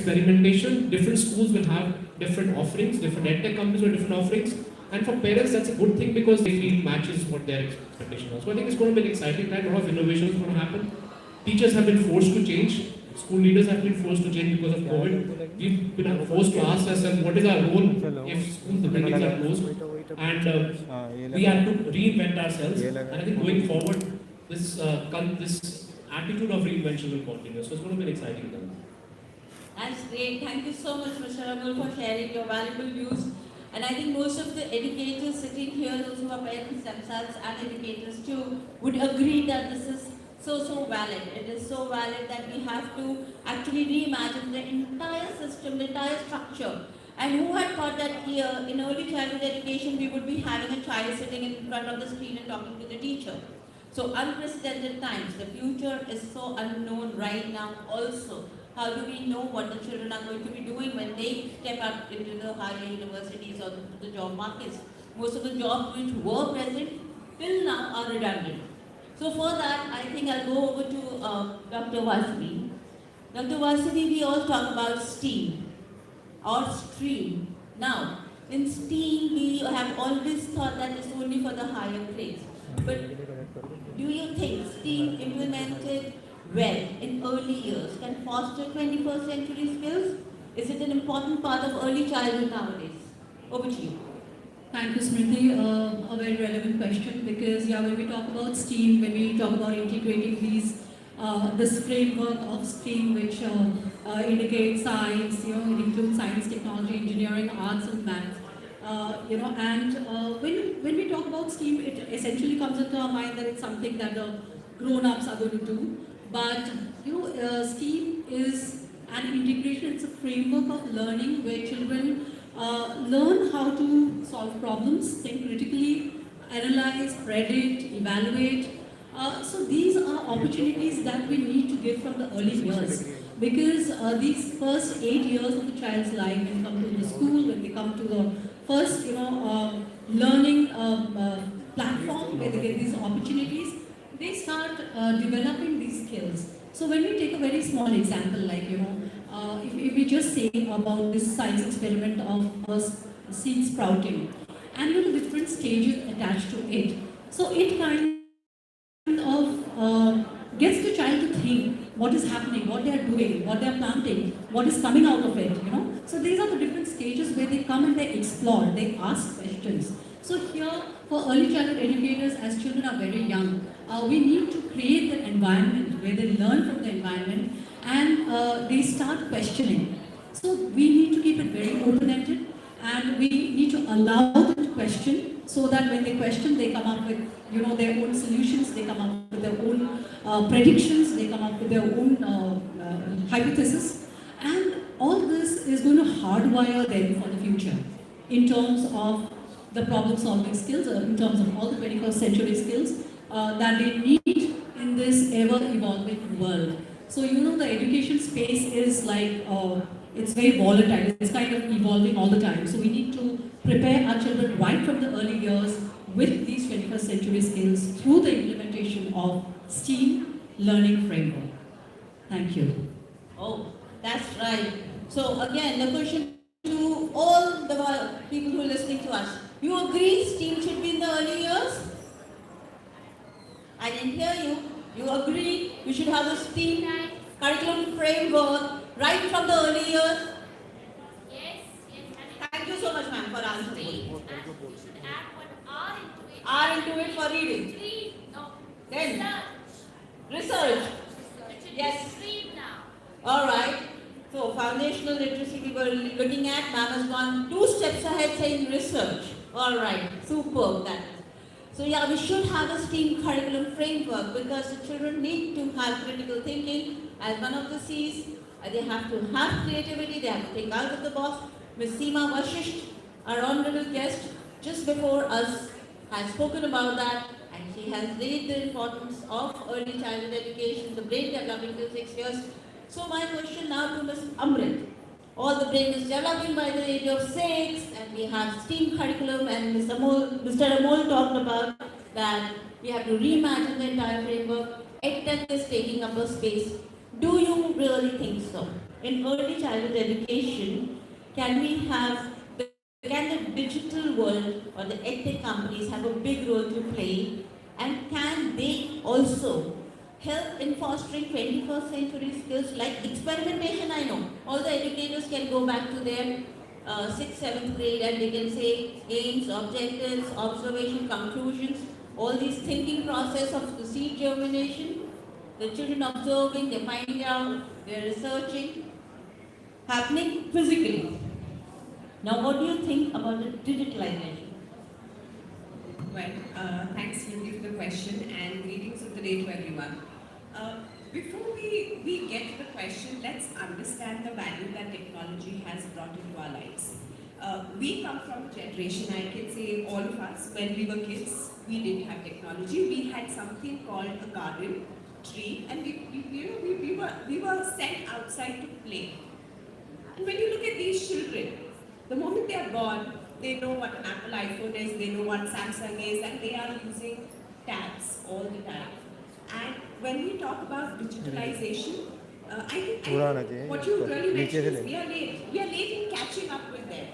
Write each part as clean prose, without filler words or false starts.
experimentation. Different schools will have different offerings, different edtech companies with different offerings. And for parents, that's a good thing because they feel matches what their expectation was. So I think it's going to be an exciting time. A lot of innovation is going to happen. Teachers have been forced to change. School leaders have been forced to change because of COVID. We've been forced to ask ourselves what is our role if schools, the buildings are closed. And we have to reinvent ourselves. And I think going forward, this attitude of reinvention will continue. So it's going to be an exciting time. That's great. Thank you so much, Mr. Amul, for sharing your valuable views. And I think most of the educators sitting here, those who are parents themselves and educators too, would agree that this is so valid. It is so valid that we have to actually reimagine the entire system, the entire structure. And who had thought that here in early childhood education we would be having a child sitting in front of the screen and talking to the teacher. So unprecedented times. The future is so unknown right now also. How do we know what the children are going to be doing when they step up into the higher universities or the job markets? Most of the jobs which were present till now are redundant. So for that, I think I'll go over to Dr. Vasavi. Dr. Vasavi, we all talk about STEAM or stream. Now, in STEAM, we have always thought that it's only for the higher grades. But do you think STEAM implemented well in early years can foster 21st century skills? Is it an important part of early childhood nowadays? Over to you. Thank you, Smriti. A very relevant question because when we talk about STEAM, when we talk about integrating this framework of STEAM, which indicates science, it includes science, technology, engineering, arts, and math. When we talk about STEAM, it essentially comes into our mind that it's something that the grown-ups are going to do. But STEAM is an integration. It's a framework of learning where children learn how to solve problems, think critically, analyze, predict, evaluate. So these are opportunities that we need to give from the early years, because these first 8 years of the child's life, when they come to the school, when they come to the first learning platform where they get these opportunities, they start developing these skills. So when we take a very small example, like if we just say about this science experiment of seed sprouting, and the different stages attached to it, so it kind of gets the child to think what is happening, what they are doing, what they are planting, what is coming out of it. So these are the different stages where they come and they explore, they ask questions. So here, for early childhood educators, as children are very young, we need to create an environment where they learn from the environment and they start questioning. So we need to keep it very open-ended, and we need to allow them to question, so that when they question, they come up with their own solutions, they come up with their own predictions, they come up with their own hypothesis, and all this is going to hardwire them for the future in terms of the problem-solving skills, or in terms of all the 21st century skills that they need in this ever-evolving world. So the education space is like, it's very volatile, it's kind of evolving all the time. So we need to prepare our children right from the early years with these 21st century skills through the implementation of STEAM learning framework. Thank you. Oh, that's right. So again, the question to all the people who are listening to us. You agree STEAM should be in the early years? I didn't hear you. You agree we should have a STEAM curriculum framework right from the early years? Yes. Thank you so much, ma'am, for answering. And we should add one R into it. R into it for reading. Read. No. Then research. Yes. Read now. All right. So foundational literacy we were looking at. Ma'am has gone 2 steps ahead saying research. All right. Superb that is. So we should have a STEAM curriculum framework, because the children need to have critical thinking as one of the C's. They have to have creativity, they have to think out of the box. Ms. Seema Vashisht, our honorable guest, just before us, has spoken about that, and she has laid the importance of early childhood education, the brain developing till 6 years. So my question now to Ms. Amrit. All the brain is developing by the age of 6, and we have STEAM curriculum, and Mr. Amol talked about that we have to reimagine the entire framework. EdTech is taking up a space. Do you really think so? in early childhood education, can we have, can the digital world or the edtech companies have a big role to play, and can they also help in fostering 21st century skills like experimentation? I know all the educators can go back to their 6th, 7th grade and they can say aims, objectives, observation, conclusions, all these thinking process of the seed germination, the children observing, they're finding out, they're researching, happening physically. Now what do you think about the digitalization? Well, thanks Lindy for the question and greetings of the day to everyone. Before we get to the question, let's understand the value that technology has brought into our lives. We come from a generation, I can say all of us, when we were kids, we didn't have technology. We had something called a garden, tree, and we were sent outside to play. And when you look at these children, the moment they are born, they know what an Apple iPhone is, they know what Samsung is, and they are using tabs all the time. And when we talk about digitalization, I think what you really mentioned is we are late. We are late in catching up with them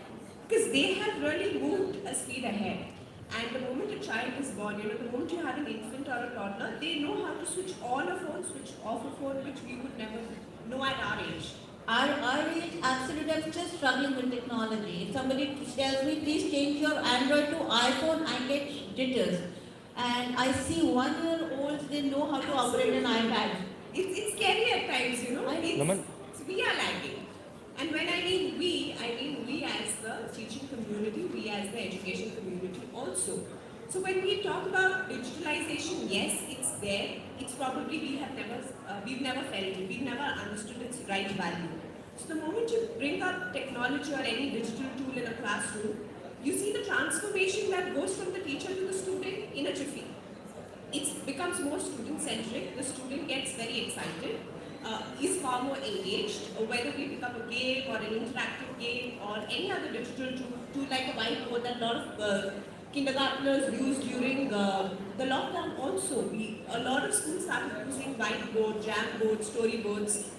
because they have really moved a speed ahead. And the moment a child is born, the moment you have an infant or a toddler, they know how to switch on a phone, switch off a phone, which we would never know at our age. Our age, absolutely, I'm still struggling with technology. If somebody tells me, please change your Android to iPhone, I get jitters. And I see 1-year-olds, they know how to operate an iPad. It's scary at times, we are lagging. And when I mean we as the teaching community, we as the education community also. So when we talk about digitalization, yes, it's there. It's probably we've never felt it. We've never understood its right value. So the moment you bring up technology or any digital tool in a classroom, you see the transformation that goes from the teacher to the student in a jiffy. It becomes more student-centric. The student gets very excited, is far more engaged, whether we become a game or an interactive game or any other digital tool like a whiteboard that a lot of kindergartners used during the lockdown also. A lot of schools started using whiteboard, Jamboard, storyboards.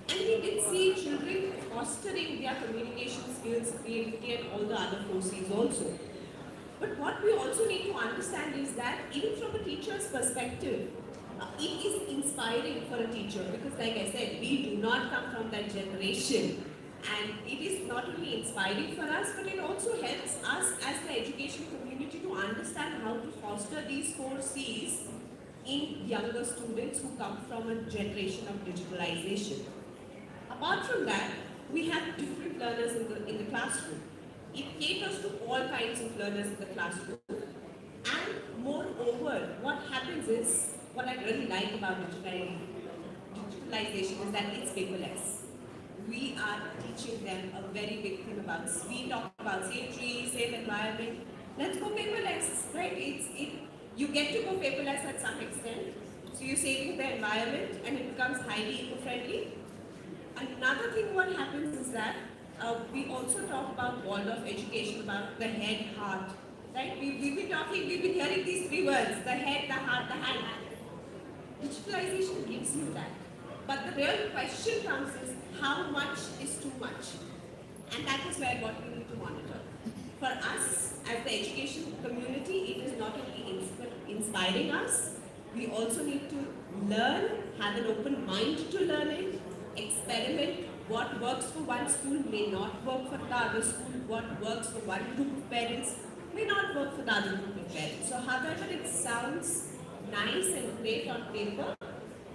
And we did see children fostering their communication skills, creativity and all the other 4 C's also. But what we also need to understand is that even from a teacher's perspective, it is inspiring for a teacher because like I said, we do not come from that generation. And it is not only inspiring for us, but it also helps us as the education community to understand how to foster these 4 C's in younger students who come from a generation of digitalization. Apart from that, we have different learners in the classroom. It caters to all kinds of learners in the classroom. And moreover, what happens is, what I really like about digitalization is that it's paperless. We are teaching them a very big thing about, we talk about safe trees, safe environment. Let's go paperless, right? You get to go paperless at some extent. So you're saving the environment and it becomes highly eco-friendly. Another thing what happens is that we also talk about Waldorf education, about the head, heart, right? We've been hearing these 3 words, the head, the heart, the hand. Digitalization gives you that. But the real question comes is, how much is too much? And that is where what we need to monitor. For us, as the education community, it is not only inspiring us, we also need to learn, have an open mind to learn it, experiment. What works for one school may not work for the other school. What works for one group of parents may not work for the other group of parents. So however it sounds nice and great on paper,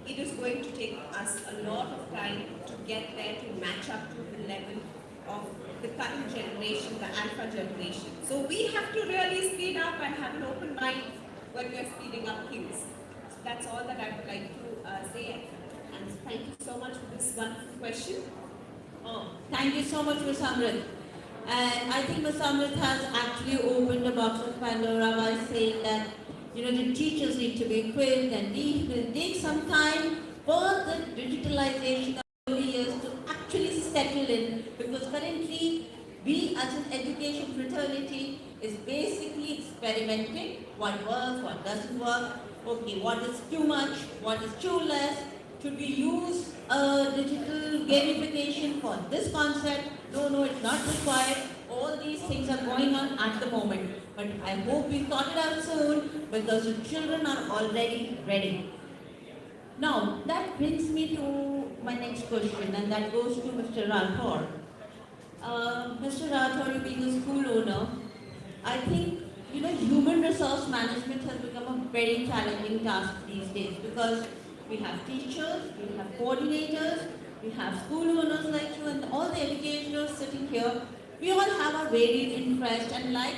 it is going to take us a lot of time to get there to match up to the level of the current generation, the alpha generation. So we have to really speed up and have an open mind when we are speeding up things. So that's all that I would like to say. And thank you so much for this wonderful question. Oh, thank you so much, Ms. Amrit. And I think Ms. Amrit has actually opened a box of Pandora by saying that the teachers need to be equipped and it will take some time for the digitalization of early years to actually settle in, because currently we as an education fraternity is basically experimenting what works, what doesn't work, okay, what is too much, what is too less, should we use a digital gamification for this concept. No, it's not required. All these things are going on at the moment. But I hope we sort it out soon because the children are already ready. Now, that brings me to my next question, and that goes to Mr. Rathore. Mr. Rathore, you being a school owner, I think human resource management has become a very challenging task these days because we have teachers, we have coordinators, we have school owners like you, and all the educators sitting here. We all have our varied interests, and like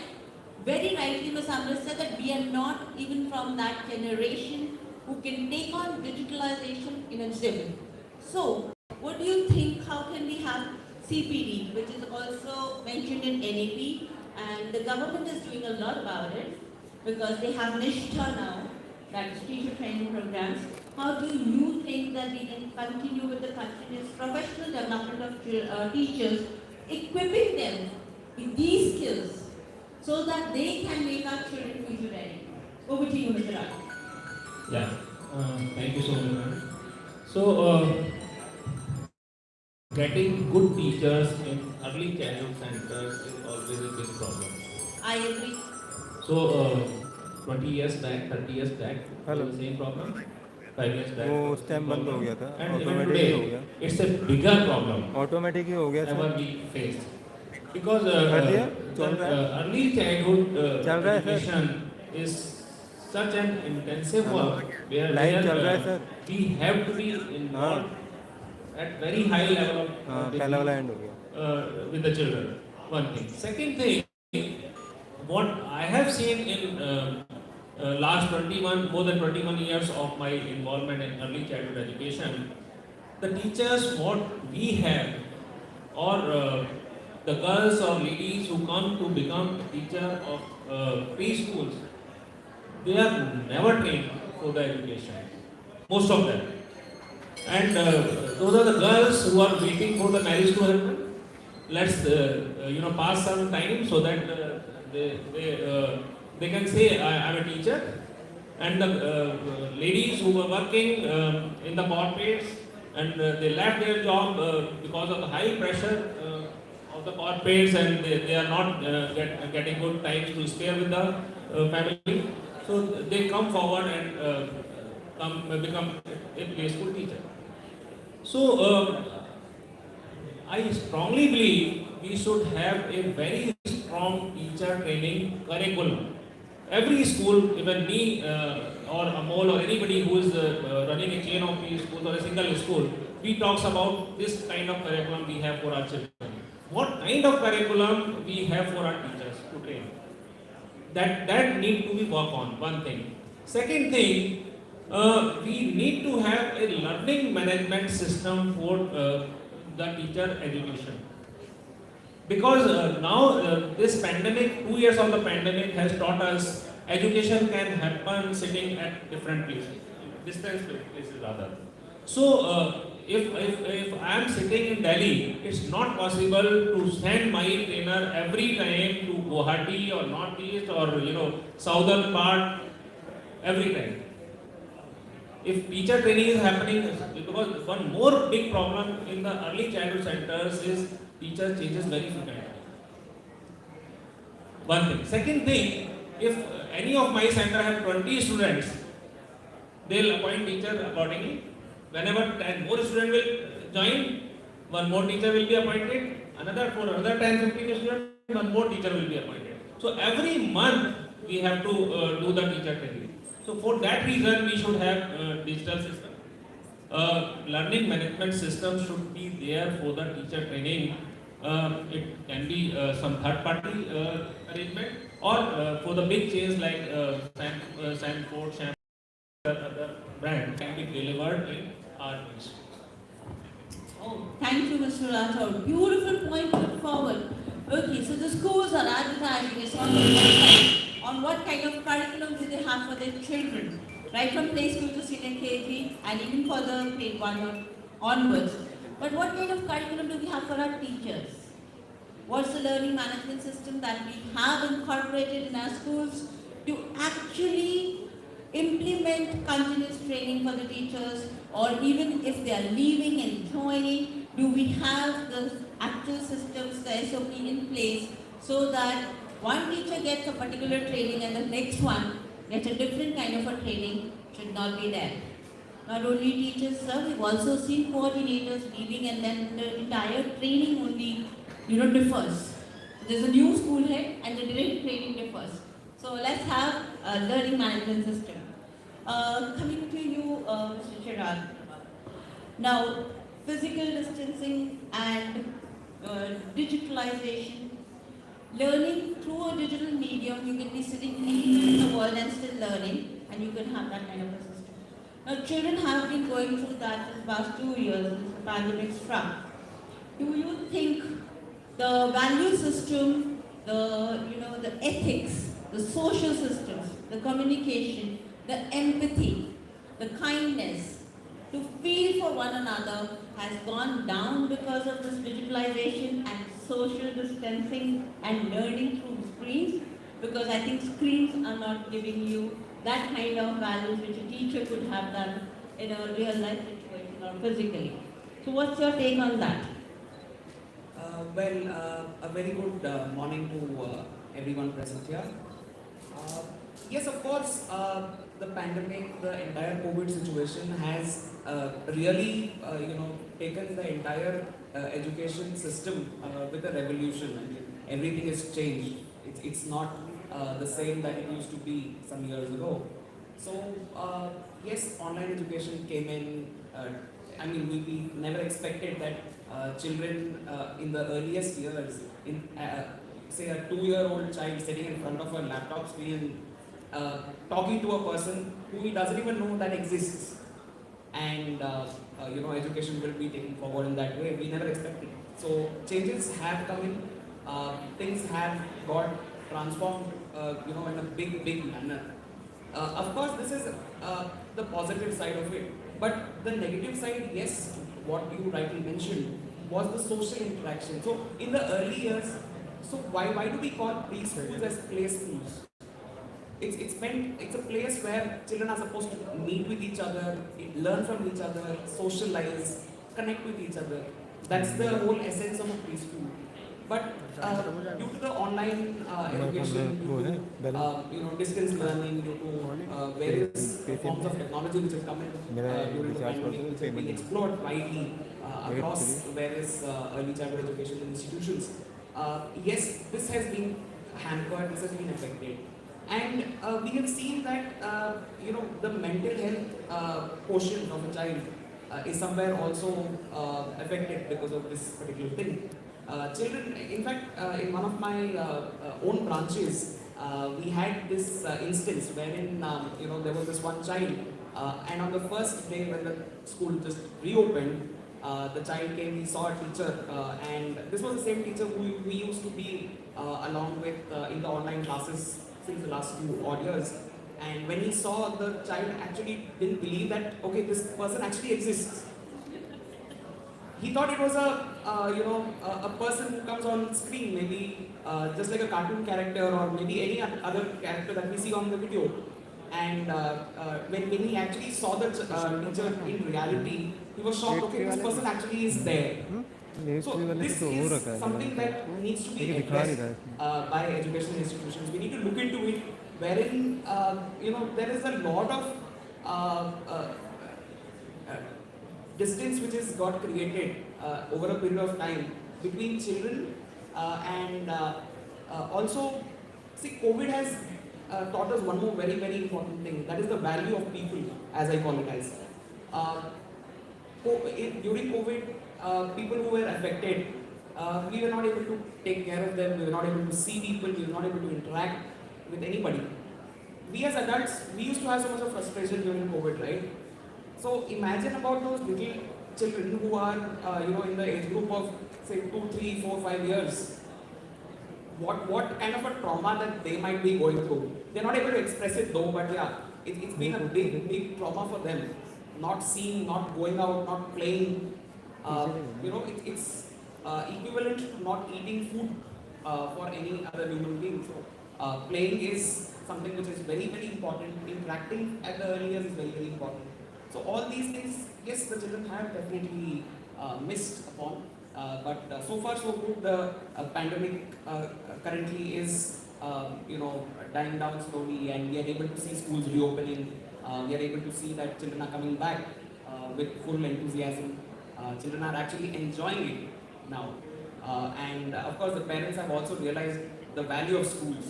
very rightly Ms. Amrit said that we are not even from that generation who can take on digitalization in a sim. So, what do you think? How can we have CPD, which is also mentioned in NAP, and the government is doing a lot about it because they have Nishtha now, that is teacher training programs. How do you think that we can continue with the continuous professional development of teachers, equipping them with these skills so that they can make our children future ready? Over to you, Mr. Raj. Yeah, thank you so much, ma'am. So, getting good teachers in early childhood centers is always a big problem. I agree. So, 20 years back, 30 years back, Hello. the same problem. 5 years back. वो was उस the time same बंद हो problem. गया था, And even automatic ही हो today, गया, it's a bigger problem automatic ही हो गया ever sir. we faced. Because कर दिया? चल the, रहा है? early childhood चल रहा है sir? education is such an intensive Hello. work where, live चल रहा है sir? we have to be involved at very high level of हाँ, पहला वाला एंड हो गया। with the children. One thing. Second thing, what I have seen in last 21, more than 21 years of my involvement in early childhood education, the teachers what we have, or the girls or ladies who come to become teacher of preschools, they are never trained for the education. Most of them. And those are the girls who are waiting for the marriage to happen. Let's pass some time so that they can say I'm a teacher. And the ladies who were working in the corporates and they left their job because of the high pressure of the corporates, and they are not getting good times to spare with the family. So they come forward and become a preschool teacher. So I strongly believe we should have a very strong teacher training curriculum. Every school, even me or Amol or anybody who is running a chain of schools or a single school, we talks about this kind of curriculum we have for our children. What kind of curriculum we have for our teachers to train? That need to be worked on, one thing. Second thing, we need to have a learning management system for the teacher education. Because now this pandemic, 2 years of the pandemic has taught us education can happen sitting at different places, distance places rather. So if I am sitting in Delhi, it's not possible to send my trainer every time to Guwahati or Northeast or southern part every time. If teacher training is happening, because one more big problem in the early childhood centers is teacher changes very frequently. One thing. Second thing, if any of my center have 20 students, they'll appoint teacher accordingly. Whenever 10 more students will join, one more teacher will be appointed. For another 10-15 students, one more teacher will be appointed. So every month we have to do the teacher training. So for that reason, we should have digital system. Learning management system should be there for the teacher training. It can be some third-party arrangement, or for the big chains like Sanford, Sham, other brand can be delivered in our schools. Oh, thank you, Mr. Rathore. Beautiful point put forward. Okay, so the schools are advertising it's on the website on what kind of curriculum do they have for their children, right from play school to senior KG and even for the grade 1 onwards. But what kind of curriculum do we have for our teachers? What's the learning management system that we have incorporated in our schools to actually implement continuous training for the teachers, or even if they are leaving and joining, do we have the actual systems, the SOP in place so that one teacher gets a particular training and the next one gets a different kind of a training should not be there. Not only teachers, sir, we've also seen coordinators leaving and then the entire training only, differs. There's a new school head and the direct training differs. So let's have a learning management system. Coming to you, Mr. Chirag. Now, physical distancing and digitalization. Learning through a digital medium, you can be sitting anywhere in the world and still learning, and you can have that kind of a system. Now, children have been going through that for the past 2 years since the pandemic struck. Do you think the value system, the ethics, the social systems, the communication, the empathy, the kindness, to feel for one another has gone down because of this digitalization and social distancing and learning through screens? Because I think screens are not giving you that kind of values which a teacher could have done in a real life situation or physically. So what's your take on that? A very good morning to everyone present here. Yes, of course, the pandemic, the entire COVID situation has really, taken the entire education system with a revolution. I mean, everything has changed. It's not the same that it used to be some years ago. So, yes, online education came in. We never expected that children in the earliest years, say a 2-year-old child sitting in front of a laptop screen talking to a person who he doesn't even know that exists, and education will be taken forward in that way. We never expected. So changes have come in. Things have got transformed, in a big manner. Of course, this is the positive side of it. But the negative side, yes, what you rightly mentioned, was the social interaction. So in the early years, so why do we call preschools as play schools? It's a place where children are supposed to meet with each other, learn from each other, socialize, connect with each other. That's the whole essence of a preschool. But due to the online education, due to distance learning, due to various forms of technology which have come in during the pandemic, which have been explored widely across various early childhood education institutions, yes, this has been hampered, this has been affected. And we have seen that the mental health quotient of a child is somewhere also affected because of this particular thing. Children, in fact, in one of my own branches, we had this instance wherein there was this one child, and on the first day when the school just reopened, the child came, he saw a teacher, and this was the same teacher who we used to be along with in the online classes since the last 2 odd years. And when he saw the child, actually didn't believe that, okay, this person actually exists. He thought it was a person who comes on screen, maybe just like a cartoon character or maybe any other character that we see on the video. And when he actually saw the teacher in reality, he was shocked, okay, this person actually is there. So this is something that needs to be addressed by educational institutions. We need to look into it, wherein there is a lot of distance which has got created over a period of time between children and also, see, COVID has taught us one more very, very important thing, that is the value of people, as I call it as. During COVID, people who were affected, we were not able to take care of them, we were not able to see people, we were not able to interact with anybody. We as adults, we used to have so much of frustration during COVID, right? So imagine about those little children who are, in the age group of say 2, 3, 4, 5 years. What kind of a trauma that they might be going through? They're not able to express it though, but yeah, it's been a big trauma for them. Not seeing, not going out, not playing. It's equivalent to not eating food for any other human being. So playing is something which is very, very important. Interacting at the early years is very, very important. So all these things yes, the children have definitely missed upon, but so far so good. The pandemic currently is, dying down slowly, and we are able to see schools reopening. We are able to see that children are coming back with full enthusiasm. Children are actually enjoying it now, and of course, the parents have also realized the value of schools.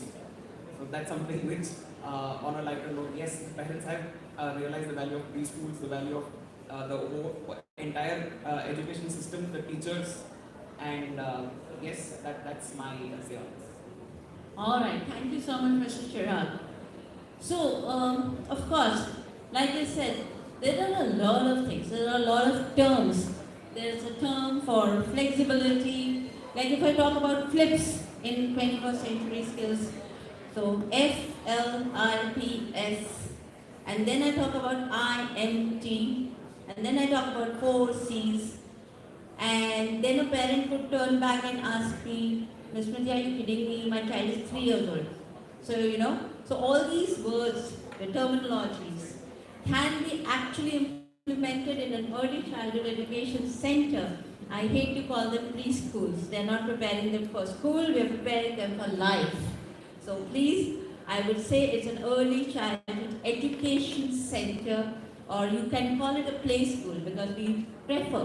So that's something which, on a lighter note, yes, the parents have realized the value of preschools, the value of the entire education system, the teachers, and yes, that's my say on this. All right, thank you so much, Mr. Chirag. So, of course, like I said, there are a lot of things, there are a lot of terms. There's a term for flexibility, like if I talk about flips in 21st century skills, so FLIPS, and then I talk about INT, and then I talk about 4Cs, and then a parent would turn back and ask me, Ms. Smriti, are you kidding me? My child is 3 years old. So, so all these words, the terminologies, can be actually implemented in an early childhood education center. I hate to call them preschools. They're not preparing them for school, we're preparing them for life. So please, I would say it's an early childhood education center, or you can call it a play school, because we prefer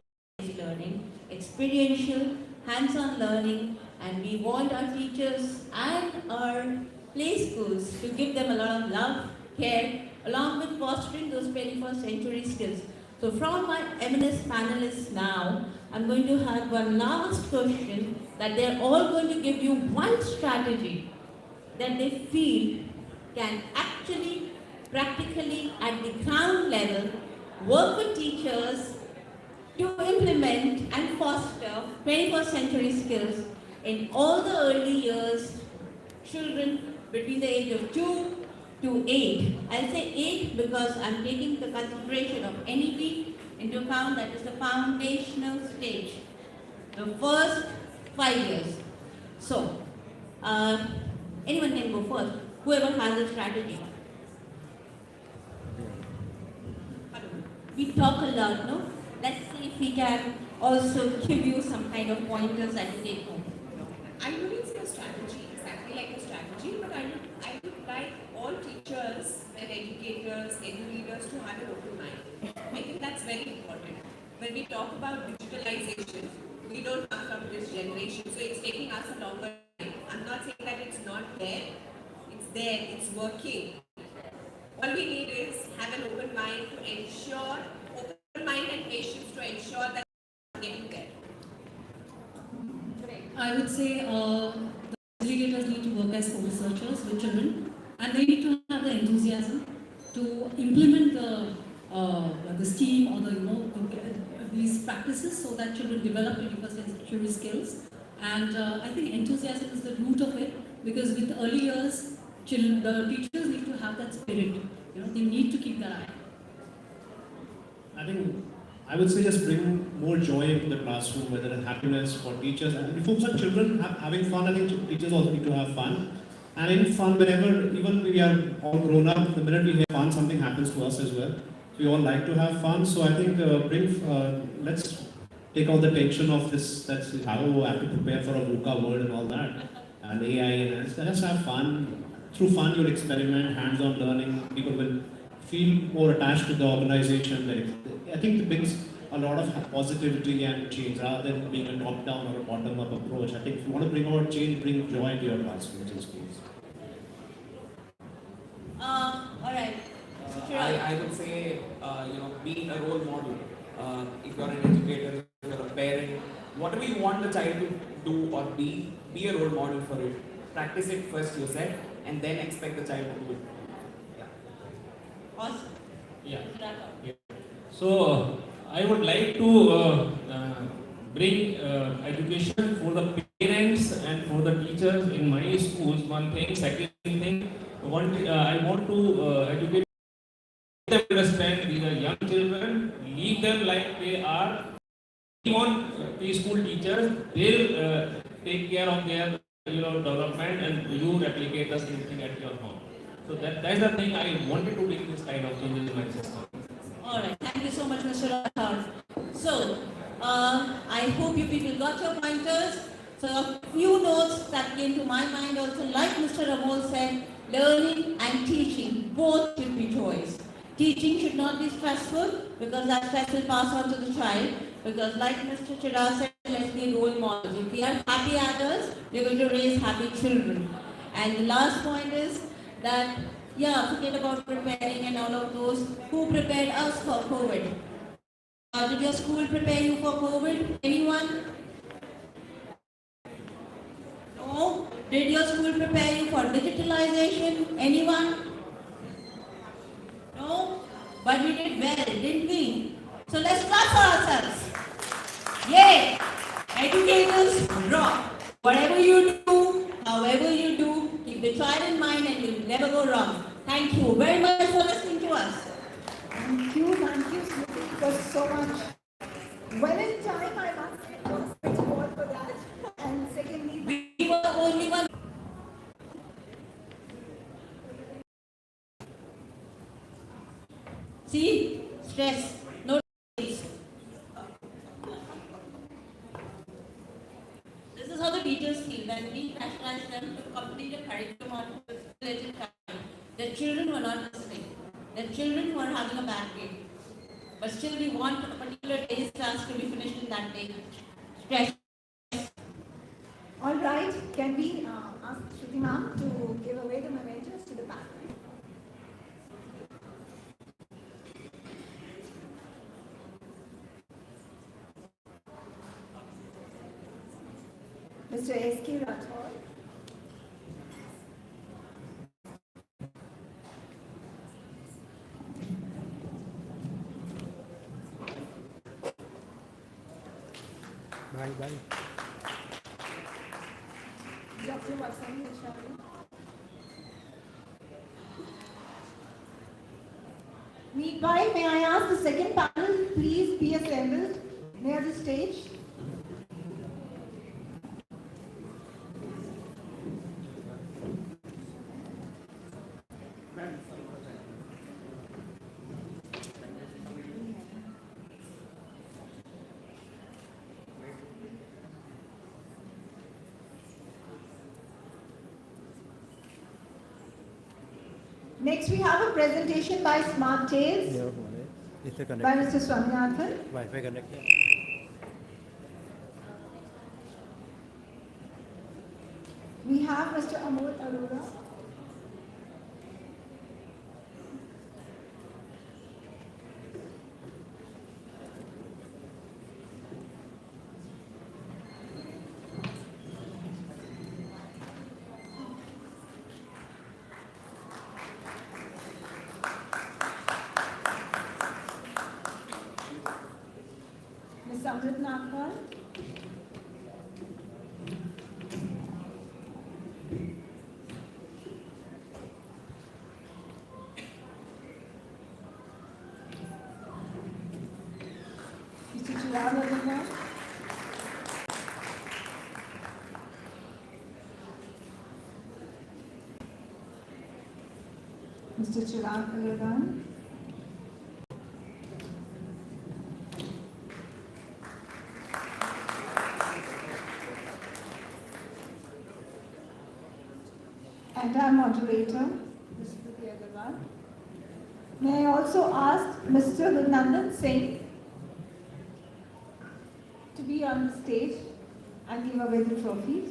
learning, experiential, hands-on learning, and we want our teachers and our play schools to give them a lot of love, care, along with fostering those 21st century skills. So from my eminent panelists now, I'm going to have one last question that they're all going to give you one strategy that they feel can actually, practically, at the ground level, work with teachers to implement and foster 21st century skills in all the early years, children between the age of 2 to 8. I'll say 8 because I'm taking the consideration of NEP into account, that is the foundational stage, the first 5 years. So, anyone can go first, whoever has a strategy. We talk a lot, no? Let's see if we can also give you some kind of pointers that you take home. I wouldn't say a strategy, exactly like a strategy, but I would like all teachers and educators, edu leaders to have an open mind. I think that's very important. When we talk about digitalization, we don't come from this generation, so it's taking us a longer time. I'm not saying that it's not there, it's working. All we need is have an open mind to ensure, open mind and patience to ensure that we're getting there. I would say the educators need to work as co-researchers with children, and they need to have the enthusiasm to implement the scheme or these practices so that children develop 21st century skills. And I think enthusiasm is the root of it, because with early years, the teachers need to have that spirit. They need to keep that eye. I think I would say just bring more joy into the classroom, whether it's happiness for teachers. And we focus on children having fun. I think teachers also need to have fun. And in fun, whenever, even we are all grown up, the minute we have fun, something happens to us as well. So we all like to have fun. So I think let's take out the tension of this, that's how I have to prepare for a VUCA world and all that. And AI, and let's have fun. Through fun, you'll experiment, hands-on learning. People will feel more attached to the organization. I think it brings a lot of positivity and change rather than being a top-down or a bottom-up approach. I think if you want to bring about change, bring joy to your classrooms and schools. All right. I would say, being a role model. If you're an educator, if you're a parent, whatever you want the child to do or be a role model for it. Practice it first yourself, and then expect the child to do it. Awesome. Yeah. So I would like to bring education for the parents and for the teachers in my schools. One thing. Second thing, I want to educate them to understand these are young children. Leave them like they are. On preschool teachers, they'll take care of their development, and you replicate the same thing at your home. So that's the thing I wanted to bring this kind of changes in my system. All right, thank you so much, Mr. Rathod. So, I hope you people got your pointers. So, a few notes that came to my mind also, like Mr. Ramol said, learning and teaching, both should be choice. Teaching should not be stressful because that stress will pass on to the child. Because like Mr. Chira said, let's be role models. If we are happy adults, we're going to raise happy children. And the last point is that, yeah, forget about preparing and all of those. Who prepared us for COVID? Did your school prepare you for COVID? Anyone? No? Did your school prepare you for digitalization? Anyone? No? But we did well, didn't we? So let's clap for ourselves. Yay! Educators rock. Whatever you do, however you do, keep the child in mind and you'll never go wrong. Thank you very much for listening to us. Thank you, Smriti. It was so much. Well in time, I must say, first of all for that. And secondly, We were the only one. See? Stress. No stress. This is how the teachers feel when we pressurize them to complete a curriculum on a related time. The children were not listening. The children were having a bad day. But still we want a particular day's task to be finished in that day. Stress. all right, can we ask Shruti ma'am to give away the mementos to the panel? Mr. S.K. Rathod. Bye, bye. Dr. Vasani Ashari. Meanwhile, may I ask the second panel, please be assembled near the stage. Next, we have a presentation by Smart Tales ये हमारे इससे by connect Mr. Swaminathan. Wifi connect है We have Mr. Amol Arora. Ms. Amrit Nagpal. Mr. Chirag Agarwal. Mr. Chirag Agarwal. And our moderator, Mr. Priti Agarwal. May I also ask Mr. Nandan Singh to be on the stage and give away the trophies.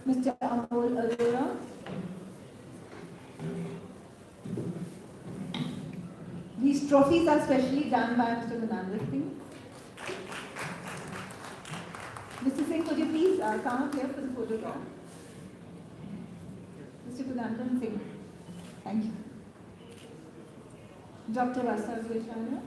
Mr. Amol Arora. These trophies are specially done by Mr. Gunandar Singh. Mr. Singh, could you please come up here for the photograph? Mr. Gunandar Singh. Thank you. Dr. Rasa Gulshana.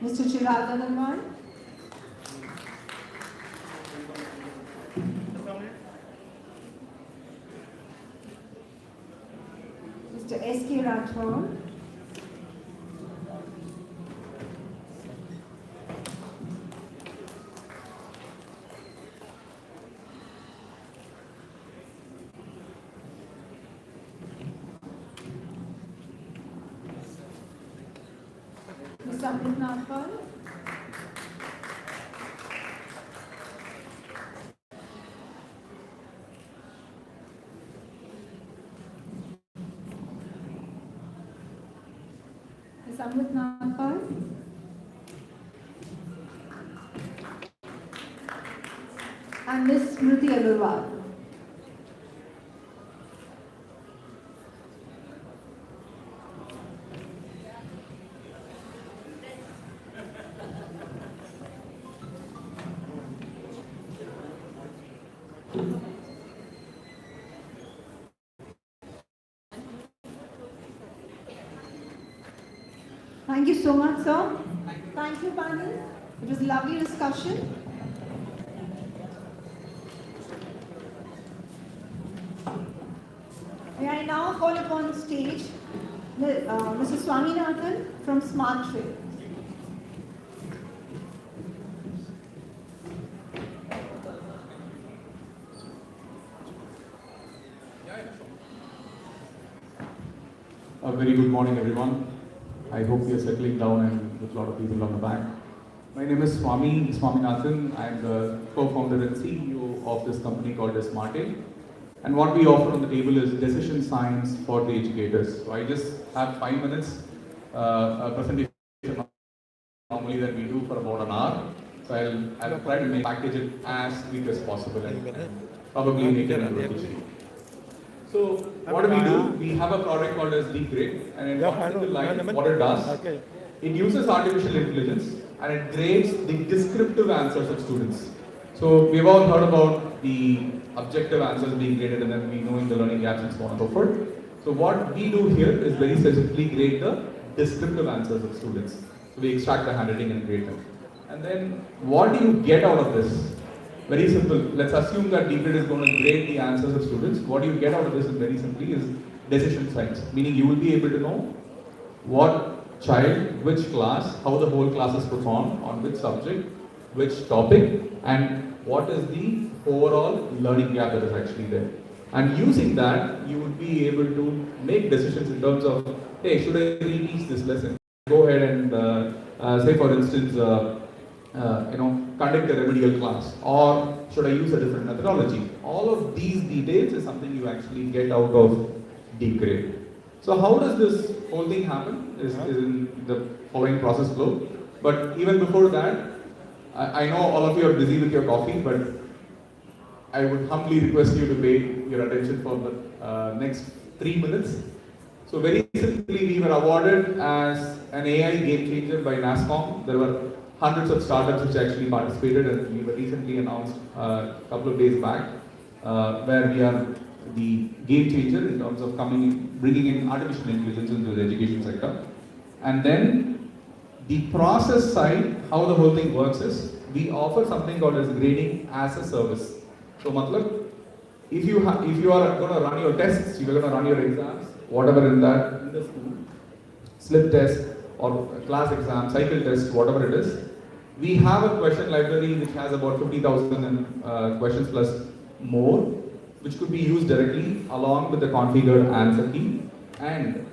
Mr. Chirag Agarwal. Mr. S.K. Rathore. Mr. Amrit Nagpal. Ms. Amrit Nagpal. And Ms. Smriti Agarwal. Thank you so much, sir. Thank you, panel. It was a lovely discussion. May I now call upon the stage Mr. Swaminathan from Smart Trade. A very good morning, everyone. I hope you're settling down and with a lot of people on the back. My name is Swaminathan. I'm the co-founder and CEO of this company called Smart Trade. And what we offer on the table is decision science for the educators. So I just have 5 minutes, a presentation normally that we do for about an hour. So I'll try to package it as quick as possible and probably make it into a teaching. So what do? We have a product called as Deep Grade, and in one single line, what it does, it uses artificial intelligence and it grades the descriptive answers of students. So we've all heard about the objective answers being graded and then we know in the learning gaps and so on and so forth. So what we do here is very specifically grade the descriptive answers of students. So we extract the handwriting and grade them. And then what do you get out of this? Very simple. Let's assume that Deep Grade is going to grade the answers of students. What you get out of this is very simply is decision science. Meaning you will be able to know what child, which class, how the whole class is performed, on which subject, which topic, and what is the overall learning gap that is actually there. And using that, you would be able to make decisions in terms of, hey, should I reteach this lesson? Go ahead and say, for instance, conduct a remedial class, or should I use a different methodology? All of these details is something you actually get out of Deep Grade. So how does this whole thing happen is in the following process flow. But even before that, I know all of you are busy with your coffee, but I would humbly request you to pay your attention for the next 3 minutes. So very simply, we were awarded as an AI game changer by NASSCOM. There were hundreds of startups which actually participated, and we were recently announced a couple of days back where we are the game changer in terms of bringing in artificial intelligence into the education sector. And then the process side, how the whole thing works is we offer something called as grading as a service. So, if you are going to run your tests, you are going to run your exams, whatever in the school, slip test or class exam, cycle test, whatever it is, we have a question library which has about 50,000 questions plus more, which could be used directly along with the configured answer key. And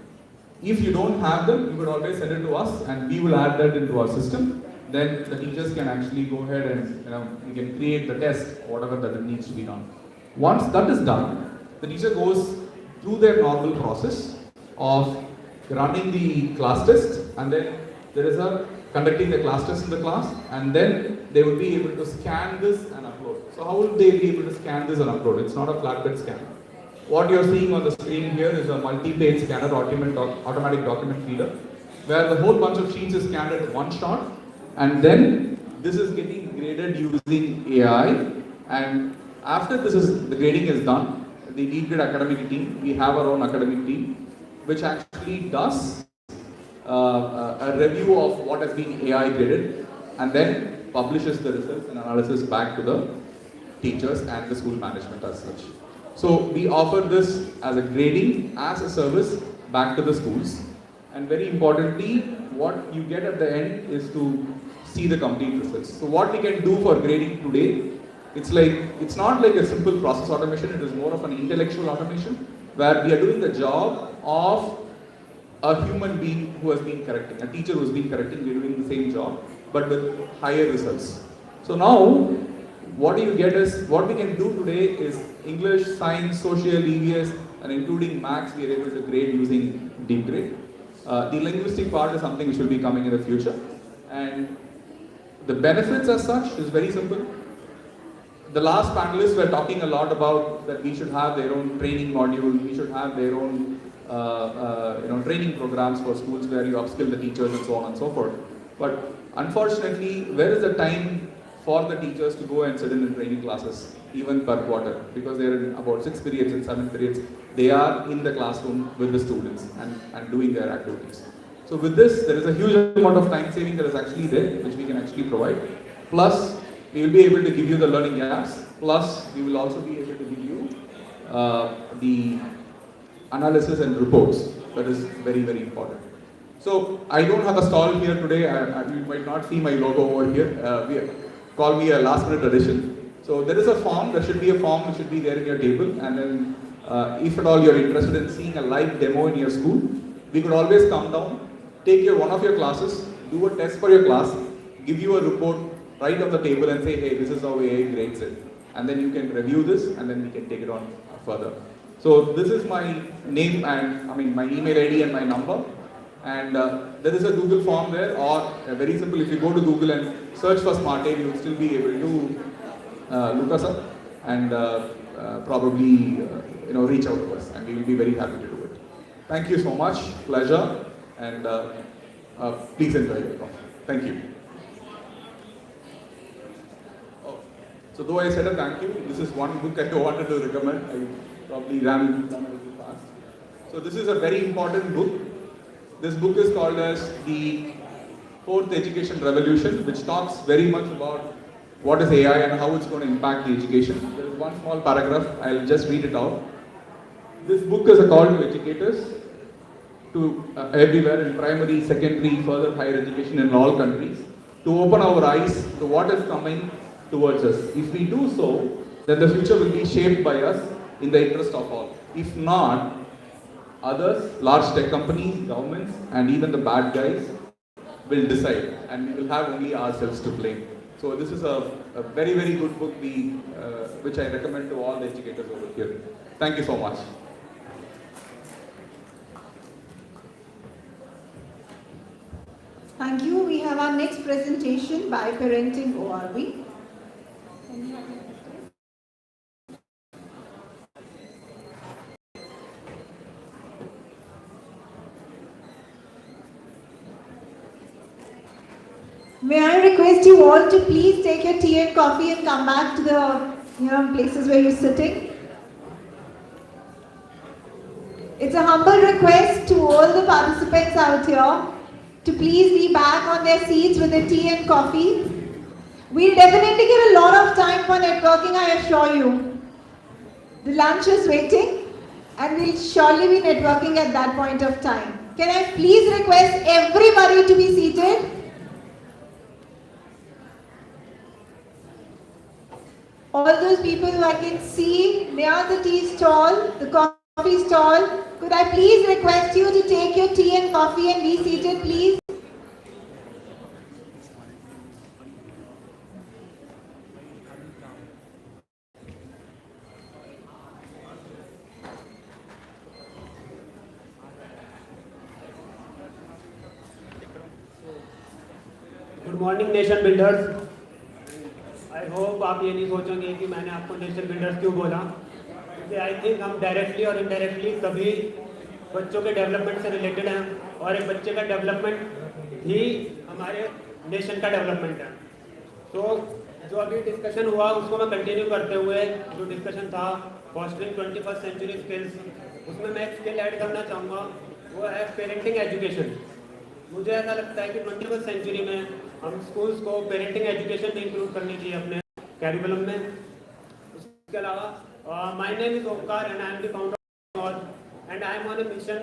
if you don't have them, you could always send it to us and we will add that into our system. Then the teachers can actually go ahead and you can create the test, whatever that it needs to be done. Once that is done, the teacher goes through their normal process of running the class test, and then there is a conducting the class test in the class, and then they will be able to scan this and upload. So how will they be able to scan this and upload? It's not a flatbed scan. What you're seeing on the screen here is a multi-page scanner, automatic document feeder, where the whole bunch of sheets is scanned at one shot, and then this is getting graded using AI. And after the grading is done, the Deep Grade academic team, we have our own academic team, which actually does a review of what has been AI graded, and then publishes the results and analysis back to the teachers and the school management as such. So we offer this as a grading as a service back to the schools. And very importantly, what you get at the end is to see the complete results. So what we can do for grading today, it's not like a simple process automation, it is more of an intellectual automation where we are doing the job of a human being who has been correcting, a teacher who has been correcting, we are doing the same job but with higher results. So now, what you get is, what we can do today is English, Science, Social, EVS and including Maths, we are able to grade using deep grade. The linguistic part is something which will be coming in the future, and the benefits as such is very simple. The last panelists were talking a lot about that we should have their own training module, we should have their own training programs for schools where you upskill the teachers and so on and so forth. But unfortunately, where is the time for the teachers to go and sit in the training classes, even per quarter? Because they are in about 6 periods and 7 periods, they are in the classroom with the students and doing their activities. So with this, there is a huge amount of time saving that is actually there, which we can actually provide. Plus, we will be able to give you the learning apps. Plus, we will also be able to give you the analysis and reports. That is very, very important. So, I don't have a stall here today. You might not see my logo over here. Call me a last minute addition. So, there is a form. There should be a form which should be there in your table. And then, if at all you're interested in seeing a live demo in your school, we could always come down, take one of your classes, do a test for your class, give you a report right on the table and say, hey, this is how AI grades it. And then you can review this and then we can take it on further. So this is my name and my email ID and my number. And there is a Google form there, or very simple, if you go to Google and search for SmartAid, you will still be able to look us up and probably reach out to us, and we will be very happy to do it. Thank you so much, pleasure, and please enjoy your coffee. Thank you. So though I said a thank you, this is one book I wanted to recommend. I probably ran a little fast. So this is a very important book. This book is called as the Fourth Education Revolution, which talks very much about what is AI and how it's going to impact the education. There is one small paragraph, I'll just read it out. This book is a call to educators, to everywhere in primary, secondary, further higher education in all countries, to open our eyes to what is coming towards us. If we do so, then the future will be shaped by us in the interest of all. If not, others, large tech companies, governments, and even the bad guys will decide, and we will have only ourselves to blame. So this is a very, very good book which I recommend to all the educators over here. Thank you so much. Thank you. We have our next presentation by Parenting ORB. May I request you all to please take your tea and coffee and come back to the places where you're sitting. It's a humble request to all the participants out here to please be back on their seats with their tea and coffee. We'll definitely get a lot of time for networking, I assure you. The lunch is waiting and we'll surely be networking at that point of time. Can I please request everybody to be seated? All those people who I can see near the tea stall, the coffee stall, could I please request you to take your tea and coffee and be seated, please? Good morning nation builders. I hope आप ये नहीं सोचेंगे कि मैंने आपको nation builders क्यों बोला, क्योंकि आई थिंक हम डायरेक्टली और इनडायरेक्टली सभी बच्चों के डेवलपमेंट से रिलेटेड हैं, और एक बच्चे का डेवलपमेंट ही हमारे नेशन का डेवलपमेंट है। तो जो अभी डिस्कशन हुआ उसको मैं कंटिन्यू करते हुए, जो डिस्कशन था फॉस्टरिंग 21st सेंचुरी स्किल्स, उसमें मैं एक स्किल ऐड करना चाहूँगा, वो है पेरेंटिंग एजुकेशन। मुझे ऐसा लगता है कि 21st सेंचुरी में हम स्कूल्स को पेरेंटिंग एजुकेशन में इंक्लूड करनी चाहिए अपने कैरिकुलम में। उसके अलावा my name is Omkar and I am the founder and I am on a mission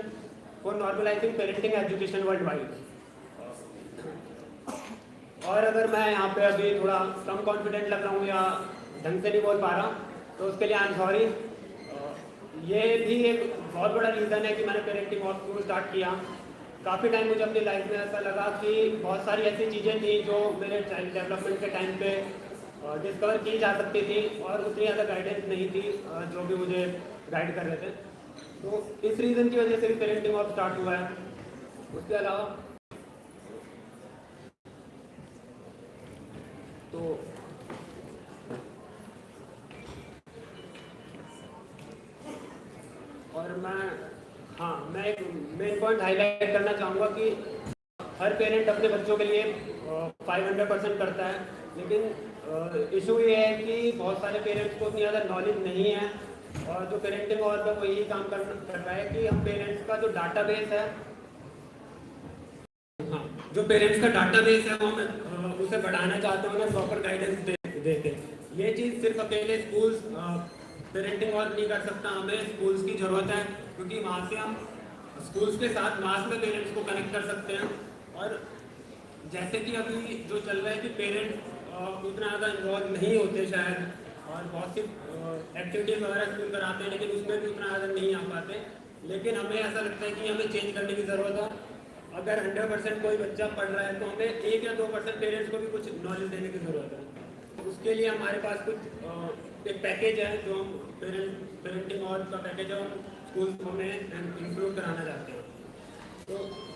for normalizing parenting education worldwide. और अगर मैं यहाँ पे अभी थोड़ा कम कॉन्फिडेंट लग रहा हूँ या ढंग से नहीं बोल पा रहा तो उसके लिए आई एम सॉरी। ये भी एक बहुत बड़ा रीज़न है कि मैंने पेरेंटिंग ऑफ स्कूल स्टार्ट किया। काफ़ी टाइम मुझे अपनी लाइफ में ऐसा लगा कि बहुत सारी ऐसी चीज़ें थी जो मेरे चाइल्ड डेवलपमेंट के टाइम पे डिस्कवर की जा सकती थी और उतनी ज़्यादा गाइडेंस नहीं थी जो भी मुझे गाइड कर रहे थे। तो इस रीज़न की वजह से भी पेरेंटिंग ऑफ स्टार्ट हुआ है। उसके अलावा तो और मैं एक मेन पॉइंट हाईलाइट करना चाहूँगा कि हर पेरेंट अपने बच्चों के लिए 500% करता है, लेकिन इशू ये है कि बहुत सारे पेरेंट्स को उतनी ज़्यादा नॉलेज नहीं है और जो पेरेंटिंग और वो यही काम कर रहा है कि हम पेरेंट्स का जो डाटाबेस है जो पेरेंट्स का डाटाबेस है वो हम उसे बढ़ाना चाहते हैं, उन्हें प्रॉपर गाइडेंस देते। ये चीज़ सिर्फ अकेले स्कूल्स पेरेंटिंग और नहीं कर सकता, हमें स्कूल्स की ज़रूरत है क्योंकि वहाँ से हम स्कूल्स के साथ मास में पेरेंट्स को कनेक्ट कर सकते हैं। और जैसे कि अभी जो चल रहा है कि पेरेंट्स उतना ज़्यादा इन्वॉल्व नहीं होते शायद और बहुत सी एक्टिविटीज़ वगैरह स्कूल कराते हैं लेकिन उसमें भी उतना ज़्यादा नहीं आ पाते, लेकिन हमें ऐसा लगता है कि हमें चेंज करने की ज़रूरत है। अगर 100% कोई बच्चा पढ़ रहा है तो हमें 1 या 2% पेरेंट्स को भी कुछ नॉलेज देने की ज़रूरत है। उसके लिए हमारे पास कुछ एक पैकेज है जो हम पेरेंटिंग और का पैकेज है हम स्कूल में इंक्लूड कराना चाहते हैं। तो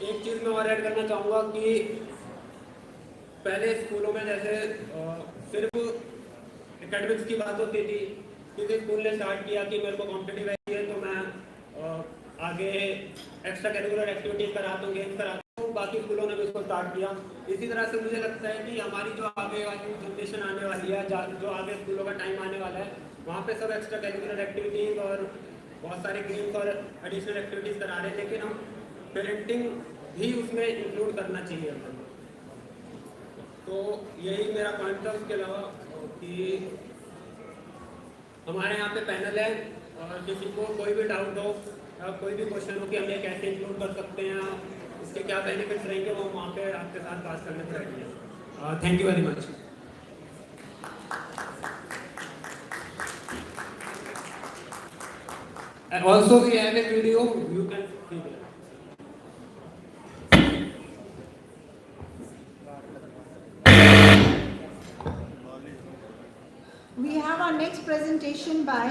एक चीज़ मैं और ऐड करना चाहूँगा कि पहले स्कूलों में जैसे सिर्फ एकेडमिक्स की बात होती थी। किसी स्कूल ने स्टार्ट किया कि मेरे को कॉम्पिटिटिव है तो मैं आगे एक्स्ट्रा कैरिकुलर एक्टिविटीज कराता हूँ, गेम्स कराता हूँ, बाकी स्कूलों ने भी उसको स्टार्ट किया। इसी तरह से मुझे लगता है कि हमारी जो आगे वाली जनरेशन आने वाली है, जो आगे स्कूलों का टाइम आने वाला है, वहाँ पे सब एक्स्ट्रा कैरिकुलर एक्टिविटीज़ और बहुत सारे गेम्स और एडिशनल एक्टिविटीज़ करा रहे हैं, लेकिन हम पेरेंटिंग भी उसमें इंक्लूड करना चाहिए हमें। तो यही मेरा पॉइंट था। उसके अलावा कि हमारे यहाँ पे पैनल है और किसी को कोई भी डाउट हो या कोई भी क्वेश्चन हो कि हम ये कैसे इंक्लूड कर सकते हैं, इसके क्या बेनिफिट्स रहेंगे, वो वहाँ पे आपके साथ बात करने को रेडी है। Thank you very much. And also we have a video, you can see it. We have our next presentation by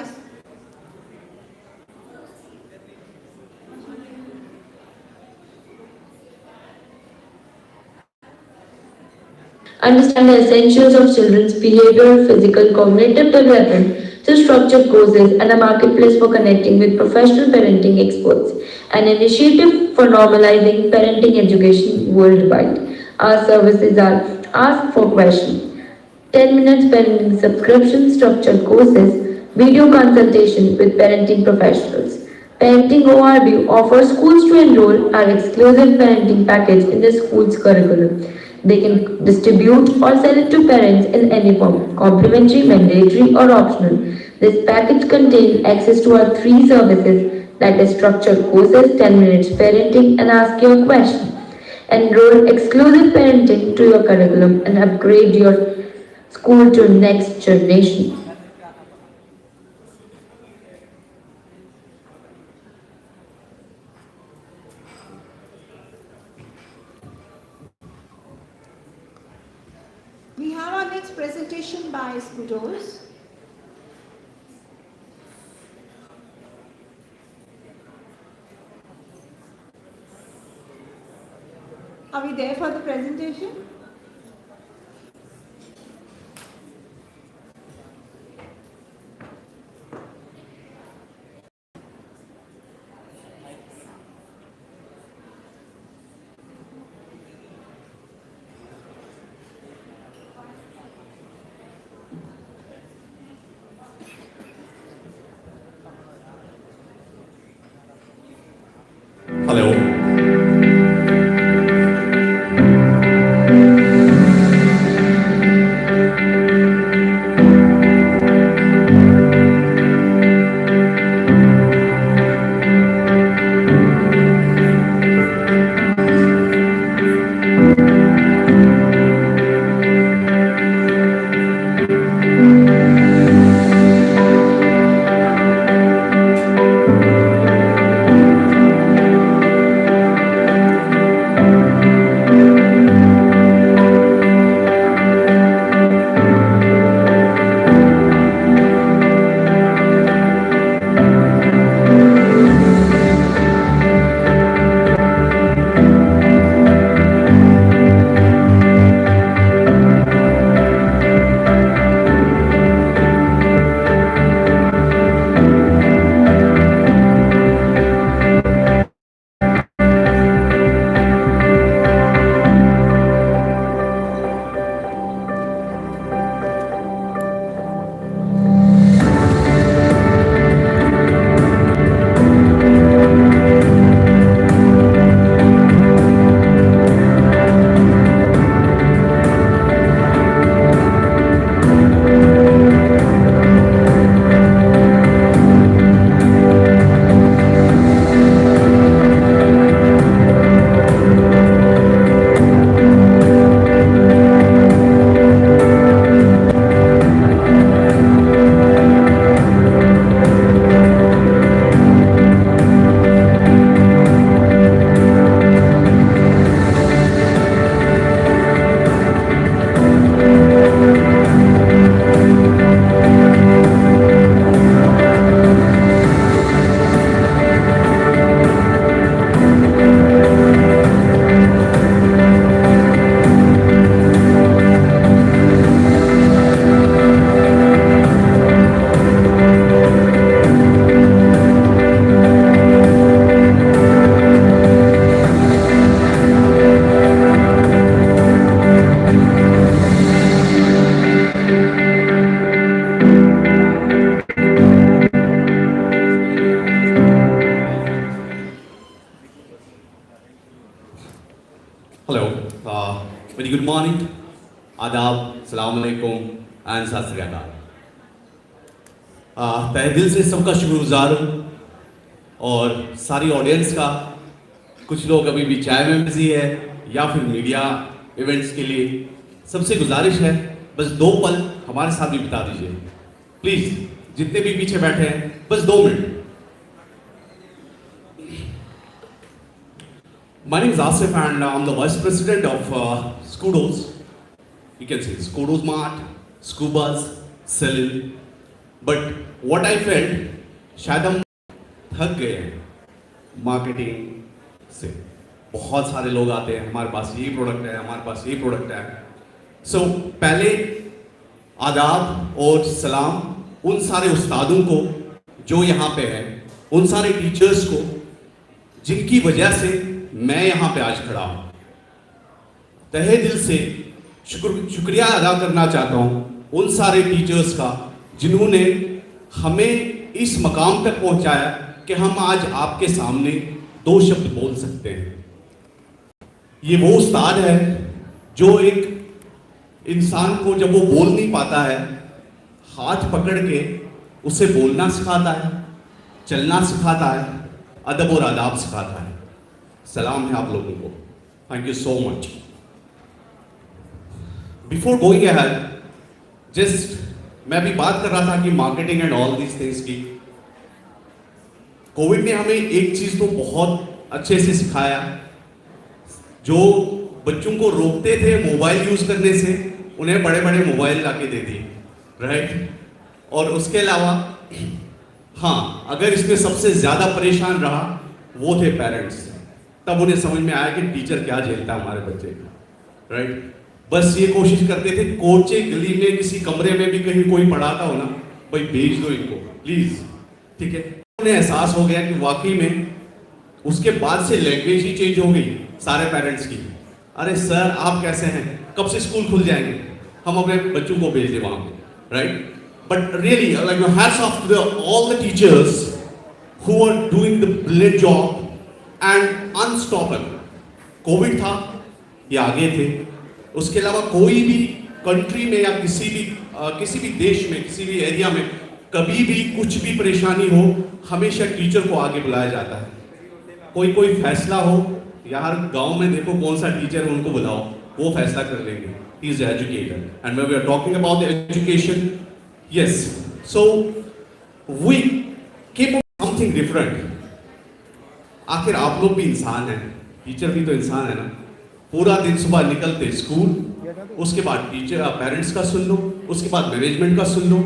Understand the essentials of children's behavioral, physical, cognitive development through structured courses and a marketplace for connecting with professional parenting experts. An initiative for normalizing parenting education worldwide. Our services are Ask for Questions, 10 minutes parenting subscription, structured courses, video consultation with parenting professionals. Parenting ORB offers schools to enroll our exclusive parenting package in the school's curriculum. They can distribute or sell it to parents in any form, complimentary, mandatory, or optional. This package contains access to our 3 services, that is structured courses, 10 minutes parenting, and ask your question. Enroll exclusive parenting to your curriculum and upgrade your school to next generation. we have our next presentation by Scudos. Are we there for the presentation? Hello. Very good morning, आदाब, सलाम अलैकुम and सत श्री अकाल। तहे दिल से सबका शुक्रगुजार हूँ और सारी ऑडियंस का। कुछ लोग अभी भी चाय में बिजी है या फिर मीडिया इवेंट्स के लिए। सबसे गुजारिश है बस 2 पल हमारे साथ भी बिता दीजिए प्लीज, जितने भी पीछे बैठे हैं बस 2 minute. My name is Asif and I'm the Vice President of Scudos. You can say Scudos Mart, Scubas, Cellin. But what I felt, शायद हम थक गए हैं मार्केटिंग से। बहुत सारे लोग आते हैं, हमारे पास ये प्रोडक्ट है, हमारे पास ये प्रोडक्ट है। सो पहले आदाब और सलाम उन सारे उस्तादों को जो यहाँ पे हैं, उन सारे टीचर्स को जिनकी वजह से मैं यहाँ पे आज खड़ा हूँ। तहे दिल से शुक्रिया अदा करना चाहता हूँ उन सारे टीचर्स का जिन्होंने हमें इस मकाम तक पहुँचाया कि हम आज आपके सामने 2 शब्द बोल सकते हैं। ये वो उस्ताद है जो एक इंसान को जब वो बोल नहीं पाता है, हाथ पकड़ के उसे बोलना सिखाता है, चलना सिखाता है, अदब और आदाब सिखाता है। सलाम है आप लोगों को। Thank you so much. Before going ahead, just मैं अभी बात कर रहा था कि marketing and all these things की। कोविड ने हमें एक चीज तो बहुत अच्छे से सिखाया, जो बच्चों को रोकते थे मोबाइल यूज करने से, उन्हें बड़े बड़े मोबाइल लाके दे दिए, राइट। और उसके अलावा हाँ, अगर इसमें सबसे ज्यादा परेशान रहा वो थे पेरेंट्स। तब उन्हें समझ में आया कि टीचर क्या झेलता है हमारे बच्चे का, राइट। बस ये कोशिश करते थे कोचे गली में किसी कमरे में भी कहीं कोई पढ़ाता हो ना, भाई भेज दो इनको प्लीज, ठीक है। उन्हें एहसास हो गया कि वाकई में उसके बाद से लैंग्वेज ही चेंज हो गई सारे पेरेंट्स की। अरे सर आप कैसे हैं, कब से स्कूल खुल जाएंगे, हम अपने बच्चों को भेज दें वहां पे, right. But really like hats off to all the teachers who are doing the brilliant job and unstoppable. Covid था, ये आगे थे। उसके अलावा कोई भी कंट्री में या किसी भी देश में, किसी भी एरिया में कभी भी कुछ भी परेशानी हो, हमेशा टीचर को आगे बुलाया जाता है। कोई फैसला हो, यार गांव में देखो कौन सा टीचर है, उनको बुलाओ, वो फैसला कर लेंगे। He is educator and when we are talking about the education, yes, so we keep something different. आखिर आप लोग भी इंसान हैं, टीचर भी तो इंसान है ना। पूरा दिन सुबह निकलते स्कूल, उसके बाद टीचर पेरेंट्स का सुन लो, उसके बाद मैनेजमेंट का सुन लो,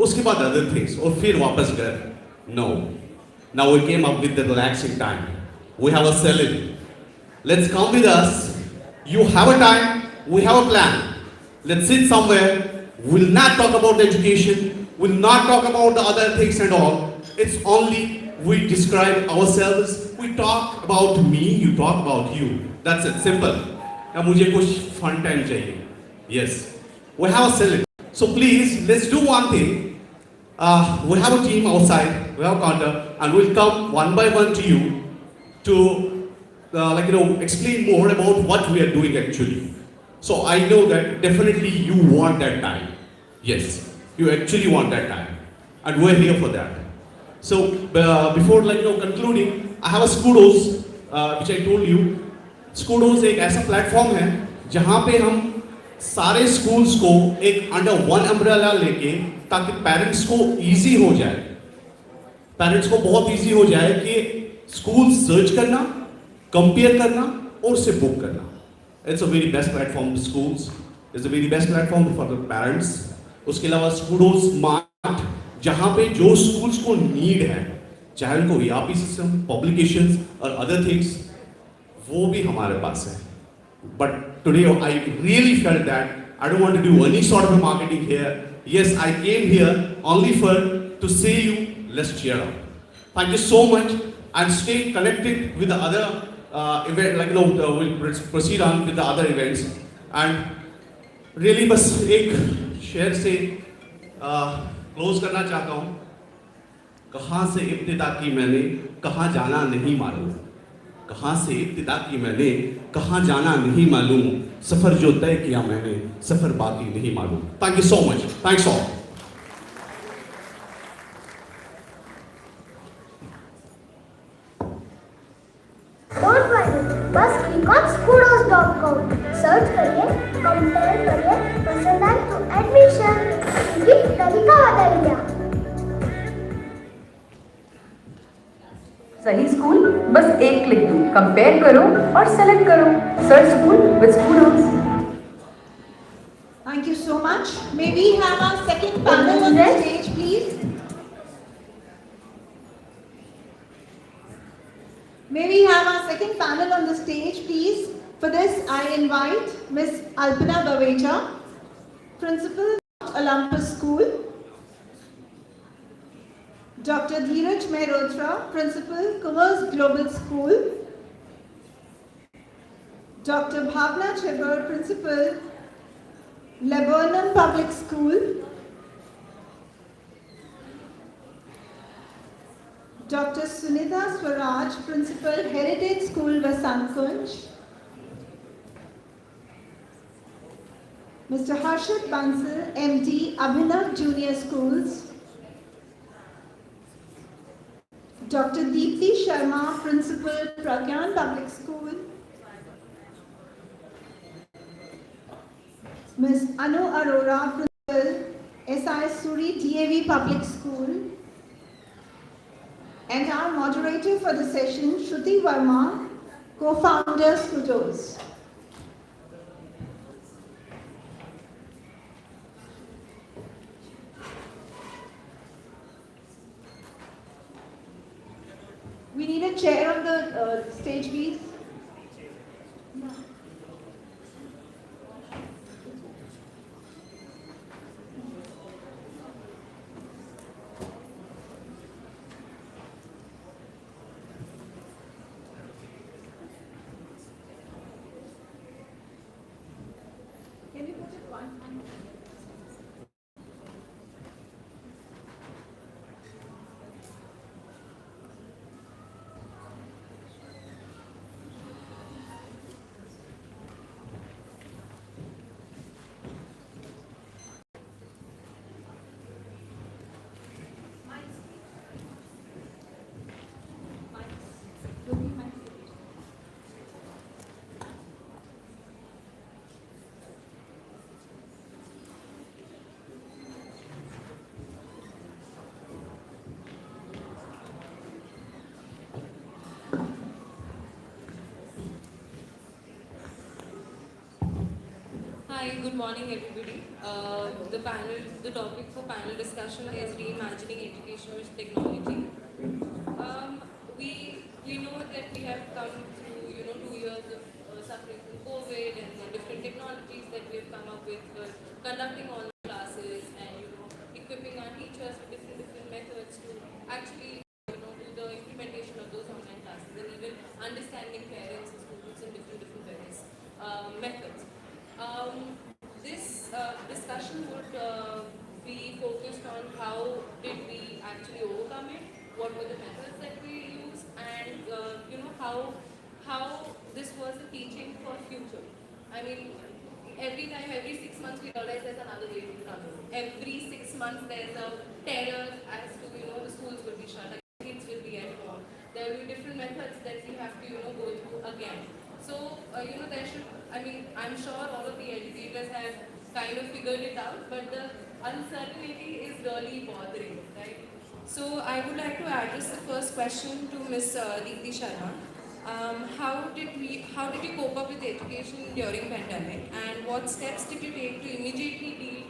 उसके बाद अदर थिंग्स, और फिर वापस घर। No, now we came up with the relaxing time. We have a sailing, let's come with us, you have a time, we have a plan. Let's sit somewhere. We'll not talk about education, we'll not talk about the other things and all. It's only we describe ourselves, we talk about me, you talk about you. That's it, simple. Now मुझे कुछ fun time चाहिए. Yes, we have a select. So please, let's do one thing. We have a team outside, we have a counter, and we'll come one by one to you to explain more about what we are doing actually. So I know that definitely you want that time. Yes, you actually want that time, and we're here for that. So before concluding, I have a Scudos, which I told you. Scudos एक ऐसा platform है जहाँ पे हम सारे schools को एक under one umbrella लेके, ताकि पेरेंट्स को इजी हो जाए, पेरेंट्स को बहुत इजी हो जाए कि स्कूल सर्च करना, कंपेयर करना और उसे बुक करना। It's a very best platform for schools, it's a very best platform for the parents. उसके अलावा स्कूडोस मार्ट, जहाँ पे जो स्कूल्स को नीड है, चाहे उनको ERP सिस्टम, पब्लिकेशंस और अदर थिंग्स, वो भी हमारे पास है। But today I really felt that I don't want to do any sort of marketing here. Yes, I came here only to say you, let's cheer up. Thank you so much, and stay connected with the other event, we'll proceed on with the other events. And really बस एक share से close करना चाहता हूँ। कहाँ से इब्तिदा की मैंने, कहाँ जाना नहीं मालूम, कहाँ से इब्तिदा की मैंने, कहाँ जाना नहीं मालूम, सफर जो तय किया मैंने, सफर बाकी नहीं मालूम. Thank you so much. Thanks all. Don't worry, बस click on schools.com. सर्च करिए, कंपेयर करिए, पसंद आए तो एडमिशन. क्योंकि तरीका बदल गया. सही स्कूल बस एक क्लिक दो, कंपेयर करो और सेलेक्ट करो. Search school with schools. Thank you so much. May we have our second panel on the stage, please? May we have our second panel on the stage, please? For this, I invite Ms. Alpina Bavecha, Principal, Olympus School, Dr. Dheeraj Mehrotra, Principal, Commerce Global School, Dr. Bhavna Chebar, Principal, Laburnum Public School, Dr. Sunita Swaraj, Principal, Heritage School, Vasant Kunj, Mr. Harshad Bansal, MD, Abhinav Junior Schools, Dr. Deepthi Sharma, Principal, Pragyan Public School, Ms. Anu Arora, Principal, SI Suri DAV Public School, and our moderator for the session, Shruti Verma, co-founder, Scudos. We need a chair on the stage, please. Can you put it one? Hi, good morning everybody. The topic for panel discussion is reimagining education with technology. We know that we have come through 2 years of suffering from COVID and the different technologies that we have come up with for conducting online classes and equipping our teachers with different methods to actually do the implementation of those online classes and even understanding parents and students in different various methods. This discussion would be focused on how did we actually overcome it, what were the methods that we used, and how this was a teaching for future. I mean, every 6 months we realize there's another wave coming. Every 6 months there's a terror as to the schools will be shut, like kids will be at home. There will be different methods that we have to go through again. So, there should, I'm sure all of the educators have kind of figured it out, but the uncertainty is really bothering, right? So, I would like to address the first question to Ms. Deepthi Sharma. How did you cope up with education during pandemic, and what steps did you take to immediately deal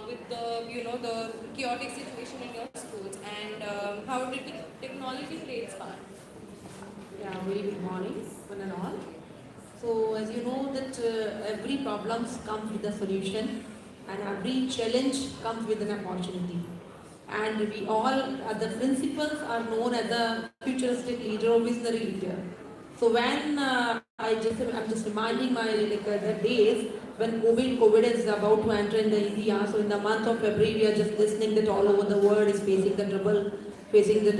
with the chaotic situation in your schools, and how did the technology play its part? Yeah, very good morning, one and all. So, as you know that every problem comes with a solution, and every challenge comes with an opportunity. And we all, the principals, are known as a futuristic leader or visionary leader. So when I'm just reminding my the days when COVID is about to enter in the India. So in the month of February, we are just listening that all over the world is facing the trouble, facing the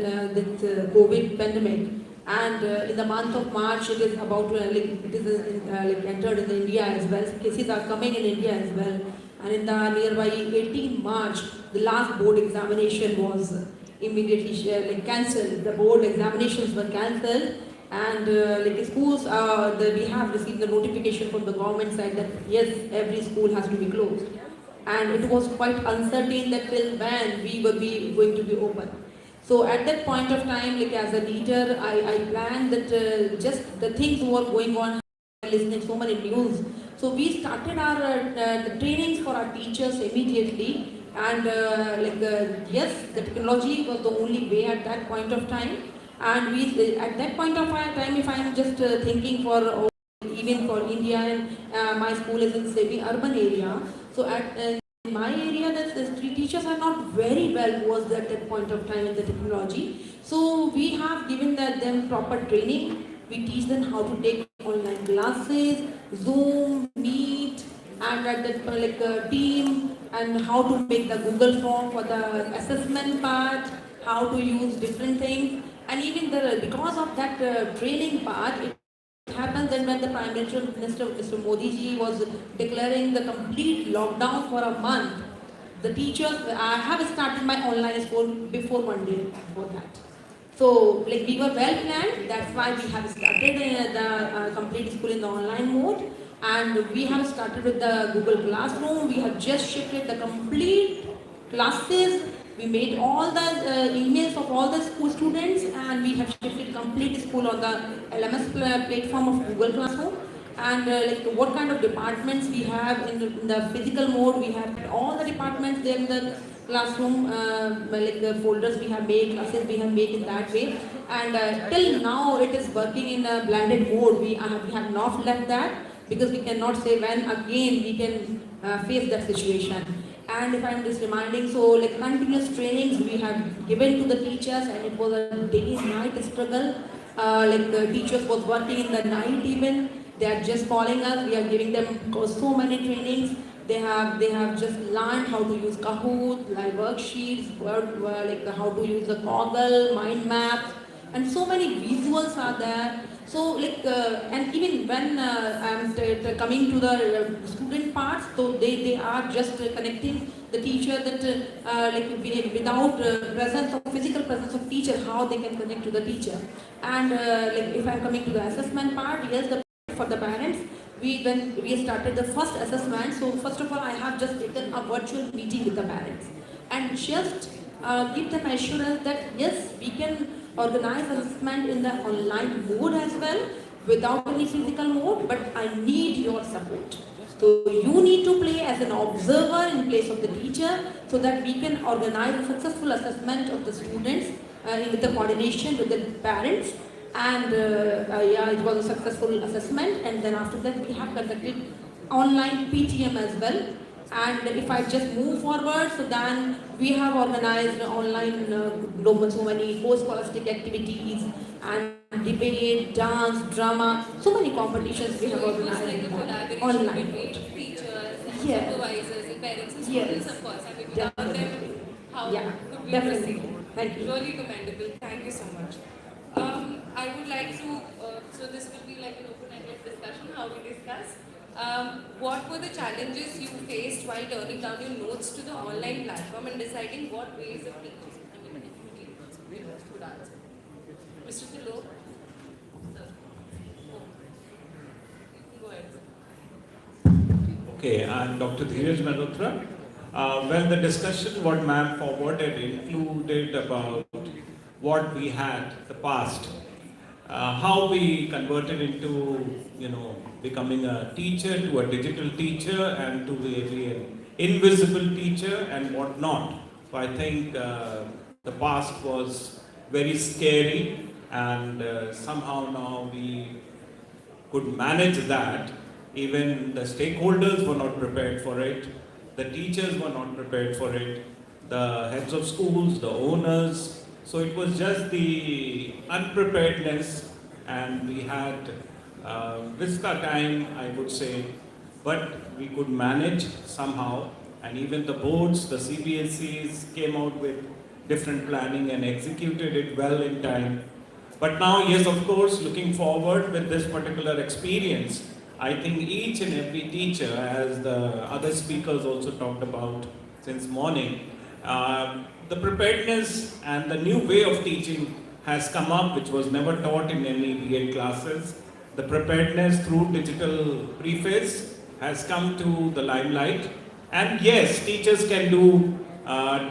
COVID pandemic. And in the month of March, it is about entered in India as well. Cases are coming in India as well. And in the nearby 18 March, the last board examination was immediately cancelled. The board examinations were cancelled, and schools, we have received the notification from the government side that yes, every school has to be closed. And it was quite uncertain that till when we will be going to be open. So at that point of time, as a leader, I planned that just the things were going on, listening so many news. So we started our the trainings for our teachers immediately, and yes, the technology was the only way at that point of time. And we at that point of time, if I am just thinking for even for India, and my school is in semi-urban area. So at in my area, the teachers are not very well versed at that point of time in the technology. So we have given them proper training. We teach them how to take online classes, Zoom, Meet, and at that team, and how to make the Google form for the assessment part, how to use different things, and even because of that training part, it happens that when the Prime Minister Mr. Modi ji was declaring the complete lockdown for a month, the teachers, I have started my online school before one day before that. So we were well planned, that's why we have started the complete school in the online mode, and we have started with the Google Classroom. We have just shifted the complete classes. We made all the emails of all the school students, and we have shifted complete school on the LMS platform of Google Classroom. And what kind of departments we have in the physical mode, we have all the departments there in the classroom, the folders we have made, classes we have made in that way. And till now it is working in a blended mode. We have not left that, because we cannot say when again we can face that situation. And if I am just reminding, so continuous trainings we have given to the teachers, and it was a day and night struggle. The teachers was working in the night even. They are just calling us. We are giving them so many trainings. They have just learned how to use Kahoot, live worksheets, how to use the Goggle, mind maps, and so many visuals are there. So and even when I'm coming to the student parts, so they are just connecting the teacher that without presence of physical presence of teacher, how they can connect to the teacher. And if I'm coming to the assessment part, yes, for the parents, when we started the first assessment, so first of all I have just taken a virtual meeting with the parents and just give them assurance that yes, we can organize assessment in the online mode as well without any physical mode, but I need your support. So you need to play as an observer in place of the teacher, so that we can organize a successful assessment of the students with the coordination with the parents. And yeah, it was a successful assessment, and then after that we have conducted online PTM as well. And if I just move forward, so then we have organized online so many post-scholastic activities and debate, dance, drama, so many competitions we have organized Like a collaboration online. between teachers, and Yes. supervisors, and parents and Yes. students, of course. I mean, without them, how Yeah, could we definitely. proceed? Thank you. Really commendable. Thank you so much. I would like to, so this will be like an open-ended discussion, how we discuss. What were the challenges you faced while turning down your notes to the online platform and deciding what ways of teaching? I mean, if you could answer. Mr. Thilo? Sir. Oh. Go ahead, sir. Okay, I'm Dr. Dheeraj Malhotra. Well, the discussion what ma'am forwarded included about what we had the past, how we converted into, becoming a teacher to a digital teacher and to be an invisible teacher and what not. So I think the past was very scary, and somehow now we could manage that. Even the stakeholders were not prepared for it. The teachers were not prepared for it. The heads of schools, the owners. So it was just the unpreparedness, and we had risk our time, I would say, but we could manage somehow. And even the boards, the CBSEs came out with different planning and executed it well in time. But now, yes, of course, looking forward with this particular experience, I think each and every teacher, as the other speakers also talked about since morning, the preparedness and the new way of teaching has come up, which was never taught in any B.Ed classes. The preparedness through digital preface has come to the limelight. And yes, teachers can do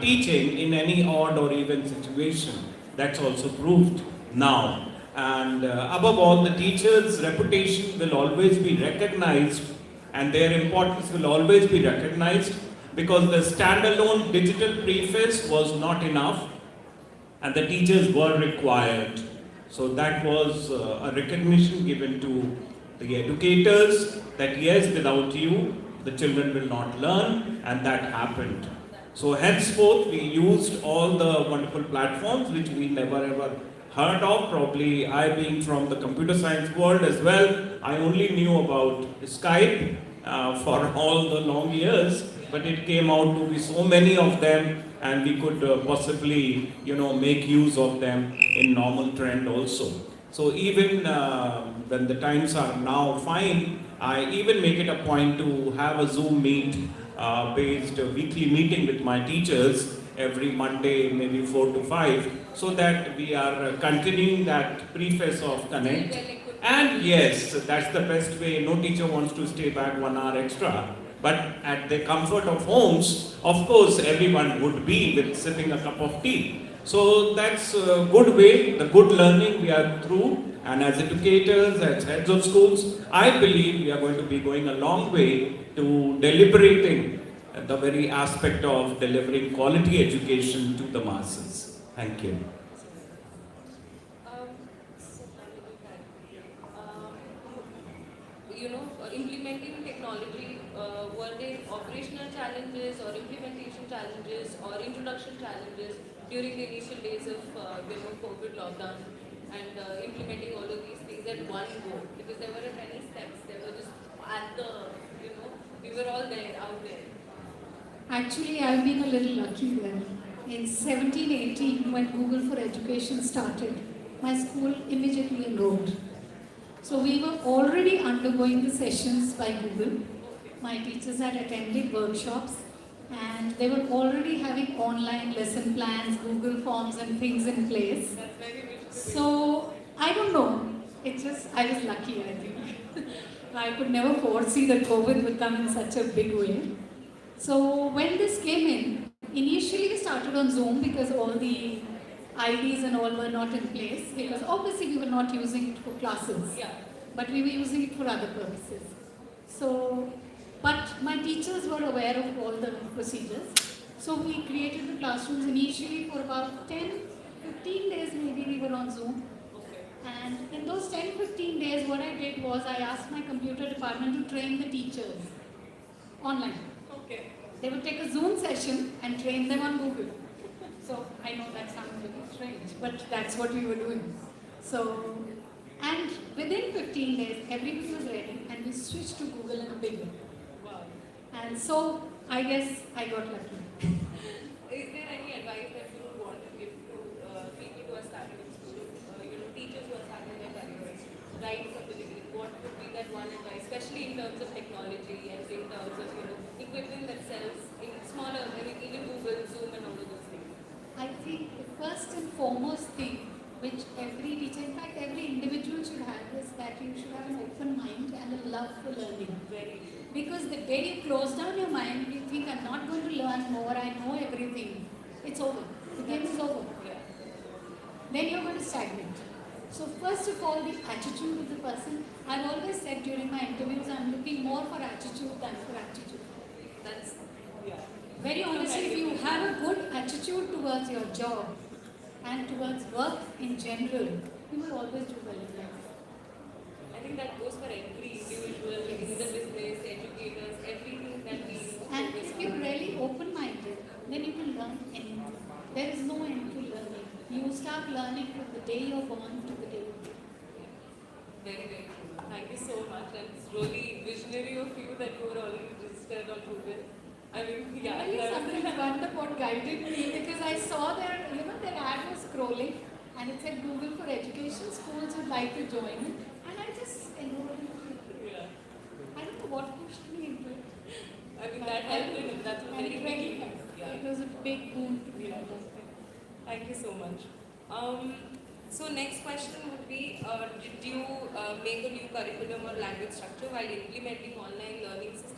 teaching in any odd or even situation. That's also proved now. And above all, the teacher's reputation will always be recognized and their importance will always be recognized, because the standalone digital preface was not enough and the teachers were required. So that was a recognition given to the educators that yes, without you, the children will not learn, and that happened. So henceforth, we used all the wonderful platforms which we never ever heard of. Probably I, being from the computer science world as well, I only knew about Skype for all the long years, but it came out to be so many of them, and we could possibly, make use of them in normal trend also. So even when the times are now fine, I even make it a point to have a Zoom meet based weekly meeting with my teachers every Monday, maybe 4 to 5, so that we are continuing that preface of Connect. And yes, that's the best way. No teacher wants to stay back 1 hour extra. But at the comfort of homes, of course, everyone would be with sipping a cup of tea. So that's a good way, the good learning we are through. And as educators, as heads of schools, I believe we are going to be going a long way to deliberating the very aspect of delivering quality education to the masses. Thank you. Implementing technology, were there operational challenges or implementation challenges or introduction challenges during the initial days of COVID lockdown and implementing all of these things at one go? Because there weren't many steps, they were just at the, we were all there, out there. Actually, I've been a little lucky there. In 17-18, when Google for Education started, my school immediately enrolled. So we were already undergoing the sessions by Google. My teachers had attended workshops and they were already having online lesson plans, Google Forms and things in place. So I don't know, I was lucky, I think. I could never foresee that COVID would come in such a big way. So when this came in, initially we started on Zoom because all the IDs and all were not in place, because obviously we were not using it for classes, but we were using it for other purposes. So, but my teachers were aware of all the procedures. So we created the classrooms initially for about 10-15 days maybe we were on Zoom. And in those 10-15 days what I did was I asked my computer department to train the teachers online. They would take a Zoom session and train them on Google. So I know that sounds a little strange, but that's what we were doing. So, and within 15 days, everybody was ready and we switched to Google in a big way. Wow. And so, I guess I got lucky. Is there any advice that you would want to give to people who are starting in school, teachers who are starting their careers, right from the beginning? What would be that one advice, especially in terms of technology and in terms of, equipping themselves in smaller, even Google, Zoom and all of those things? I think the first and foremost thing which every teacher, in fact every individual should have, is that you should have an open mind and a love for learning. Because the day you close down your mind, you think I'm not going to learn more, I know everything. It's over. The game is over. Then you're going to stagnate. So first of all, the attitude of the person. I've always said during my interviews, I'm looking more for attitude than for aptitude. That's, very honestly, if you have a good attitude towards your job and towards work in general, you will always do well in life. I think that goes for every individual, in the business, educators, everything that we And if you're really open-minded, then you can learn anything. There is no end to learning. You start learning from the day you're born to the day you die. Very, very true. Thank you so much. And it's really visionary of you that you were already registered on Google. I mean, Really something wonderful guided me, because I saw their ad was scrolling and it said Google for Education, schools would like to join it, and I just enrolled into it. I don't know what pushed me into it. I mean, that helped. That's a very big help. Yeah. It was a big boon to me. Thank you so much. So next question would be, did you make a new curriculum or language structure while implementing online learning system?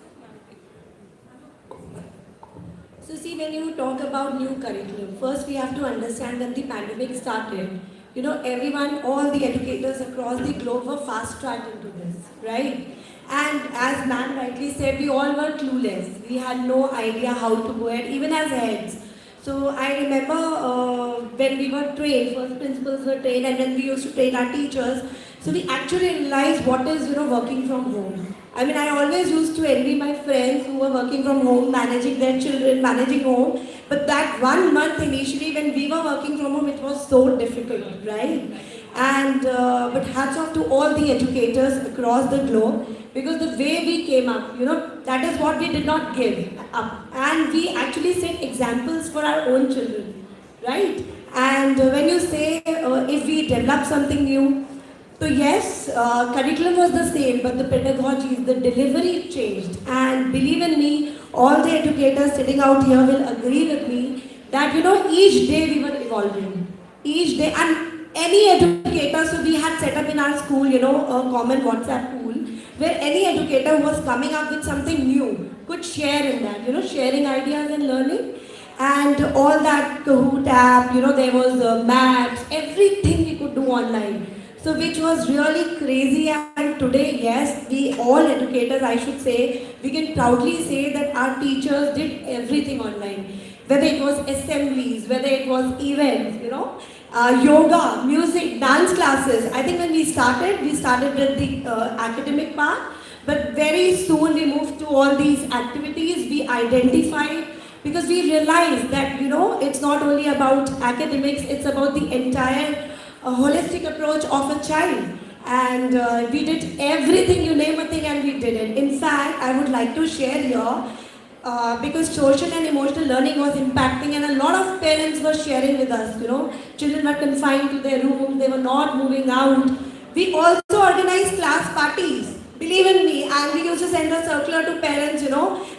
So see, when you talk about new curriculum, first we have to understand when the pandemic started, everyone, all the educators across the globe were fast-tracked into this, right? And as ma'am rightly said, we all were clueless. We had no idea how to go ahead, even as heads. So I remember when we were trained, first principals were trained, and then we used to train our teachers. So we actually realized what is, working from home. I mean, I always used to envy my friends who were working from home, managing their children, managing home. But that 1 month initially when we were working from home, it was so difficult, right? And but hats off to all the educators across the globe, because the way we came up, that is what we did not give up. And we actually set examples for our own children, right? And when you say if we develop something new, so yes, curriculum was the same, but the pedagogy, the delivery changed. And believe in me, all the educators sitting out here will agree with me that, each day we were evolving. Each day, and any educator, so we had set up in our school, a common WhatsApp pool, where any educator who was coming up with something new could share in that, sharing ideas and learning. And all that Kahoot app, there was maps, everything we could do online. So which was really crazy, and today, yes, we all educators, I should say, we can proudly say that our teachers did everything online. Whether it was assemblies, whether it was events, yoga, music, dance classes. I think when we started with the academic part, but very soon we moved to all these activities. We identified, because we realized that, it's not only about academics, it's about the entire holistic approach of a child. And we did everything, you name a thing, and we did it. In fact, I would like to share here, because social and emotional learning was impacting, and a lot of parents were sharing with us, children were confined to their rooms, they were not moving out. We also organized class parties, believe in me, and we used to send a circular to parents,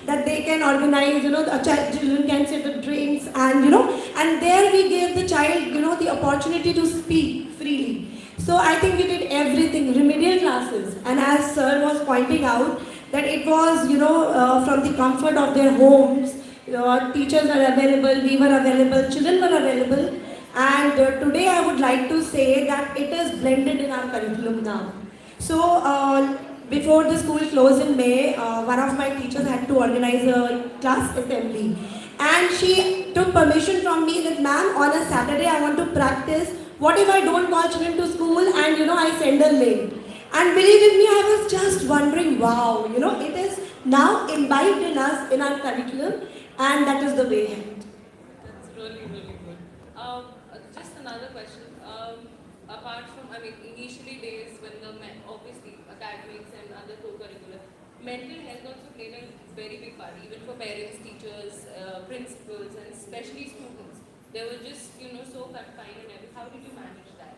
that they can organize, children can sit with drinks, and and there we gave the child, the opportunity to speak freely. So I think we did everything, remedial classes, and as sir was pointing out, that it was, from the comfort of their homes, teachers were available, we were available, children were available, and today I would like to say that it is blended in our curriculum now. So before the school closed in May, one of my teachers had to organize a class assembly, and she took permission from me that, ma'am, on a Saturday I want to practice. What if I don't call children to school and I send a link? And believe in me, I was just wondering, wow, it is now imbibed in us, in our curriculum, and that is the way ahead. That's really, really good. Just another question. Apart from, initially days when obviously academics and other co-curricular, mental health also played a very big part, even for parents, teachers, principals, and especially students. They were just, so confined and everything. How did you manage that?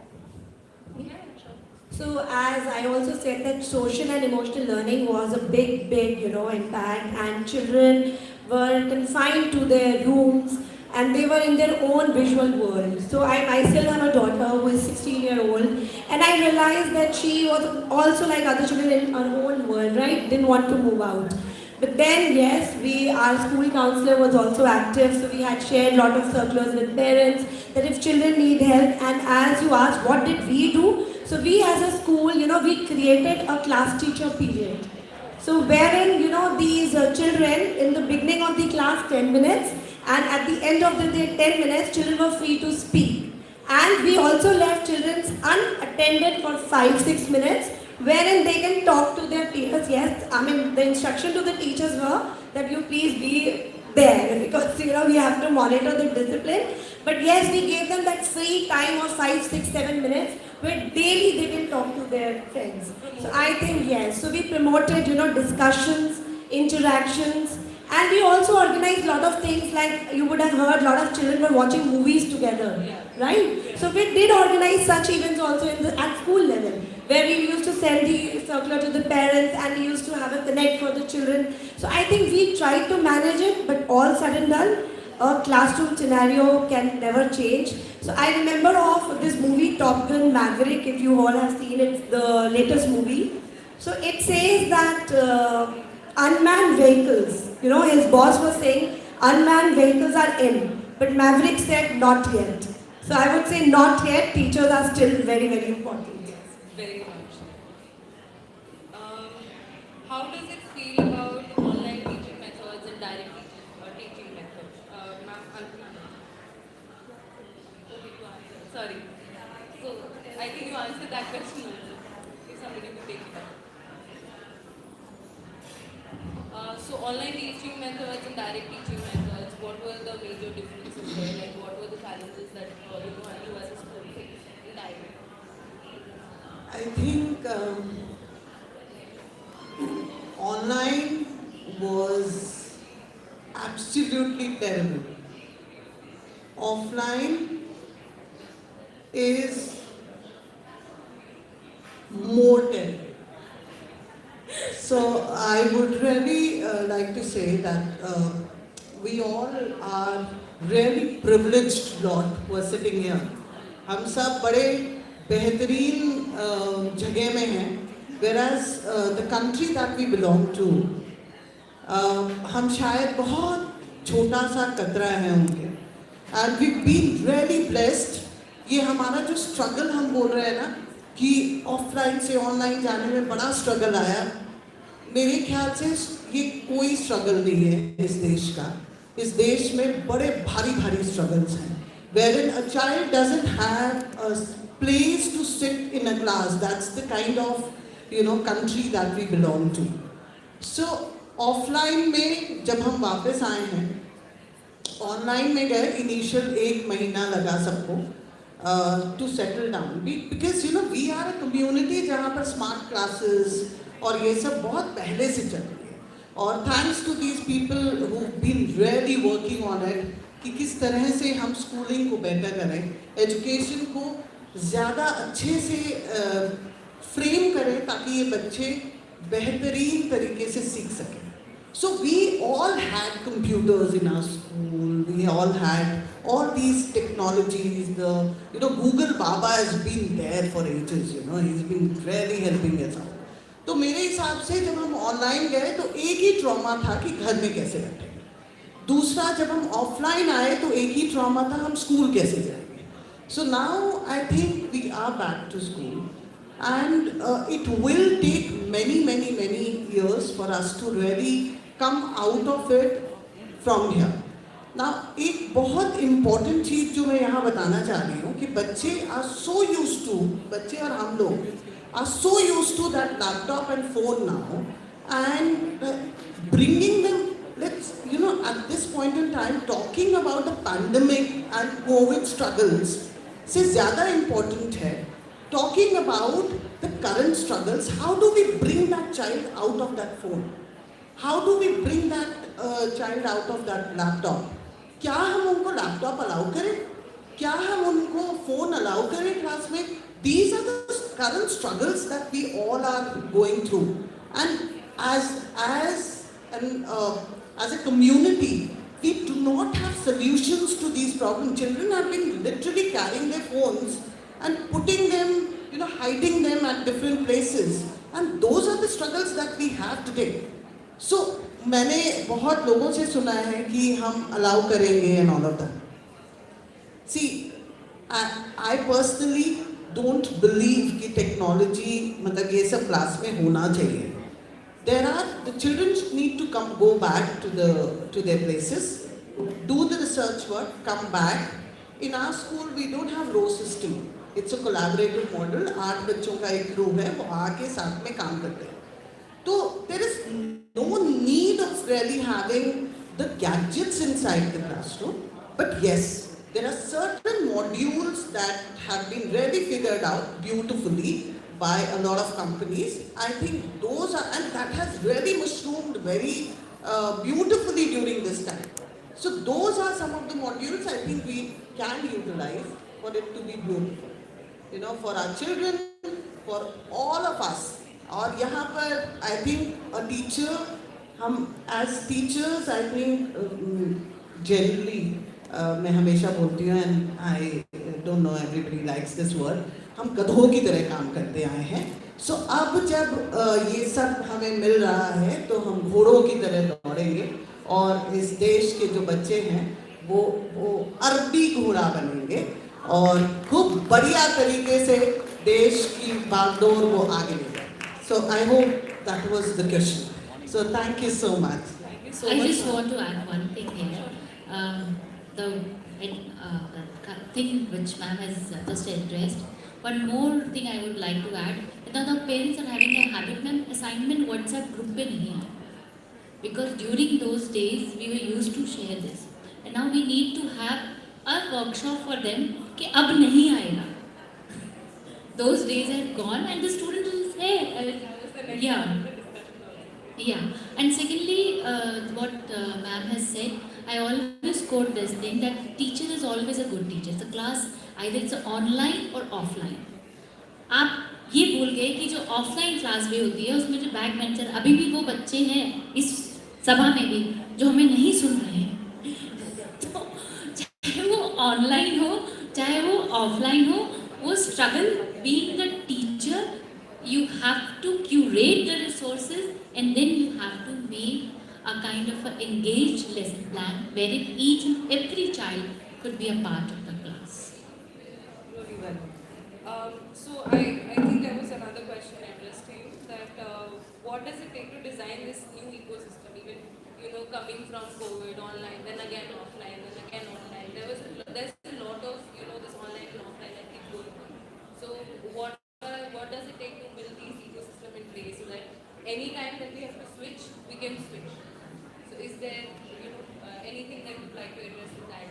Yeah, sure. So as I also said, that social and emotional learning was a big, impact, and children were confined to their rooms and they were in their own visual world. So I myself have a daughter who is 16-year-old, and I realized that she was also like other children in her own world, right? Didn't want to move out. But then, yes, our school counselor was also active, so we had shared a lot of circulars with parents that if children need help, and as you asked, what did we do? So we as a school, we created a class teacher period. So wherein, these children in the beginning of the class 10 minutes, and at the end of the day 10 minutes, children were free to speak. And we also left children unattended for 5-6 minutes, wherein they can talk to their peers. Yes, the instruction to the teachers were that you please be there, because we have to monitor the discipline. But yes, we gave them that free time of 5, 6, 7 minutes where daily they can talk to their friends. So I think yes, so we promoted discussions, interactions, and we also organized a lot of things, like you would have heard a lot of children were watching movies together. right? So we did organize such events also at school level, where we used to send the circular to the parents and we used to have a connect for the children. So I think we tried to manage it, but all said and done, a classroom scenario can never change. So I remember of this movie Top Gun Maverick, if you all have seen it, the latest movie. So it says that unmanned vehicles, his boss was saying unmanned vehicles are in, but Maverick said not yet. So I would say not yet, teachers are still very, very important. Very much. How does it feel about online teaching methods and direct teaching methods? Ma'am, Alpana. Sorry. So, I think you answered that question also. If somebody could take it up. So, online teaching methods and direct teaching methods, what were the major differences there? Like, what were the challenges that you as a school faced in direct? I think online was absolutely terrible. Offline is more terrible. So I would really like to say that we all are really privileged lot who are sitting here. हम सब बड़े बेहतरीन जगह में हैं, whereas the country that we belong to, हम शायद बहुत छोटा सा कतरा है उनके, and we've been really blessed. ये हमारा जो struggle हम बोल रहे हैं ना कि offline से online जाने में बड़ा struggle आया, मेरे ख्याल से ये कोई struggle नहीं है इस देश का. इस देश में बड़े भारी struggles हैं, wherein a child doesn't have a place to sit in a class. That's the kind of country that we belong to. So offline में जब हम वापस आए हैं, online में गए, initial 1 महीना लगा सबको to settle down, because we are a community जहाँ पर smart classes और ये सब बहुत पहले से चल रही है, और thanks to these people who've been really working on it कि किस तरह से हम schooling को better करें, education को ज़्यादा अच्छे से frame करें ताकि ये बच्चे बेहतरीन तरीके से सीख सकें. So we all had computers in our school, we all had all these technologies, Google Baba has been there for ages, he's been really helping us out. तो मेरे हिसाब से जब हम ऑनलाइन गए तो एक ही ट्रॉमा था कि घर में कैसे बैठेंगे, दूसरा जब हम ऑफलाइन आए तो एक ही ट्रॉमा था हम स्कूल कैसे जाएंगे. So now I think we are back to school, and it will take many years for us to really come out of it from here. Now एक बहुत important चीज़ जो मैं यहाँ बताना चाह रही हूँ कि बच्चे are so used to, बच्चे और हम लोग are so used to that laptop and phone now, and bringing them, at this point in time, talking about the pandemic and COVID struggles से ज़्यादा important है talking about the current struggles. How do we bring that child out of that phone? How do we bring that child out of that laptop? क्या हम उनको laptop allow करें? क्या हम उनको phone allow करें class में? These are the current struggles that we all are going through, and as a community, we do not have solutions to these problems. Children have been literally carrying their phones and putting them, hiding them at different places, and those are the struggles that we have today. So मैंने बहुत लोगों से सुना है कि हम allow करेंगे and all of that. See, I personally don't believe कि technology मतलब ये सब class में होना चाहिए. The children need to go back to their places, do the research work, come back. In our school we don't have row system. It's a collaborative model. 8 बच्चों का एक group है, वो आके साथ में काम करते हैं. So there is no need of really having the gadgets inside the classroom. But yes, there are certain modules that have been really figured out beautifully by a lot of companies. I think those are, and that has really mushroomed very beautifully during this time. So those are some of the modules I think we can utilize. for it to be beautiful. You know, for our children, for all of us. और यहाँ पर I think a teacher, हम as teachers I think generally मैं हमेशा बोलती हूँ and I don't know everybody likes this word, हम गधों की तरह काम करते आए हैं. So अब जब ये सब हमें मिल रहा है तो हम घोड़ों की तरह दौड़ेंगे और इस देश के जो बच्चे हैं वो अरबी घोड़ा बनेंगे और खूब बढ़िया तरीके से देश की बागडोर वो आगे ले जाए. So I hope that was the question. So thank you so much. Thank you so I much. just want to add one thing here. The thing which ma'am has just addressed. One more thing I would like to add. Now the parents are having a habit, ma'am, assignment WhatsApp group पे नहीं है. Because during those days we were used to share this. And now we need to have a workshop for them कि अब नहीं आएगा. Those days are gone and the student will say, yeah. And secondly, what ma'am has said, I always quote this thing that teacher is always a good teacher. The class either it's online or offline. आप ये भूल गए कि जो offline class भी होती है उसमें जो बैक बेंचर अभी भी वो बच्चे हैं इस सभा में भी जो हमें नहीं सुन रहे हैं. तो चाहे वो ऑनलाइन हो चाहे वो ऑफलाइन हो, वो struggle being the teacher, you have to curate the resources and then you have to make a kind of an engaged lesson plan wherein each and every child could be a part of the class. Really well. So I think there was another question addressed to you that what does it take to design this new ecosystem, even coming from COVID online, then again offline, then again online. There's a lot of this online and offline that keep going on. So what does it take to build these ecosystem in place so that any time that we have to switch, we can switch? So is there anything that you'd like to address with that?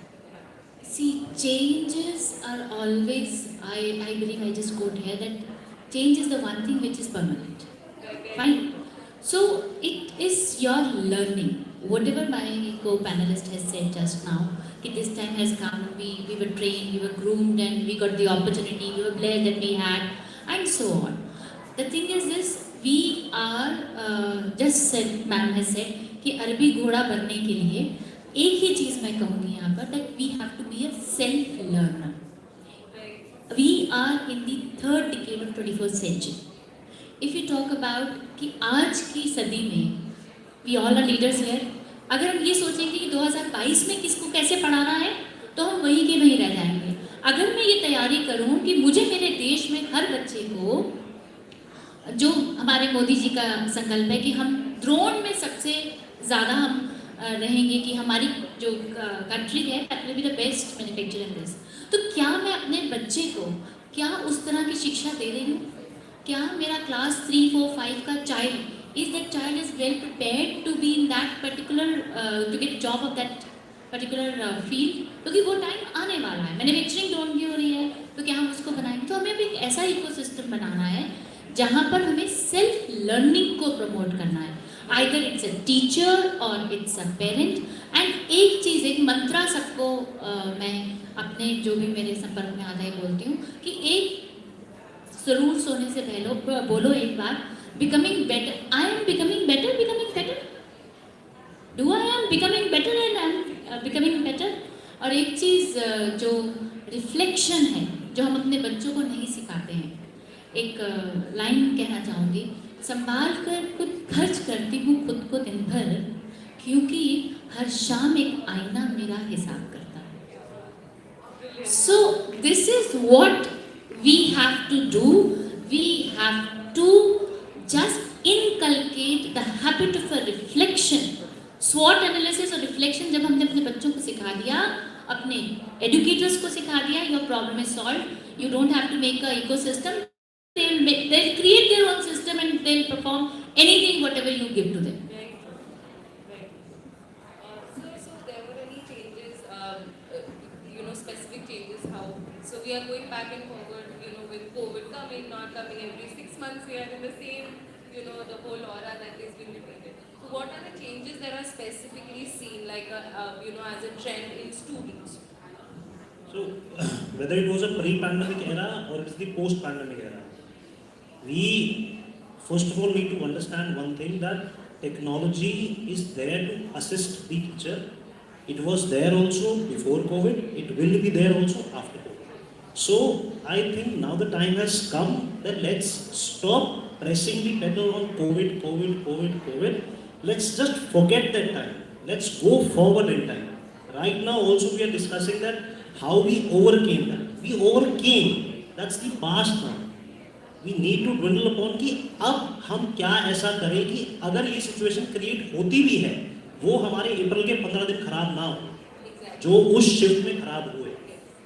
See, changes are always, I believe I just quote here that change is the one thing which is permanent. Fine. So it is your learning. Whatever my co-panelist has said just now, this time has come, we were trained, we were groomed and we got the opportunity, we were blessed that we had, and so on. The thing is this, we are, just said, ma'am has said, कि अरबी घोड़ा बनने के लिए एक ही चीज़ मैं कहूँगी यहाँ पर that we have to be a self-learner. We are in the third decade of 21st century. If you talk about कि आज की सदी में we all are leaders here, अगर हम ये सोचेंगे कि 2022 में किसको कैसे पढ़ाना है तो हम वहीं के वहीं रह जाएंगे. अगर मैं ये तैयारी करूँ कि मुझे मेरे देश में हर बच्चे को, जो हमारे मोदी जी का संकल्प है कि हम ड्रोन में सबसे ज़्यादा हम रहेंगे कि हमारी जो कंट्री है that will be the best manufacturer in this. तो क्या मैं अपने बच्चे को क्या उस तरह की शिक्षा दे रही हूँ? क्या मेरा क्लास 3, 4, 5 का child is that child is well prepared to be in that particular to get job of that particular field? क्योंकि वो टाइम आने वाला है. मैन्युफैक्चरिंग ड्रोन की हो रही है तो क्या हम उसको बनाएंगे? तो हमें भी एक ऐसा इकोसिस्टम बनाना है जहाँ पर हमें सेल्फ लर्निंग को प्रमोट करना है. Either it's a teacher or it's a parent. And एक चीज़, एक मंत्रा सबको मैं अपने जो भी मेरे संपर्क में आता है बोलती हूँ कि एक जरूर सोने से पहले बोलो एक बार, becoming better. I am becoming better, becoming better. Do I am becoming better and I am becoming better? और एक चीज़ जो रिफ्लेक्शन है जो हम अपने बच्चों को नहीं सिखाते हैं, एक लाइन कहना चाहूँगी, संभाल कर खुद खर्च करती हूँ खुद को दिन भर क्योंकि हर शाम एक आईना मेरा हिसाब करता है. So this is what we have to do. We have to just inculcate the habit of a reflection. SWOT analysis और reflection जब हमने अपने बच्चों को सिखा दिया, अपने educators को सिखा दिया, your problem is solved. You don't have to make a ecosystem. They'll create their own system and they'll perform anything whatever you give to them. Right. So there were any changes, specific changes how, so we are going back and forward, with COVID coming, not coming, every 6 months we are in the same, the whole aura that is being repeated. So what are the changes that are specifically seen, like, as a trend in students? So whether it was a pre-pandemic era or it's the post-pandemic era, we first of all need to understand one thing, that technology is there to assist the teacher. It was there also before COVID, it will be there also after COVID. So I think now the time has come that let's stop pressing the pedal on COVID. Let's just forget that time. Let's go forward in time. Right now also we are discussing that how we overcame that. We overcame. That's the past now. We need to dwindle upon कि अब हम क्या ऐसा करें कि अगर ये situation create होती भी है, वो हमारे अप्रैल के 15 दिन खराब ना हो जो उस शिफ्ट में खराब हुए.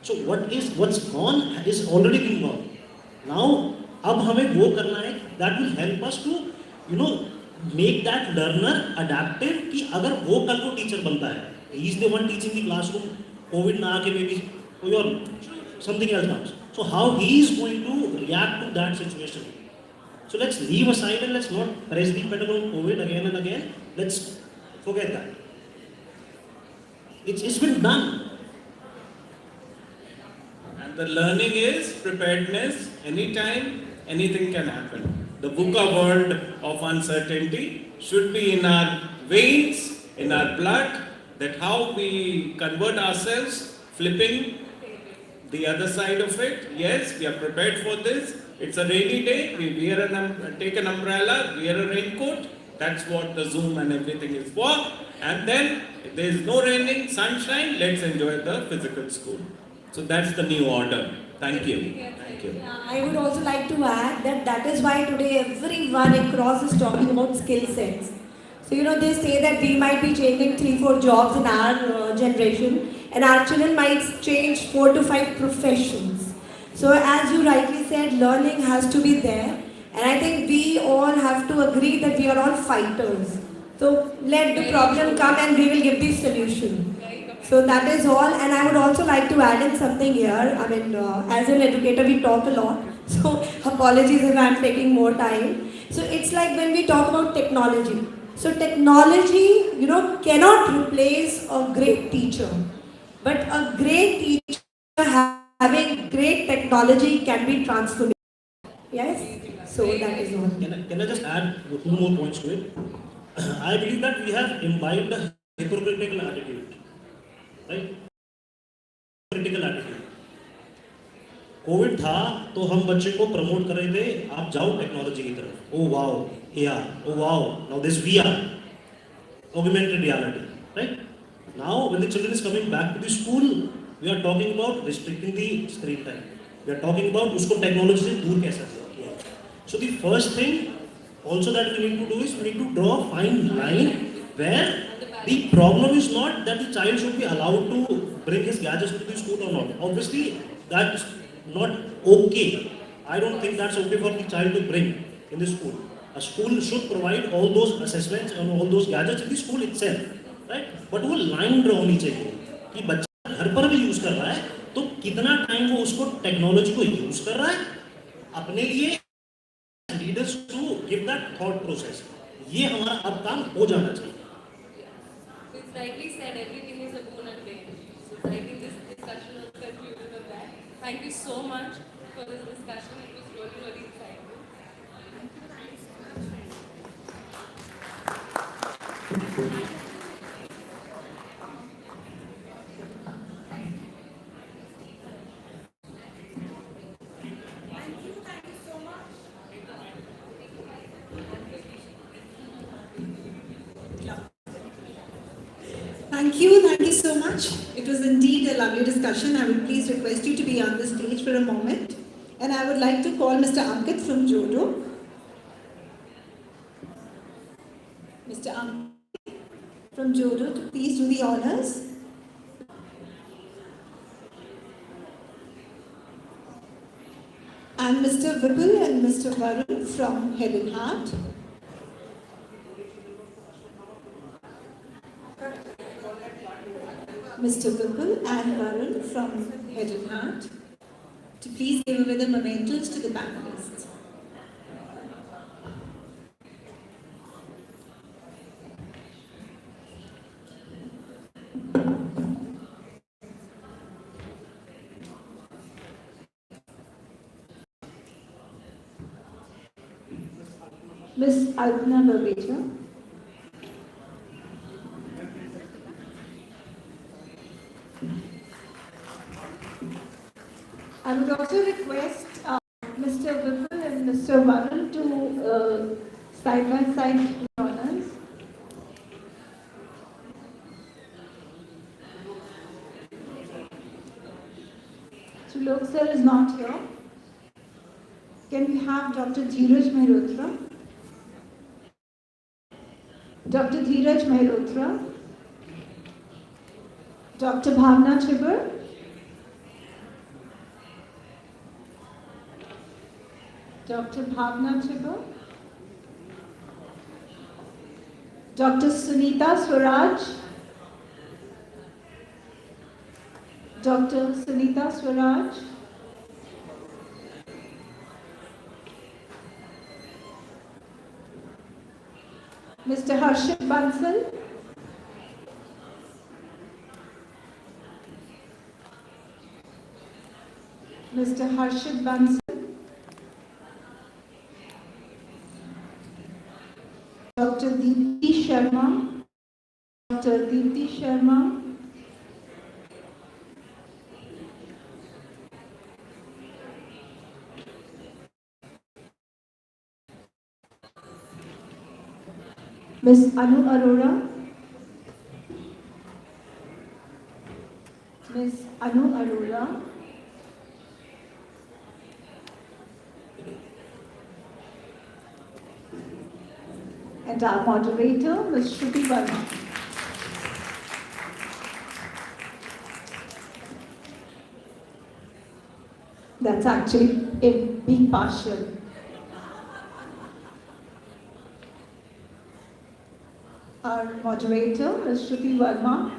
So what's gone is already been gone. Now अब हमें वो करना है that will help us to make that learner adaptive कि अगर वो कल को टीचर बनता है, he is the one teaching the classroom, COVID ना आके maybe कोई और something else comes. So how he is going to react to that situation? So let's leave aside and let's not press the pedal on COVID again and again. Let's forget that. It's been done. And the learning is preparedness. Anytime, anything can happen. The VUCA world of uncertainty should be in our veins, in our blood, that how we convert ourselves, flipping the other side of it. Yes, we are prepared for this. It's a rainy day. We take an umbrella, wear a raincoat. That's what the Zoom and everything is for. And then, if there is no raining, sunshine, let's enjoy the physical school. So that's the new order. Thank you. Thank you. I would also like to add that is why today everyone across is talking about skill sets. So they say that we might be changing 3-4 jobs in our generation, and our children might change 4 to 5 professions. So as you rightly said, learning has to be there, and I think we all have to agree that we are all fighters. So let the problem come and we will give the solution. So that is all, and I would also like to add in something here. I mean, as an educator, we talk a lot, so apologies if I am taking more time. So it's like when we talk about technology. So technology, cannot replace a great teacher, but a great teacher having great technology can be transformative. Yes? So that is all. Can I just add 2 more points to it? I believe that we have imbibed a hypocritical attitude. Right? Critical attitude. Covid था तो हम बच्चे को promote कर रहे थे, आप जाओ टेक्नोलॉजी की तरफ. Oh wow, AR, oh wow, now this VR, augmented reality, right? Now when the children is coming back to the school, we are talking about restricting the screen time. We are talking about उसको technology से दूर कैसे किया. So the first thing also that we need to do is we need to draw a fine line where the problem is not that the child should be allowed to bring his gadgets to the school or not. Obviously, that's not okay. I don't think that's okay for the child to bring in the school. A school should provide all those assessments and all those gadgets in the school itself, right? But वो line draw होनी चाहिए कि बच्चा घर पर भी use कर रहा है, तो कितना time वो उसको technology को use कर रहा है अपने लिए. Leaders to give that thought process. ये हमारा अब काम हो जाना चाहिए. It's rightly said, everything is a boon and bane. So I think this discussion was concluded on that. Thank you so much for this discussion. It was really, really exciting. Thank you so much. It was indeed a lovely discussion. I would please request you to be on the stage for a moment. And I would like to call Mr. Ankit from Jodo. Mr. Ankit from Jodo to please do the honors. And Mr. Vipul and Mr. Varun from Head and Heart. Mr. Vipul and Varun from Head and Heart to please give away the mementos to the panelists. Ms. Alpana Babeja. I would also request Mr. Vipul and Mr. Varun to side by side do the honors. Sulok sir is not here. Can we have Dr. Dheeraj Mehrotra? Dr. Dheeraj Mehrotra. Dr. Bhavna Chibber. Dr. Bhavna Chibber. Dr. Sunita Swaraj. Dr. Sunita Swaraj. Mr. Harshit Bansal. Mr. Harshit Bansal. Dr. Deepti Sharma. Dr. Deepti Sharma. Ms. Anu Arora. Ms. Anu Arora. And our moderator, Ms. Shruti Verma. That's actually being partial. Our moderator, Ms. Shruti Verma.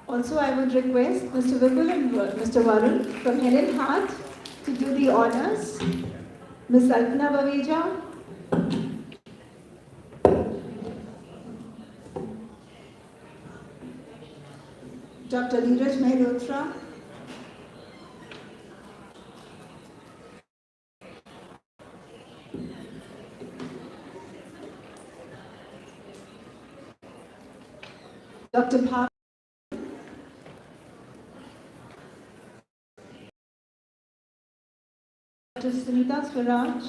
Also, I would request Mr. Vipul and Mr. Varun from Helen Hart to do the honors. Ms. Alpana Babeja. Dr. Dheeraj Mehrotra. Dr. Bhav. Dr. Sunita Swaraj.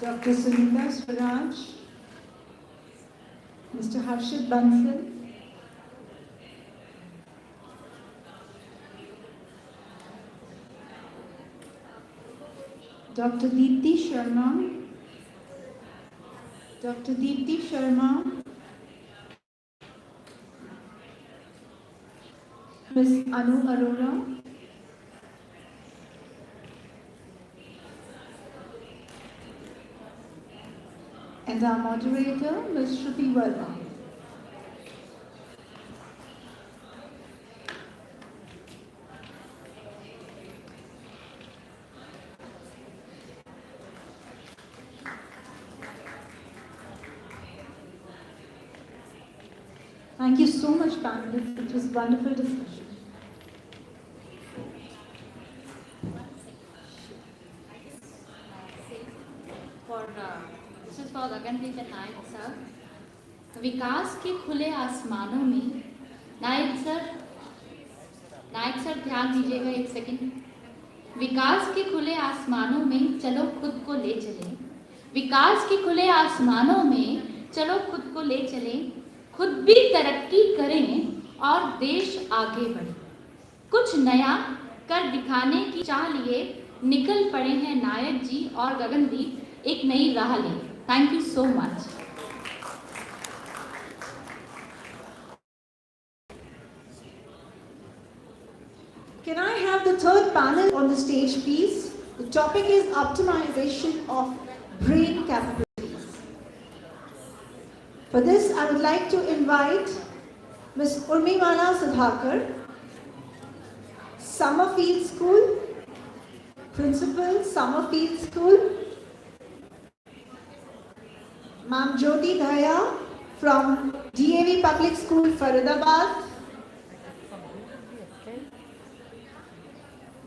Dr. Sunita Swaraj. Mr. Harshit Bansal. Dr. Deepti Sharma. Dr. Deepti Sharma. Ms. Anu Arora. And our moderator, Ms. Shruti Verma. Thank you so much, panelists. It was a wonderful discussion. This is for Gagandeep and Naik sir. विकास के खुले आसमानों में नायक sir ध्यान दीजिएगा एक second. विकास के खुले आसमानों में चलो खुद को ले चलें. विकास के खुले आसमानों में चलो खुद को ले चलें. खुद भी तरक्की करें और देश आगे बढ़े. कुछ नया कर दिखाने की चाह लिए निकल पड़े हैं नायक जी और गगनदीप एक नई राह ले. Thank you so much. Can I have the third panel on the stage, please? The topic is optimization of brain capabilities. For this, I would like to invite Ms. Urmimala Sudhakar, Summerfield School, Principal, Summerfield School. Ma'am Jyoti Dhaya from DAV Public School, Faridabad.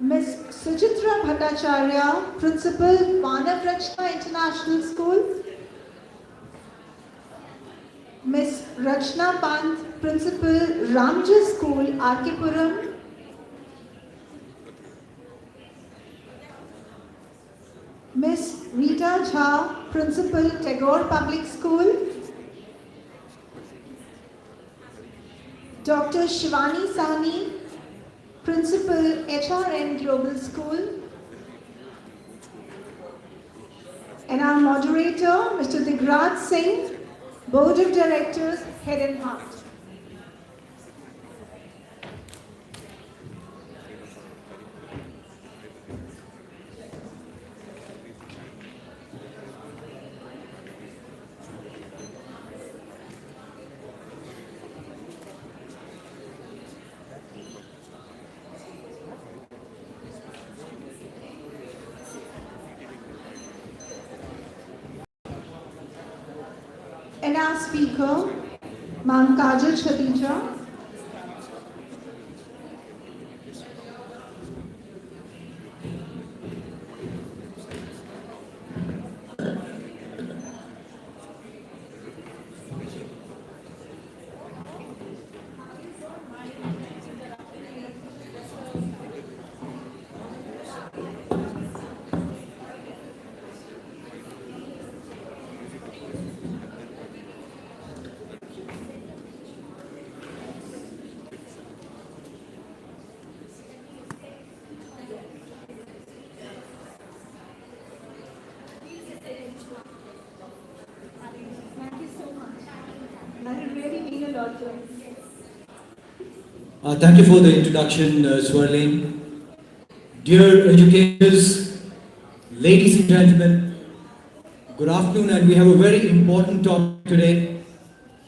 Miss Suchitra Bhattacharya, Principal, Manavrachna International School. Miss Rachna Pant, Principal, Ramjas School, Arkipuram. Miss Rita Jha, Principal, Tagore Public School. Dr. Shivani Sani, Principal, HRN Global School. And our moderator, Mr. Digraj Singh, Board of Directors, Head and Heart. And our speaker, Ma'am Kajal Chatija. Thank you for the introduction, Swarleen. Dear educators, ladies and gentlemen, good afternoon, and we have a very important topic today,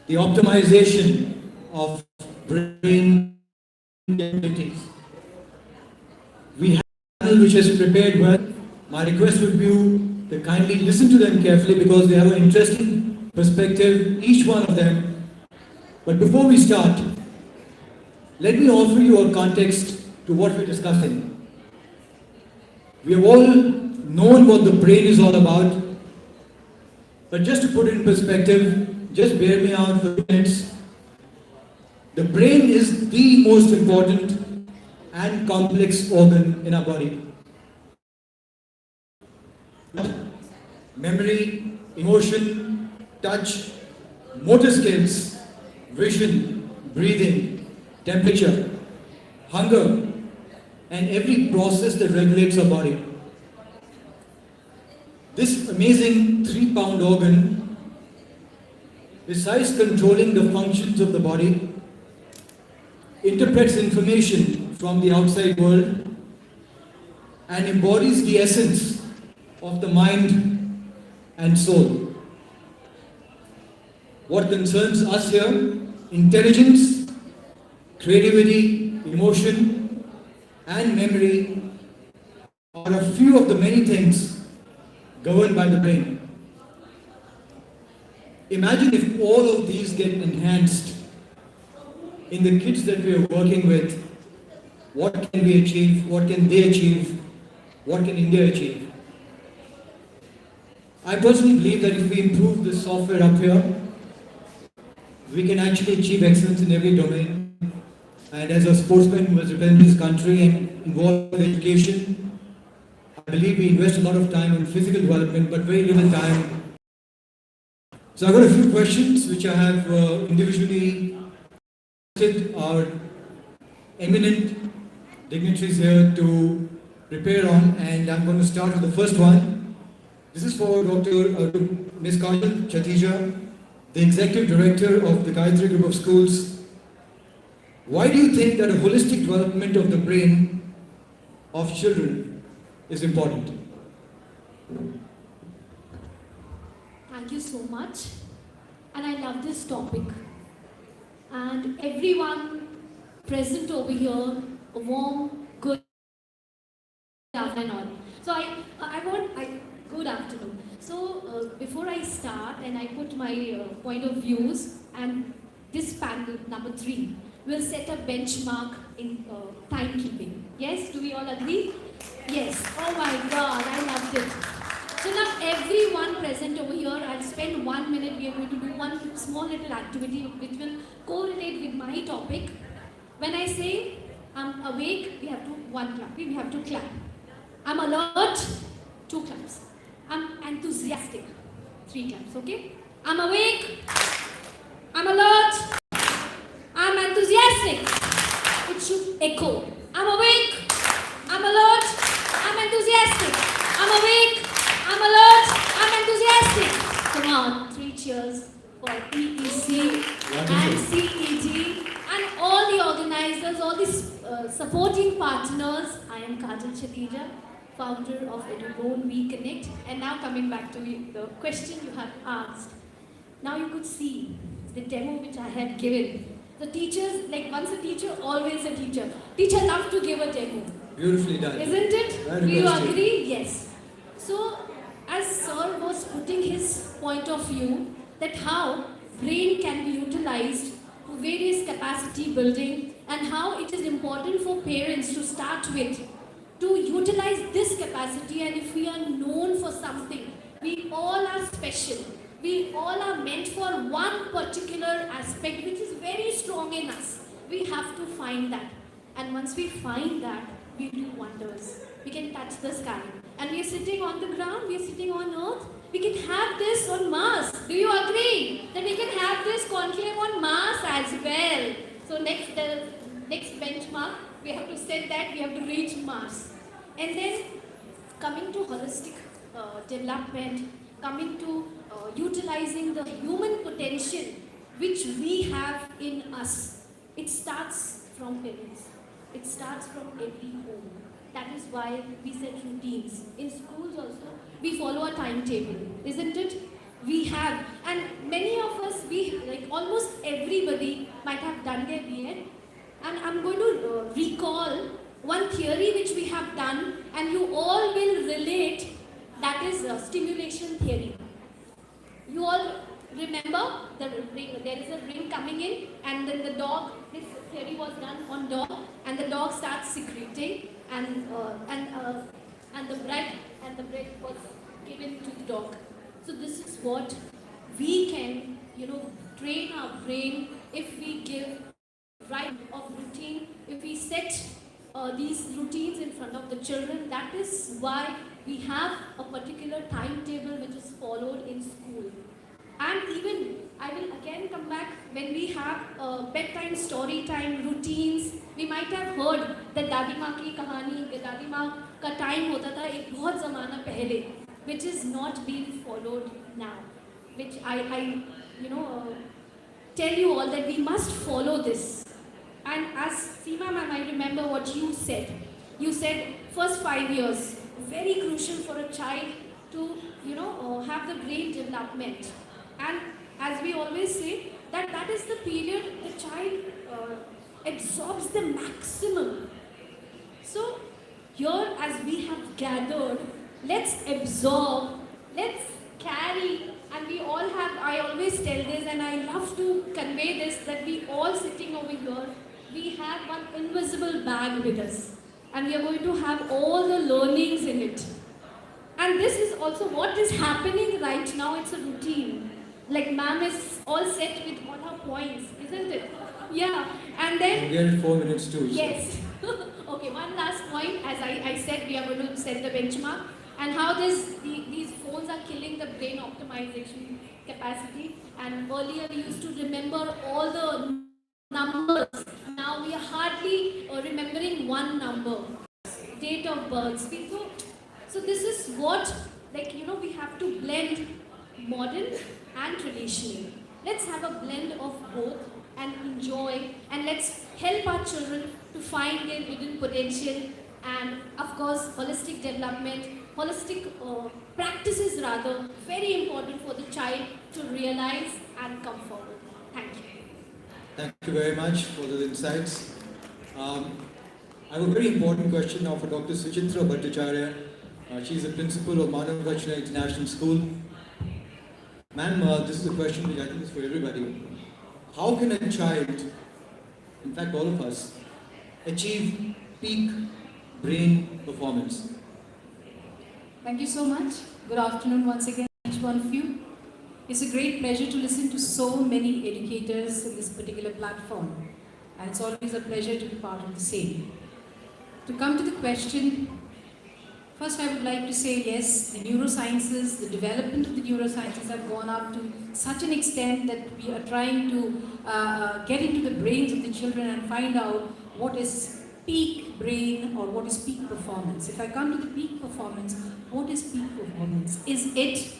the optimization of brain abilities. We have a panel which is prepared well. My request would be to kindly listen to them carefully because they have an interesting perspective, each one of them. But before we start, let me offer you a context to what we're discussing. We have all known what the brain is all about, but just to put it in perspective, just bear me out for 2 minutes. The brain is the most important and complex organ in our body. Memory, emotion, touch, motor skills, vision, breathing, temperature, hunger, and every process that regulates our body. This amazing 3-pound organ, besides controlling the functions of the body, interprets information from the outside world and embodies the essence of the mind and soul. What concerns us here, intelligence, creativity, emotion, and memory are a few of the many things governed by the brain. Imagine if all of these get enhanced in the kids that we are working with. What can we achieve? What can they achieve? What can India achieve? I personally believe that if we improve the software up here, we can actually achieve excellence in every domain. And as a sportsman who has represented this country and involved with education, I believe we invest a lot of time in physical development, but very little time. So I've got a few questions which I have individually asked our eminent dignitaries here to prepare on, and I'm going to start with the first one. This is for Ms. Kajal Chatija, the Executive Director of the Gayatri Group of Schools. Why do you think that a holistic development of the brain of children is important? Thank you so much. And I love this topic. And everyone present over here, a warm, good afternoon. Good afternoon. So before I start and I put my point of views, and this panel number 3 will set a benchmark in timekeeping. Yes, do we all agree? Yes. Oh my God, I loved it. So now everyone present over here, I'll spend 1 minute. We are going to do one small little activity which will correlate with my topic. When I say I'm awake, we have to one clap. We have to clap. I'm alert, 2 claps. I'm enthusiastic, 3 claps, okay? I'm awake, I'm alert, I'm enthusiastic. It should echo. I'm awake, I'm alert, I'm enthusiastic. I'm awake, I'm alert, I'm enthusiastic. Come on, 3 cheers for EEC and CED and all the organizers, all the supporting partners. I am Kajal Chatija, founder of Educode We Connect. And now coming back to the question you have asked. Now you could see the demo which I had given. The teachers, like once a teacher, always a teacher. Teacher love to give a demo. Beautifully done. Isn't it? Very Do you well stated. agree? Yes. So as Sir was putting his point of view that how brain can be utilized for various capacity building and how it is important for parents to start with to utilize this capacity, and if we are known for something, we all are special. We all are meant for one particular aspect which is very strong in us. We have to find that. And once we find that, we do wonders. We can touch the sky. And we are sitting on the ground, we are sitting on earth. We can have this on Mars. Do you agree that we can have this conclave on Mars as well? So the next benchmark, we have to set that, we have to reach Mars. And then coming to holistic development, coming to utilizing the human potential which we have in us. It starts from parents. It starts from every home. That is why we set routines. In schools also, we follow a timetable, isn't it? We have, and many of us, almost everybody might have done their B.Ed. And I'm going to recall one theory which we have done, and you all will relate, that is stimulation theory. You all remember there is a ring coming in, and then the dog, this theory was done on dog, and the dog starts secreting, and the bread was given to the dog. So this is what we can, train our brain if we give right of routine, if we set these routines in front of the children. That is why we have a particular timetable which is followed in school. And even, I will again come back, when we have bedtime, story time, routines, we might have heard that Dadi Maa ki kahani, Dadi Maa ka time hota tha ek bahut zamana pehle, which is not being followed now, which I tell you all that we must follow this. And as Seema ma'am, I remember what you said. You said first 5 years, very crucial for a child to, have the brain development. And as we always say, that is the period the child absorbs the maximum. So here, as we have gathered, let's absorb, let's carry, and we all have, I always tell this and I love to convey this, that we all sitting over here, we have one invisible bag with us, and we are going to have all the learnings in it. And this is also what is happening right now. It's a routine. Like ma'am is all set with all her points, isn't it? Yeah. And then We have 4 minutes too. yes. Okay, one last point. As I said, we are going to set the benchmark, and how these phones are killing the brain optimization capacity. And earlier we used to remember all the numbers. Now we are hardly remembering one number, date of birth. So this is what, we have to blend modern and traditional. Let's have a blend of both and enjoy, and let's help our children to find their hidden potential, and of course holistic development, holistic practices rather, very important for the child to realize and come forward. Thank you. Thank you very much for those insights. I have a very important question now for Dr. Suchitra Bhattacharya. She's the principal of Manav Rachna International School. Ma'am, this is a question which I think is for everybody. How can a child, in fact all of us, achieve peak brain performance? Thank you so much. Good afternoon once again, each one of you. It's a great pleasure to listen to so many educators in this particular platform, and it's always a pleasure to be part of the same. To come to the question, first I would like to say yes, the neurosciences, the development of the neurosciences have gone up to such an extent that we are trying to get into the brains of the children and find out what is peak brain or what is peak performance. If I come to the peak performance, what is peak performance? Is it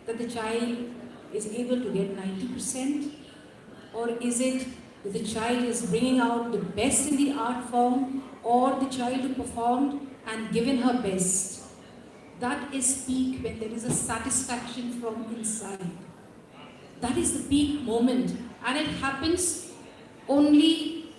that the child is able to get 90%? Or is it that the child is bringing out the best in the art form, or the child who performed and given her best? That is peak, when there is a satisfaction from inside. That is the peak moment, and it happens only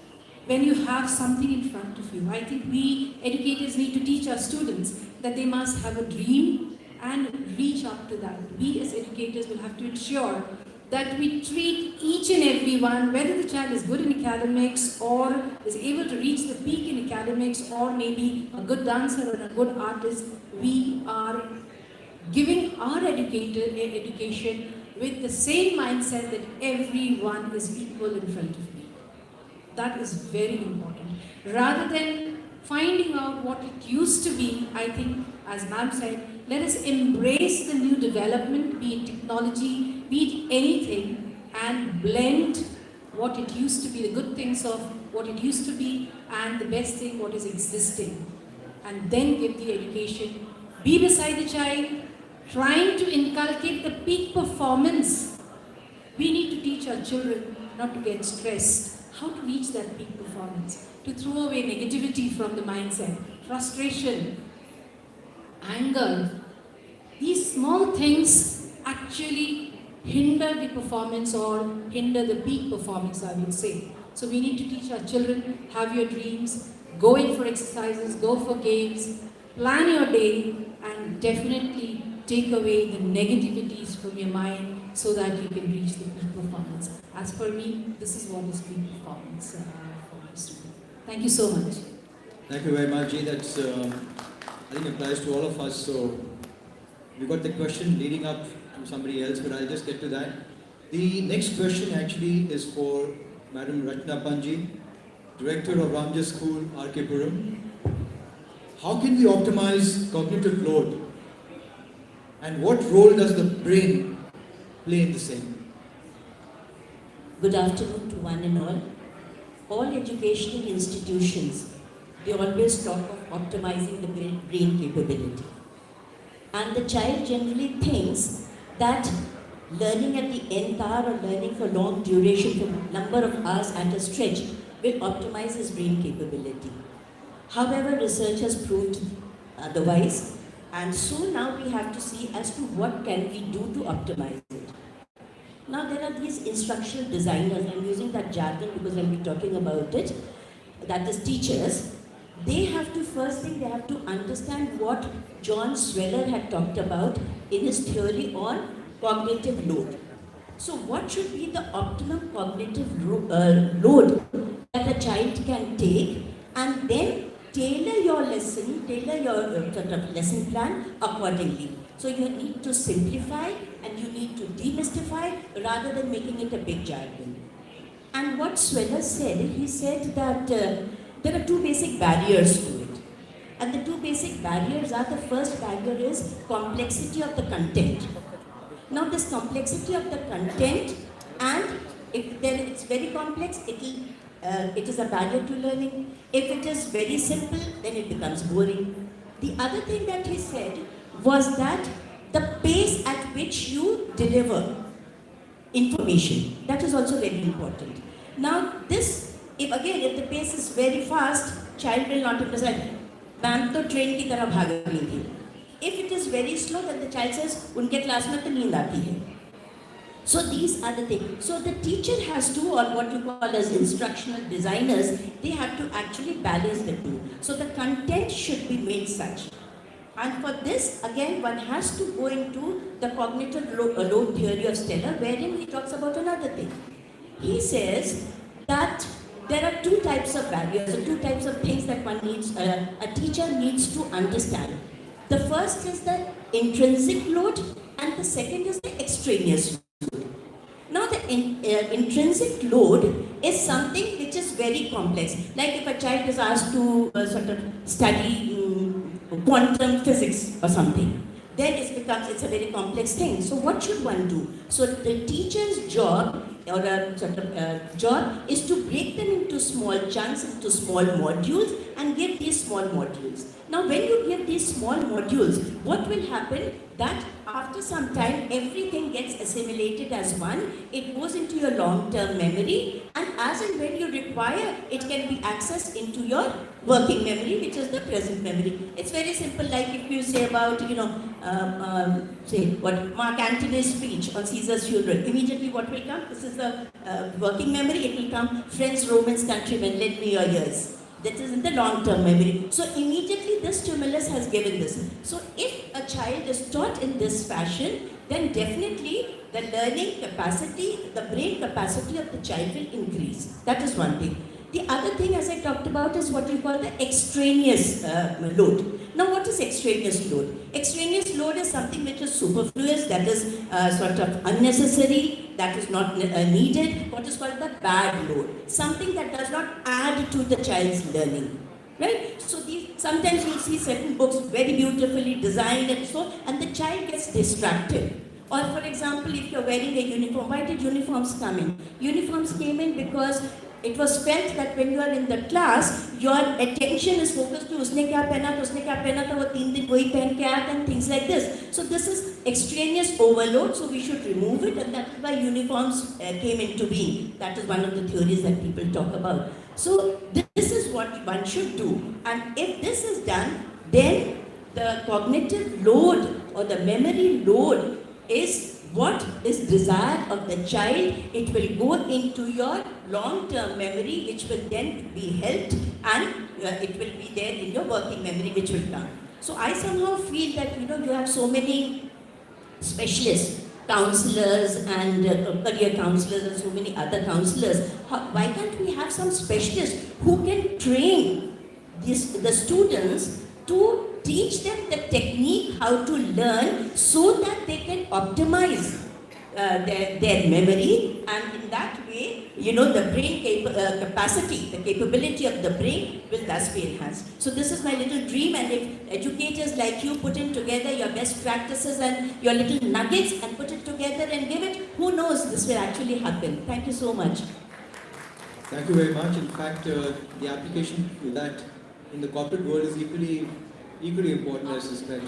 when you have something in front of you. I think we educators need to teach our students that they must have a dream and reach up to that. We as educators will have to ensure that we treat each and every one, whether the child is good in academics or is able to reach the peak in academics or maybe a good dancer or a good artist, we are giving our education with the same mindset that everyone is equal in front of me. That is very important. Rather than finding out what it used to be, I think, as ma'am said, let us embrace the new development, be it technology, be it anything, and blend what it used to be, the good things of what it used to be, and the best thing, what is existing. And then give the education. Be beside the child, trying to inculcate the peak performance. We need to teach our children not to get stressed, how to reach that peak performance, to throw away negativity from the mindset, frustration, anger. These small things actually hinder the performance or hinder the peak performance, I would say. So we need to teach our children, have your dreams, go in for exercises, go for games, plan your day, and definitely take away the negativities from your mind so that you can reach the peak performance. As for me, this is what is peak performance for my student. Thank you so much. Thank you very much, Ji. That's, I think, applies to all of us. So we got the question leading up to somebody else, but I'll just get to that. The next question actually is for Madam Ratna Panji, Director of Ramjas School, R.K. Puram. How can we optimize cognitive load? And what role does the brain play in the same? Good afternoon to one and all. All educational institutions, they always talk of optimizing the brain capability. And the child generally thinks that learning at the nth hour or learning for long duration, for number of hours at a stretch, will optimize his brain capability. However, research has proved otherwise, and so now we have to see as to what can we do to optimize it. Now there are these instructional designers, I'm using that jargon because I'm talking about it, that is teachers. They have to, first thing, they have to understand what John Sweller had talked about in his theory on cognitive load. So what should be the optimum cognitive load that a child can take, and then tailor your lesson, tailor your sort of lesson plan accordingly. So you need to simplify and you need to demystify rather than making it a big jargon. And what Sweller said, he said that there are two basic barriers to it. And the two basic barriers are, the first barrier is complexity of the content. Now this complexity of the content, and if then it's very complex, it is a barrier to learning. If it is very simple, then it becomes boring. The other thing that he said was that the pace at which you deliver information, that is also very important. Now this, if the pace is very fast, child will not understand. Ma'am to train ki tarah bhag rahi thi. If it is very slow, then the child says, unke class mein to neend aati hai. So these are the things. So the teacher has to, or what you call as instructional designers, they have to actually balance the two. So the content should be made such And for this, again, one has to go into the cognitive load theory of Steller, wherein he talks about another thing. He says that there are two types of barriers, or two types of things that one needs, a teacher needs to understand. The first is the intrinsic load, and the second is the extraneous load. Now, the intrinsic load is something which is very complex. Like if a child is asked to sort of study quantum physics or something, then it's a very complex thing. So what should one do? So the teacher's job, or a sort of job, is to break them into small chunks, into small modules, and give these small modules. Now when you give these small modules, what will happen? That after some time, everything gets assimilated as one. It goes into your long-term memory, and as and when you require, it can be accessed into your working memory, which is the present memory. It's very simple, like if you say about, say what Mark Antony's speech on Caesar's funeral, immediately what will come? This is the working memory. It will come, friends, Romans, countrymen, lend me your ears. That is in the long-term memory. So immediately this stimulus has given this. So if a child is taught in this fashion, then definitely the learning capacity, the brain capacity of the child will increase. That is one thing. The other thing, as I talked about, is what we call the extraneous load. Now, what is extraneous load? Extraneous load is something which is superfluous, that is sort of unnecessary, that is not needed, what is called the bad load. Something that does not add to the child's learning. Right? So sometimes you'll see certain books very beautifully designed and the child gets distracted. Or for example, if you're wearing a uniform, why did uniforms come in? Uniforms came in because it was felt that when you are in the class, your attention is focused to usne kya pehna tha, wo 3 din wahi pehen ke aaya, and things like this. So this is extraneous overload, so we should remove it, and that is why uniforms came into being. That is one of the theories that people talk about. So this is what one should do, and if this is done, then the cognitive load or the memory load is what is desired of the child. It will go into your long-term memory, which will then be held, and it will be there in your working memory, which will come. So I somehow feel that you have so many specialists, counselors and career counselors and so many other counselors. Why can't we have some specialists who can train the students to teach them the technique how to learn, so that they can optimize their memory, and in that way, the brain capacity, the capability of the brain will thus be enhanced. So this is my little dream, and if educators like you put in together your best practices and your little nuggets and put it together and give it, who knows, this will actually happen. Thank you so much. Thank you very much. In fact, the application to that in the corporate world is equally important, I suspect.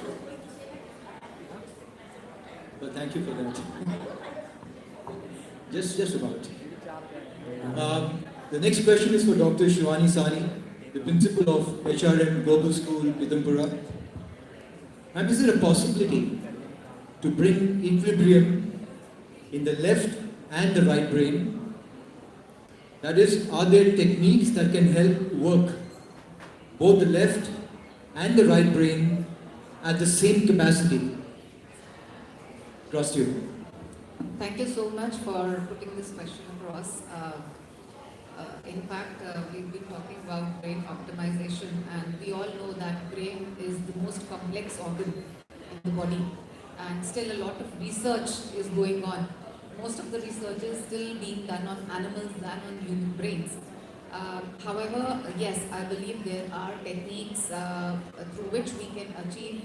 But thank you for that. Just about. The next question is for Dr. Shivani Sani, the principal of HRM Global School, Pitampura. And is there a possibility to bring equilibrium in the left and the right brain? That is, are there techniques that can help work both the left and the right brain at the same capacity? Trust you. Thank you so much for putting this question across. In fact, we've been talking about brain optimization, and we all know that brain is the most complex organ in the body, and still a lot of research is going on. Most of the research is still being done on animals than on human brains. However, yes, I believe there are techniques through which we can achieve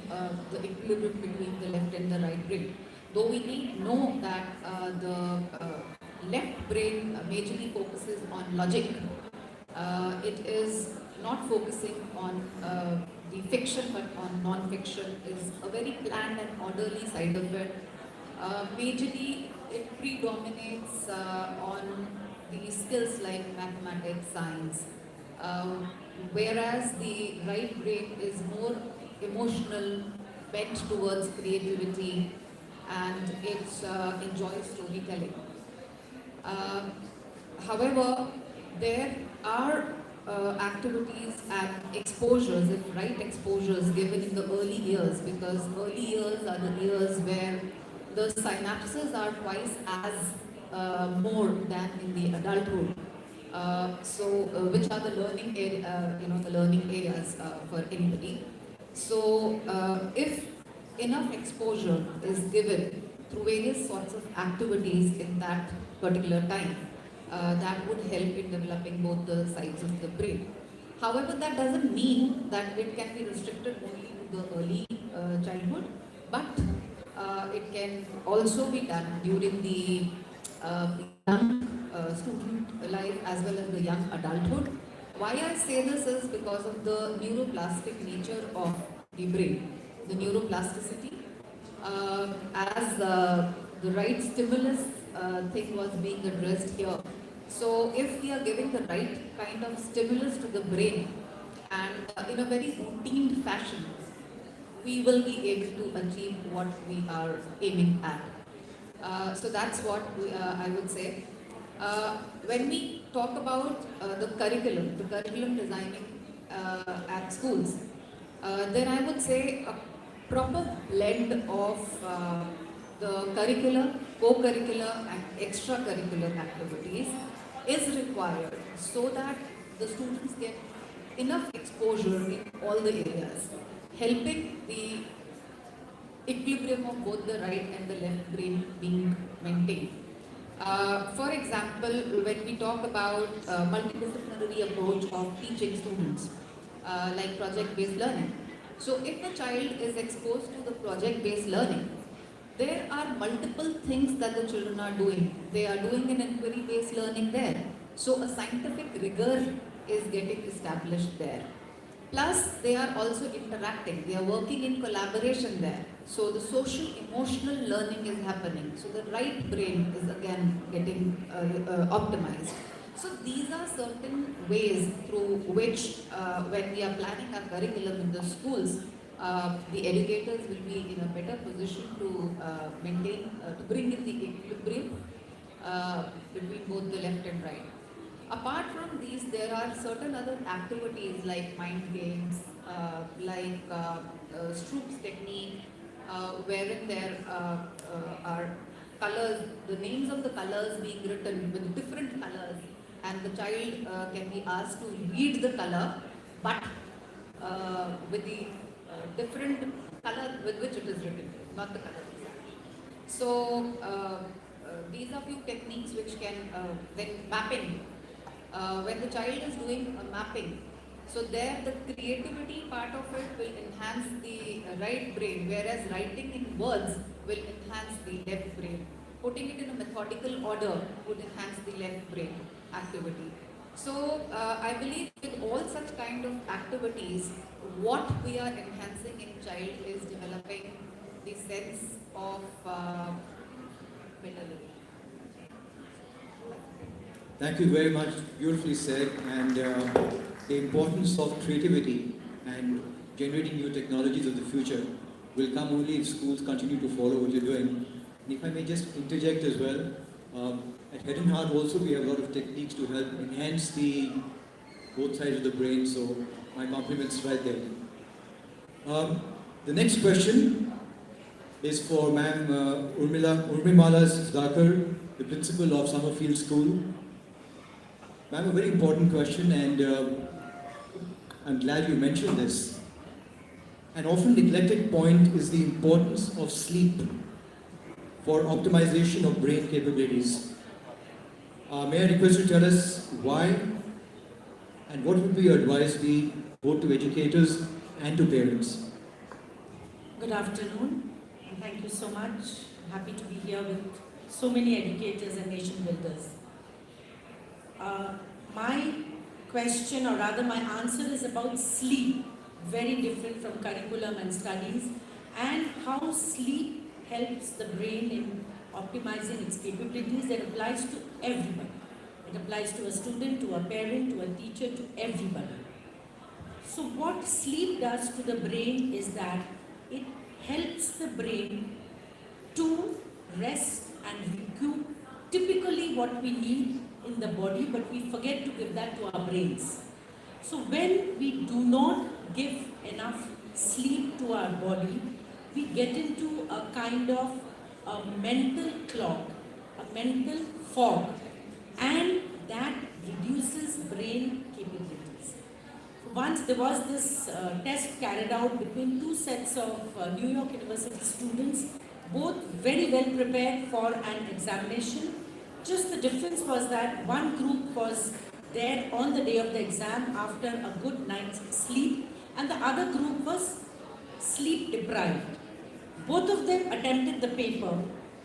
the equilibrium between the left and the right brain. Though we know that the left brain majorly focuses on logic, it is not focusing on the fiction but on non-fiction, is a very planned and orderly side of it. Majorly, it predominates on the skills like mathematics, science, whereas the right brain is more emotional, bent towards creativity, and it enjoys storytelling. However, there are activities and exposures, if right exposures given in the early years, because early years are the years where the synapses are twice as more than in the adulthood. Which are the learning area, the learning areas for anybody. So, if enough exposure is given through various sorts of activities in that particular time, that would help in developing both the sides of the brain. However, that doesn't mean that it can be restricted only to the early childhood, but it can also be done during the young student life as well as the young adulthood. Why I say this is because of the neuroplastic nature of the brain, the neuroplasticity. As the right stimulus thing was being addressed here. So if we are giving the right kind of stimulus to the brain and in a very routine fashion, we will be able to achieve what we are aiming at. So that's what I would say. When we talk about the curriculum designing at schools, then I would say a proper blend of the curricular, co-curricular and extracurricular activities is required so that the students get enough exposure in all the areas, helping the equilibrium of both the right and the left brain being maintained. For example, when we talk about multidisciplinary approach of teaching students, like project-based learning. So if the child is exposed to the project-based learning, there are multiple things that the children are doing. They are doing an inquiry-based learning there. So a scientific rigor is getting established there. Plus, they are also interacting. They are working in collaboration there. So the social emotional learning is happening. So the right brain is again getting optimized. So these are certain ways through which when we are planning our curriculum in the schools, the educators will be in a better position to maintain, to bring in the equilibrium between both the left and right. Apart from these, there are certain other activities like mind games, like Stroop's technique, wherein there are colors, the names of the colors being written with different colors, and the child can be asked to read the color, but with the different color with which it is written, not the color exactly. So these are few techniques which can then mapping. When the child is doing a mapping, so there the creativity part of it will enhance the right brain, whereas writing in words will enhance the left brain. Putting it in a methodical order would enhance the left brain activity. So I believe with all such kind of activities, what we are enhancing in child is developing the sense of better living. Thank you very much, beautifully said, and the importance of creativity and generating new technologies of the future will come only if schools continue to follow what you're doing. And if I may just interject as well, at Head and Heart also we have a lot of techniques to help enhance the both sides of the brain, so my compliments right there. The next question is for Ma'am Urmimala Sudhakar, the principal of Summerfield School. Ma'am, a very important question, and I'm glad you mentioned this. An often neglected point is the importance of sleep for optimization of brain capabilities. May I request you to tell us why and what would be your advice be both to educators and to parents? Good afternoon, and thank you so much. I'm happy to be here with so many educators and nation builders. My question, or rather my answer, is about sleep, very different from curriculum and studies, and how sleep helps the brain in optimizing its capabilities. That applies to everybody. It applies to a student, to a parent, to a teacher, to everybody. So what sleep does to the brain is that it helps the brain to rest and recoup typically what we need in the body, but we forget to give that to our brains. So when we do not give enough sleep to our body, we get into a kind of a mental clog, a mental fog, and that reduces brain capabilities. Once there was this test carried out between two sets of New York University students, both very well prepared for an examination. Just the difference was that one group was there on the day of the exam after a good night's sleep, and the other group was sleep deprived. Both of them attempted the paper.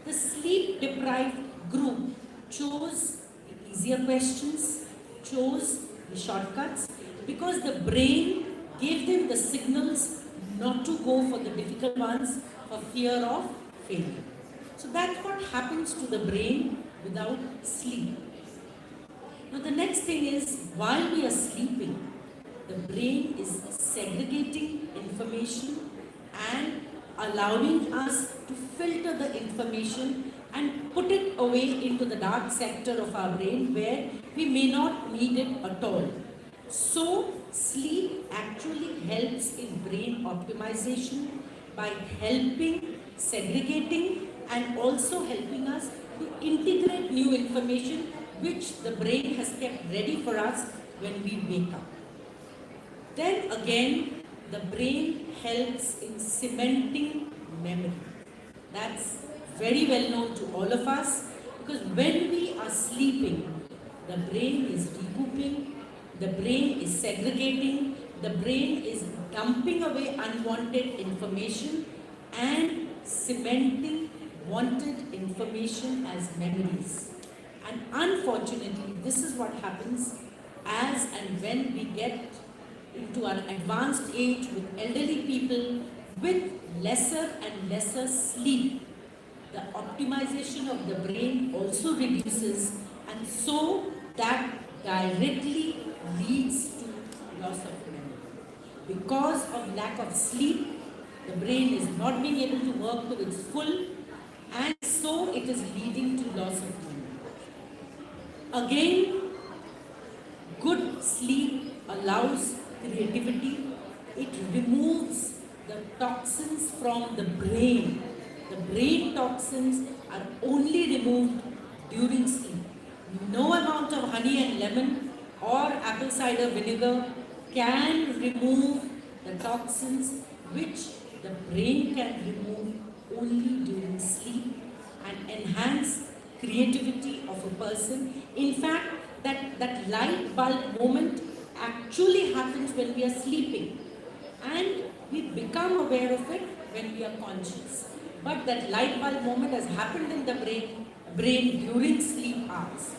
The sleep deprived group chose the easier questions, chose the shortcuts, because the brain gave them the signals not to go for the difficult ones for fear of failure. So that's what happens to the brain without sleep. Now the next thing is, while we are sleeping, the brain is segregating information and allowing us to filter the information and put it away into the dark sector of our brain where we may not need it at all. So sleep actually helps in brain optimization by helping, segregating, and also helping us to integrate new information which the brain has kept ready for us when we wake up. Then again, the brain helps in cementing memory. That's very well known to all of us, because when we are sleeping, the brain is recouping, the brain is segregating, the brain is dumping away unwanted information and cementing wanted information as memories. And unfortunately, this is what happens as and when we get into an advanced age with elderly people with lesser and lesser sleep. The optimization of the brain also reduces, and so that directly leads to loss of memory. Because of lack of sleep, the brain is not being able to work to its full, and so it is leading to loss of memory. Again, good sleep allows creativity. It removes the toxins from the brain. The brain toxins are only removed during sleep. No amount of honey and lemon or apple cider vinegar can remove the toxins which the brain can remove only during sleep and enhance creativity of a person. In fact, that light bulb moment actually happens when we are sleeping, and we become aware of it when we are conscious. But that light bulb moment has happened in the brain during sleep hours.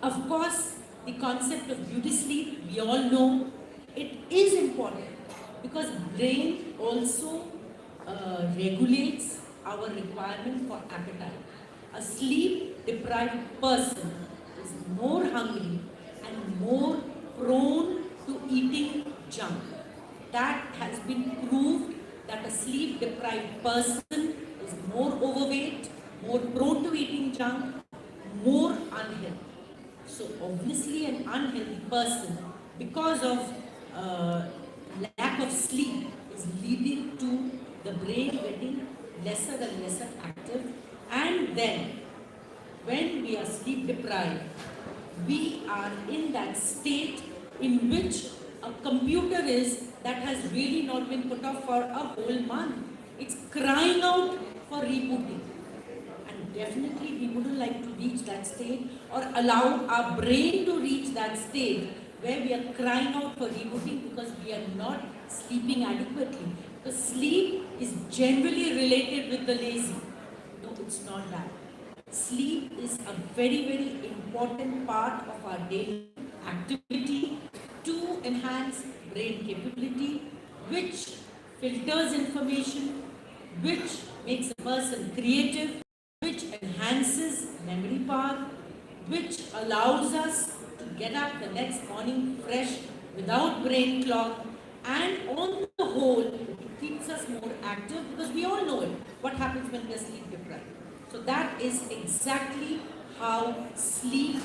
Of course, the concept of beauty sleep, we all know, it is important because brain also regulates our requirement for appetite. A sleep deprived person is more hungry and more prone to eating junk. That has been proved that a sleep deprived person is more overweight, more prone to eating junk, more unhealthy. So obviously an unhealthy person, because of lack of sleep, is leading to the brain getting lesser and lesser active. And then when we are sleep deprived, we are in that state in which a computer is that has really not been put off for a whole month. It's crying out for rebooting. And definitely we wouldn't like to reach that state or allow our brain to reach that state where we are crying out for rebooting because we are not sleeping adequately. Because sleep is generally related with the lazy. No, it's not that. Sleep is a very, very important part of our daily activity to enhance brain capability, which filters information, which makes a person creative, which enhances memory power, which allows us to get up the next morning fresh without brain clog, and on the whole, it keeps us more active because we all know it, what happens when we are sleep deprived. So that is exactly how sleep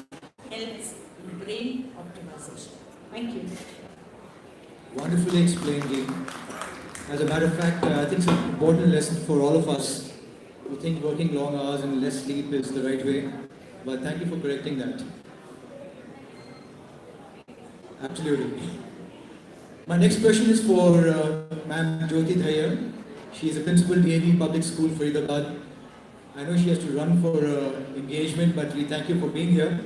helps in brain optimization. Thank you. Wonderfully explained, Dean. As a matter of fact, I think it's an important lesson for all of us who think working long hours and less sleep is the right way. But thank you for correcting that. Absolutely. My next question is for Ma'am Jyoti Dhayer. She is a principal DAV Public School, Faridabad. I know she has to run for engagement, but we thank you for being here.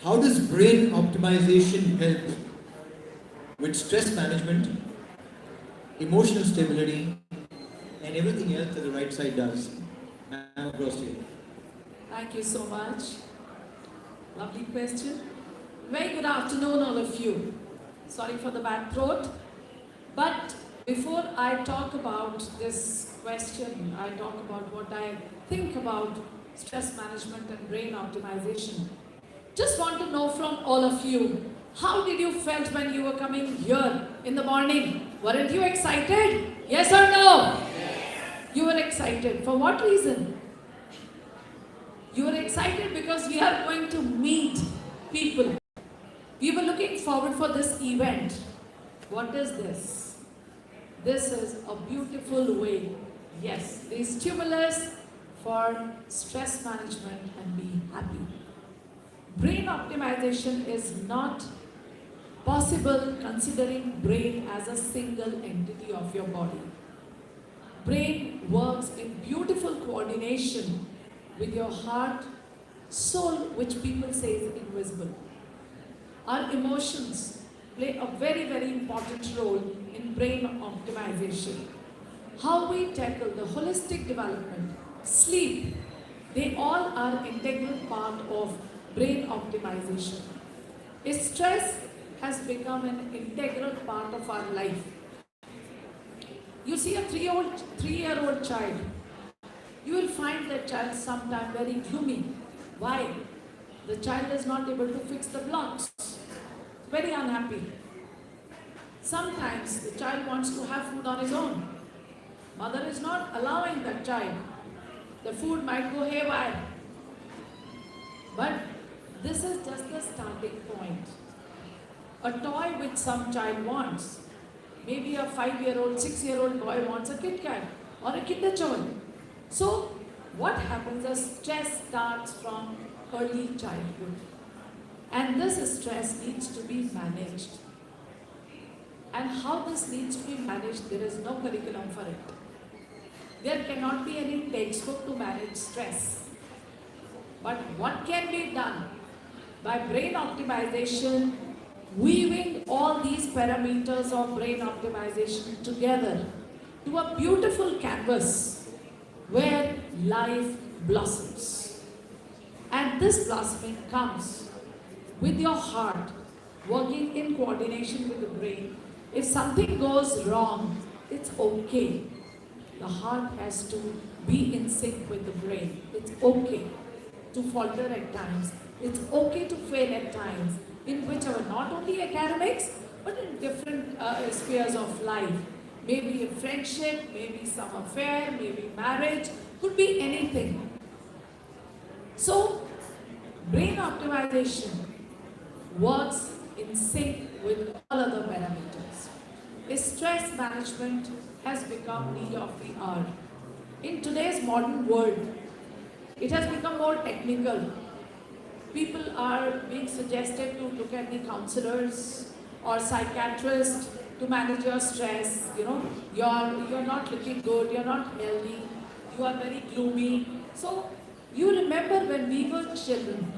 How does brain optimization help with stress management, emotional stability, and everything else that the right side does? I'm across to you. Thank you so much. Lovely question. Very good afternoon, all of you. Sorry for the bad throat. But before I talk about this question, I talk about what I think about stress management and brain optimization. Just want to know from all of you, how did you felt when you were coming here in the morning? Weren't you excited? Yes or no? Yes. You were excited. For what reason? You were excited because we are going to meet people. We were looking forward for this event. What is this? This is a beautiful way, yes, the stimulus for stress management and be happy. Brain optimization is not possible considering brain as a single entity of your body. Brain works in beautiful coordination with your heart, soul, which people say is invisible. Our emotions play a very, very important role in brain optimization. How we tackle the holistic development, sleep, they all are integral part of brain optimization. Stress has become an integral part of our life. You see a three-year-old child, you will find that child sometimes very gloomy. Why? The child is not able to fix the blocks. Very unhappy. Sometimes the child wants to have food on his own. Mother is not allowing that child. The food might go haywire. But this is just the starting point. A toy which some child wants. Maybe a 5-year-old, 6-year-old boy wants a Kit Kat or a Kinder Joy. So what happens is stress starts from early childhood. And this stress needs to be managed. And how this needs to be managed, there is no curriculum for it. There cannot be any textbook to manage stress. But what can be done? By brain optimization, weaving all these parameters of brain optimization together to a beautiful canvas where life blossoms. And this blossoming comes with your heart working in coordination with the brain. If something goes wrong, it's okay. The heart has to be in sync with the brain. It's okay to falter at times. It's okay to fail at times, in whichever, not only academics, but in different spheres of life. Maybe a friendship, maybe some affair, maybe marriage, could be anything. So, brain optimization works in sync with all other parameters. Stress management has become need of the hour. In today's modern world, it has become more technical. People are being suggested to look at the counselors or psychiatrists to manage your stress. You know, you're not looking good, you're not healthy, you are very gloomy. So you remember when we were children,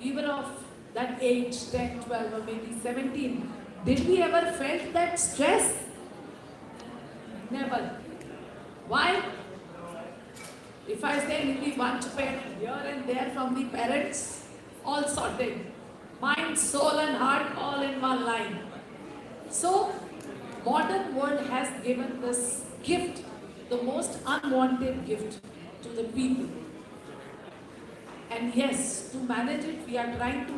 we were of that age, 10, 12 or maybe 17, did we ever felt that stress? Never. Why? If I say maybe one parent here and there from the parents, all sorted. Mind, soul and heart all in one line. So, modern world has given this gift, the most unwanted gift to the people. And yes, to manage it, we are trying to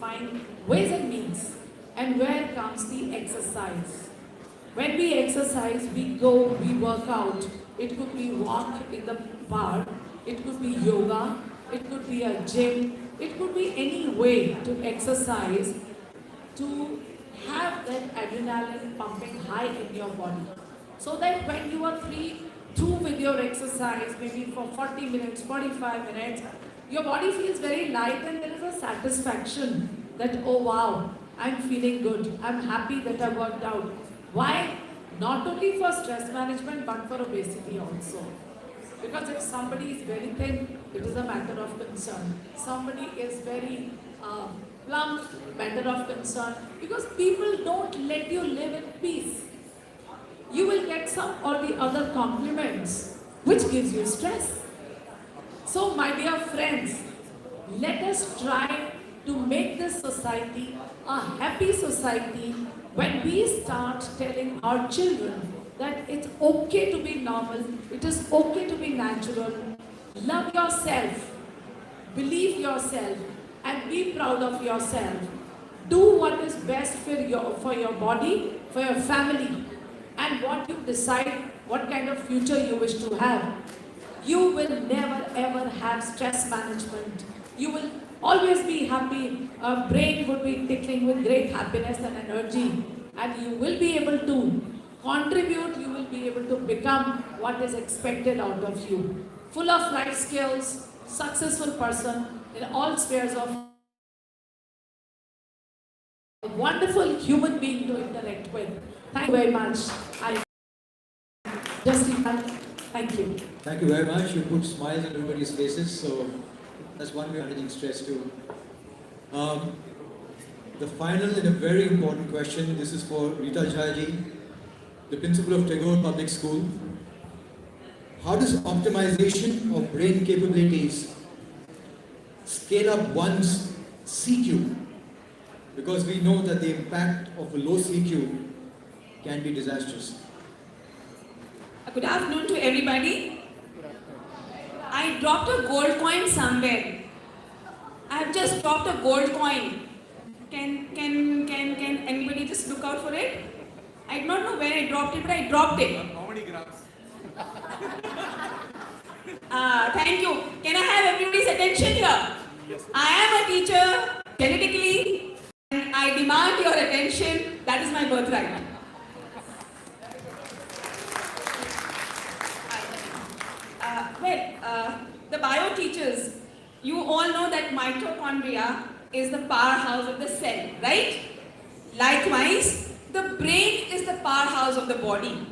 find ways and means. And where comes the exercise? When we exercise, we go, we work out. It could be walk in the park, it could be yoga, it could be a gym, it could be any way to exercise, to have that adrenaline pumping high in your body. So that when you are through with your exercise, maybe for 40 minutes, 45 minutes, your body feels very light and there is a satisfaction that, oh wow, I'm feeling good. I'm happy that I worked out. Why? Not only for stress management, but for obesity also. Because if somebody is very thin, it is a matter of concern. Somebody is very plump, matter of concern. Because people don't let you live in peace. You will get some or the other compliments, which gives you stress. So, my dear friends, let us try to make this society a happy society when we start telling our children that it's okay to be normal, it is okay to be natural, love yourself, believe yourself, and be proud of yourself. Do what is best for your body, for your family, and what you decide, what kind of future you wish to have. You will never ever have stress management. You will always be happy. Our brain would be tickling with great happiness and energy. And you will be able to contribute, you will be able to become what is expected out of you. Full of life skills, successful person in all spheres of a wonderful human being to interact with. Thank you very much. Thank you. Thank you very much. You put smiles on everybody's faces, so that's one way of managing stress too. The final and a very important question. This is for Rita Jhaji, the principal of Tagore Public School. How does optimization of brain capabilities scale up one's CQ? Because we know that the impact of a low CQ can be disastrous. Good afternoon to everybody. I dropped a gold coin somewhere. I have just dropped a gold coin. Can anybody just look out for it? I do not know where I dropped it, but I dropped it. How many grams? Thank you. Can I have everybody's attention here? Yes. I am a teacher, genetically, and I demand your attention. That is my birthright. The bio teachers, you all know that mitochondria is the powerhouse of the cell, right? Likewise, the brain is the powerhouse of the body.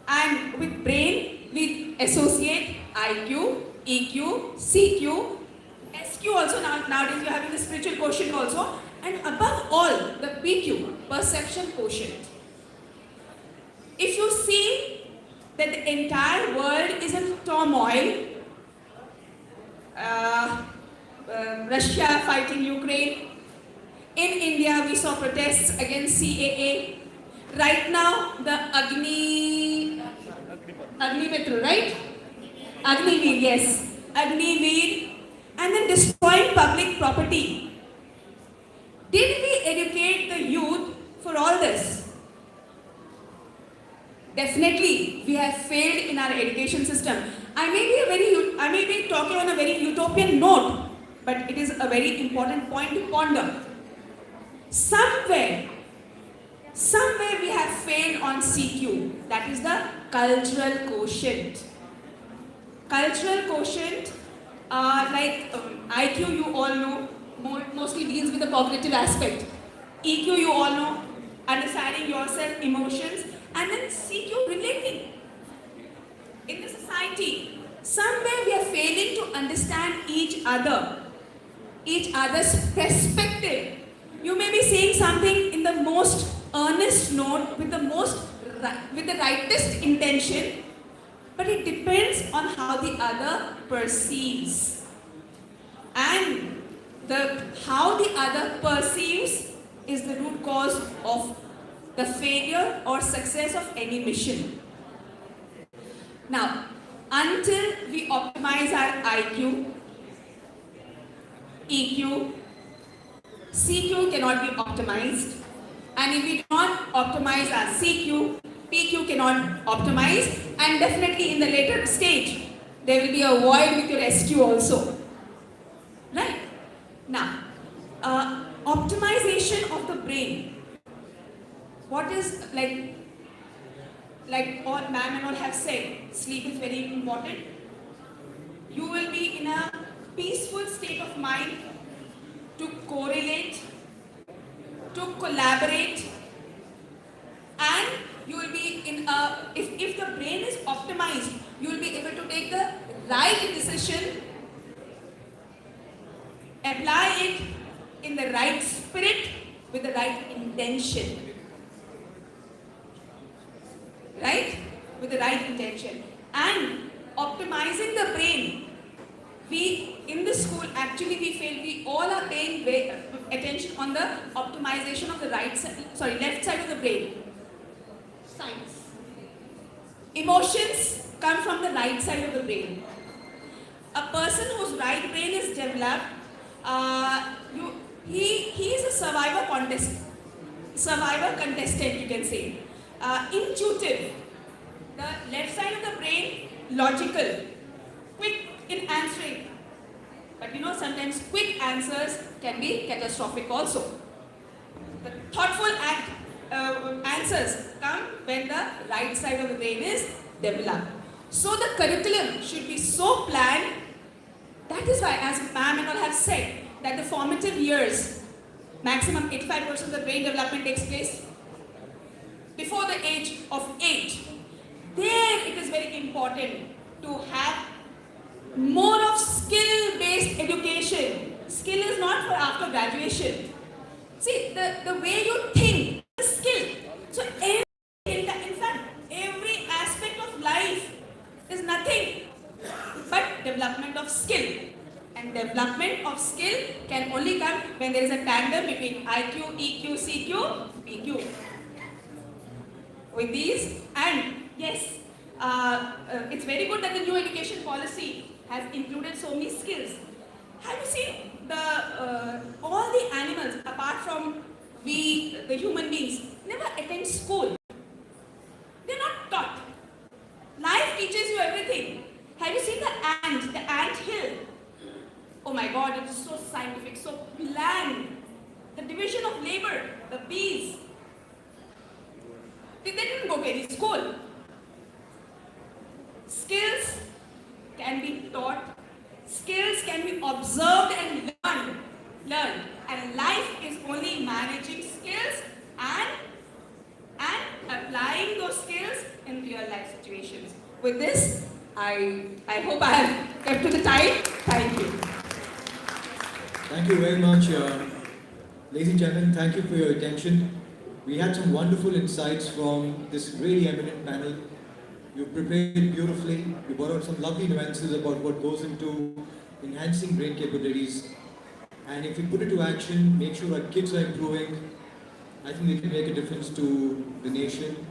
And with brain, we associate IQ, EQ, CQ, SQ also, nowadays we are having the spiritual quotient also, and above all, the PQ, perception quotient. If you see that the entire world is in turmoil, Russia fighting Ukraine, in India we saw protests against CAA, right now the Agnimitra, right? Agniveer, yes, Agniveer, and then destroying public property. Did we educate the youth for all this? Definitely, we have failed in our education system. I may be talking on a very utopian note, but it is a very important point to ponder. Somewhere we have failed on CQ, that is the cultural quotient. Cultural quotient, like IQ you all know, mostly deals with the cognitive aspect. EQ you all know, understanding yourself, emotions, and then CQ relating. In the society, somewhere we are failing to understand each other's perspective. You may be saying something in the most earnest note, with the rightest intention, but it depends on how the other perceives. And how the other perceives is the root cause of the failure or success of any mission. Now, until we optimize our IQ, EQ, CQ cannot be optimized, and if we do not optimize our CQ, PQ cannot optimize, and definitely in the later stage, there will be a void with your SQ also. Right? Now, optimization of the brain. What is like all ma'am and all have said, sleep is very important. You will be in a peaceful state of mind to correlate, to collaborate, and you will be in a, if the brain is optimized, you will be able to take the right decision, apply it in the right spirit with the right intention. Right? With the right intention. And optimizing the brain. We, in the school, actually we feel we all are paying attention on the optimization of the left side of the brain. Science. Emotions come from the right side of the brain. A person whose right brain is developed, he is a survivor contestant, you can say. Intuitive. The left side of the brain, logical, quick in answering. But sometimes quick answers can be catastrophic also. The thoughtful answers come when the right side of the brain is developed. So the curriculum should be so planned. That is why, as ma'am and all have said, that the formative years, maximum 85% of the brain development takes place before the age of 8. There it is very important to have more of skill-based education. Skill is not for after graduation. See, the way you think, the skill. So in fact, every aspect of life is nothing but development of skill. And development of skill can only come when there is a tandem between IQ, EQ, CQ, PQ. With these, and yes, it's very good that the new education policy has included so many skills. Have you seen all the animals apart from we, the human beings, never attend school? They're not taught. Life teaches you everything. Have you seen the ant hill? Oh my God, it is so scientific, so planned. The division of labor, the bees. They didn't go to any school. Skills can be taught. Skills can be observed and learned. And life is only managing skills and applying those skills in real life situations. With this, I hope I have kept to the time. Thank you. Thank you very much. Ladies and gentlemen, thank you for your attention. We had some wonderful insights from this really eminent panel. You prepared beautifully. You brought out some lovely nuances about what goes into enhancing brain capabilities. And if we put it to action, make sure our kids are improving, I think we can make a difference to the nation.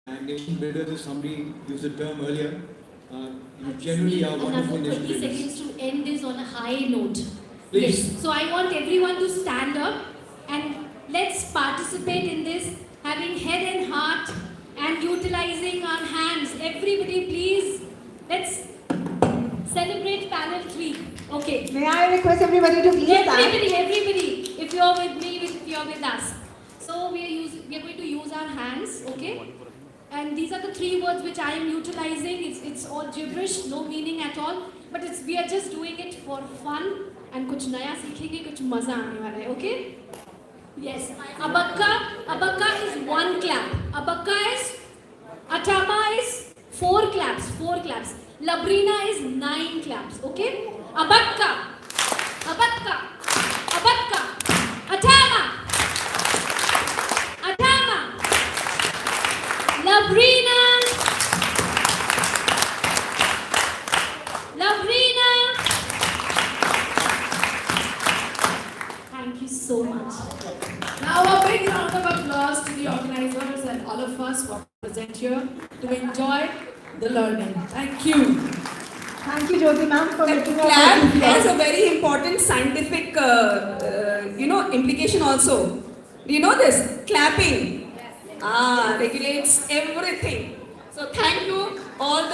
And nation builders, as somebody used the term earlier, you generally are wonderful nation Another 30 builders. seconds to end this on a high note. Please. Yes. So I want everyone to stand up and let's participate in this, having head and heart and utilizing our hands. Everybody please, let's celebrate panel 3. Okay. May I request everybody to please stand? Everybody, if you're with me, if you're with us. So we are going to use our hands, okay? And these are the 3 words which I am utilizing. It's all gibberish, no meaning at all. But we are just doing it for fun and kuch naya seekhenge, kuch maza aane wala hai, okay? Yes. Abakka is 1 clap. Abakka is, Atama is 4 claps, 4 claps. Labrina is 9 claps, okay? Abakka, Atama, Labrina, thank you so much. Now a big round of applause to the organizers and all of us who are present here to enjoy the learning. Thank you. Thank you, Jyoti ma'am, for making us Clap has a very important scientific, implication also. Do you know this? Clapping. Regulates everything. So thank you all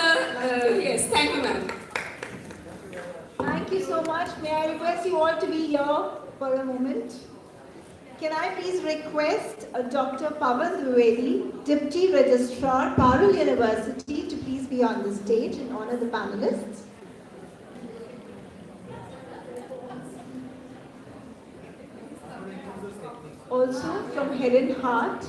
yes, thank you ma'am. Thank you so much. May I request you all to be here for a moment? Can I please request Dr. Pawan Dwivedi, Deputy Registrar, Parul University, to please be on the stage and honor the panelists. Also from Head and Heart,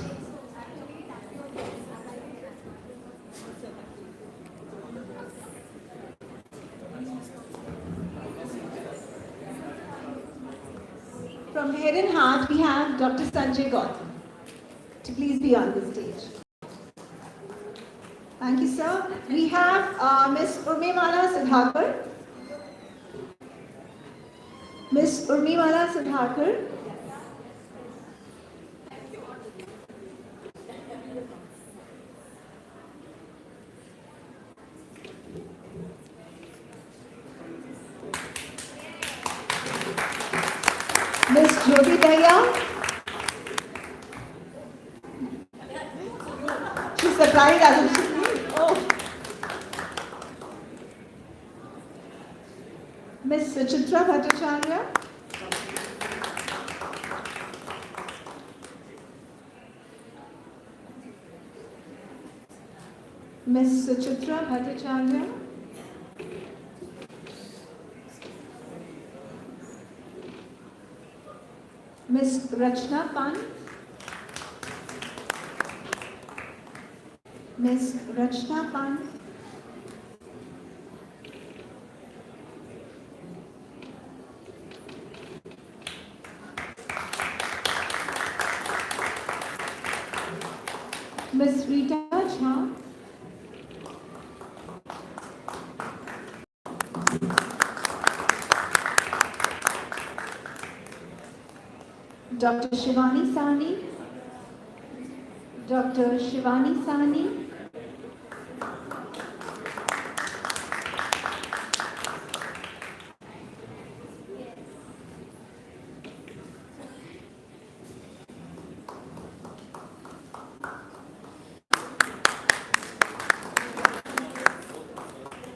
from Head and Heart, we have Dr. Sanjay Gautam to please be on the stage. Thank you, sir. We have Ms. Urmimala Sudhakar. Ms. Urmimala Sudhakar. Ms. Jyoti Daya. She's surprised, hasn't she? Oh. Ms. Suchitra Bhattacharya. Ms. Suchitra Bhattacharya. Ms. Rachna Pant. Ms. Rachna Pant. Ms. Rita Jha. Dr. Shivani Sani. Dr. Shivani Sani.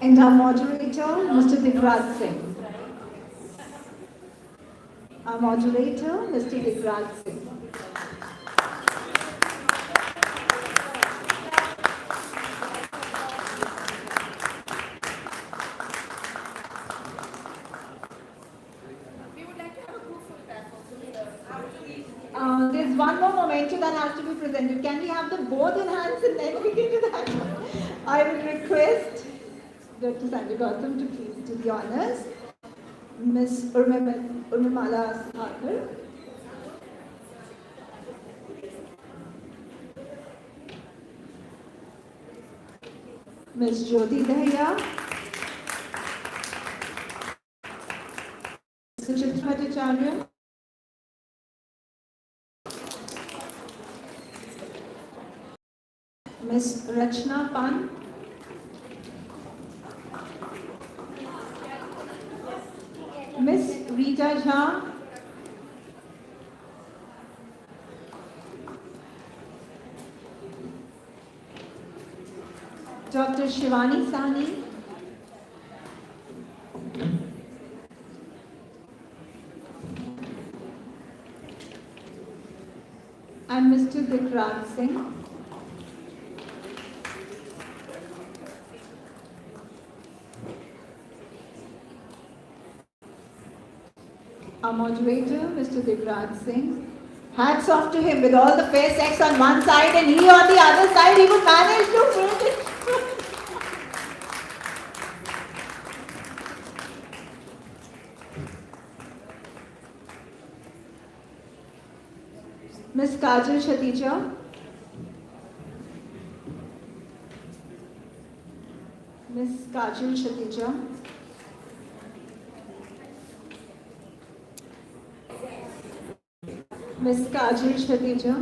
And our moderator, Mr. Digraj Singh. Our moderator, Mr. Digraj Singh. There's one more memento that has to be presented. Can we have them both in hands and then we get to that? I would request Dr. Sanjay Gautam to please do the honors. Ms. Urmimala Sudhakar. Ms. Jyoti Dahya. Suchitra Bhattacharya. Ms. Rachna Pant. Ms. Rita Jha. Dr. Shivani Sani. And Mr. Digraj Singh. Our moderator, Mr. Digraj Singh. Hats off to him with all the fair sex on one side and he on the other side, he would manage to print it. Ms. Kajal Shatija. Ms. Kajal Shatija. Ms. Kajal Shatija.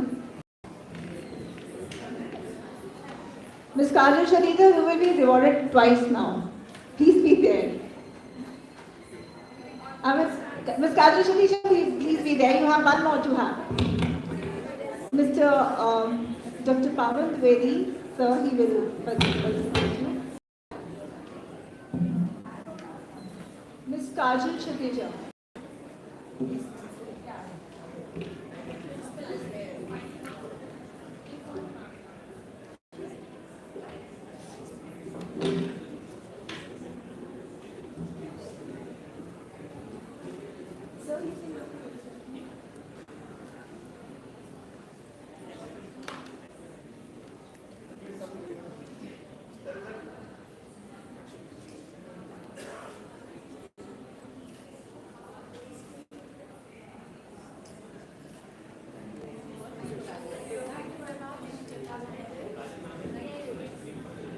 Ms. Kajal Shatija, you will be rewarded twice now. Please be there. Ms. Kajal Shatija, please be there. You have one more to have. Mr. Dr. Pawan Dwivedi, sir, he will participate. Ms. Kajal Shatija.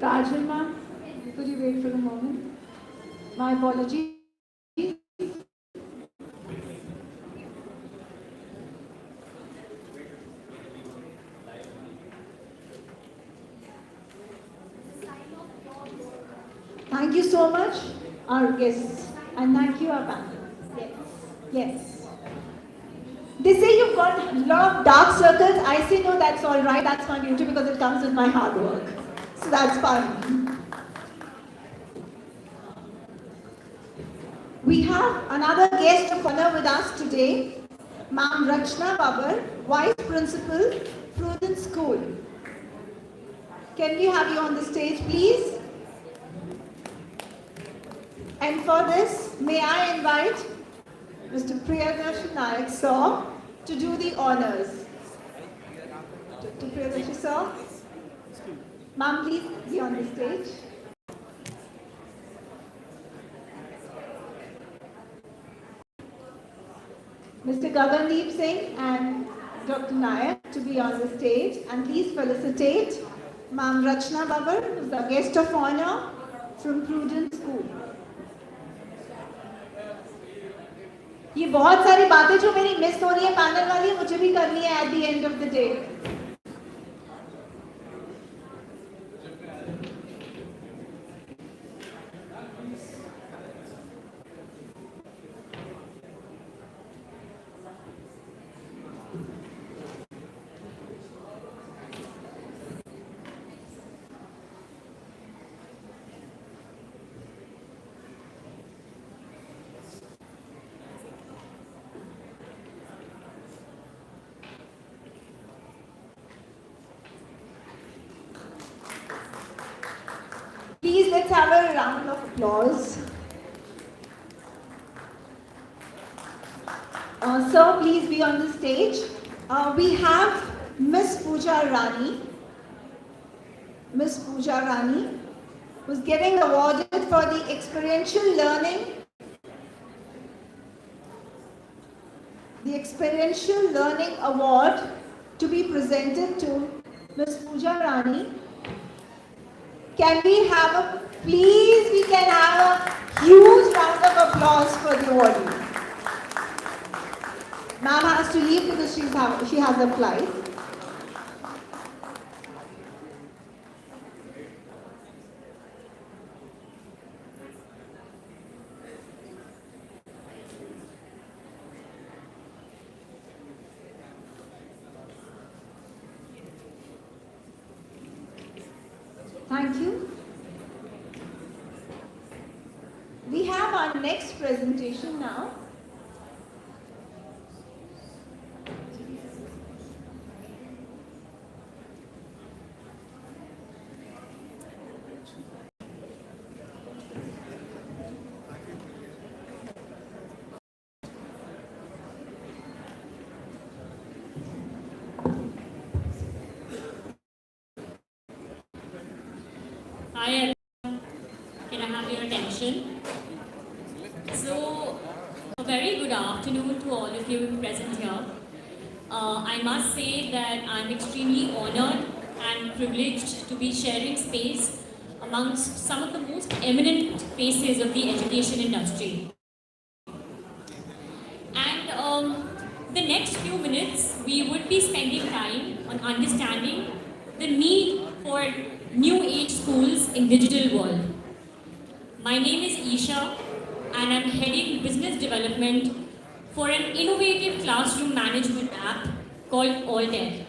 Kajal ma'am, could you wait for a moment? My apologies. Thank you so much, our guests, and thank you, our panel. Yes, yes. They say you've got a lot of dark circles. I say no, that's all right. That's my duty because it comes with my hard work. So that's fine. We have another guest of honor with us today, Ma'am Rachna Babar, Vice Principal, Prudence School. Can we have you on the stage, please? And for this, may I invite Mr. Priyadarshan Nayak, sir, to do the honors. To Priyadarshan, sir. Ma'am, please be on the stage. Mr. Gagandeep Singh and Dr. Nayak to be on the stage, and please felicitate Ma'am Rachna Babar, who is the guest of honor from Prudence School. ये बहुत सारी बातें जो मेरी miss हो रही है panel वाली मुझे भी करनी है at the end of the day. Please let's have a round of applause. Sir, please be on the stage. We have Miss Pooja Rani. Miss Pooja Rani, who's getting awarded for the experiential learning. The experiential learning award to be presented to Miss Pooja Rani. Can we have a, please, we can have a huge round of applause for the awardee. Ma'am has to leave because she has a flight. Thank you. We have our next presentation now. Hi everyone, can I have your attention? So, a very good afternoon to all of you present here. I must say that I'm extremely honored and privileged to be sharing space amongst some of the most eminent faces of the education industry. And the next few minutes, we would be spending time on understanding the need for new age schools in digital world. My name is Isha and I'm heading business development for an innovative classroom management app called Alted.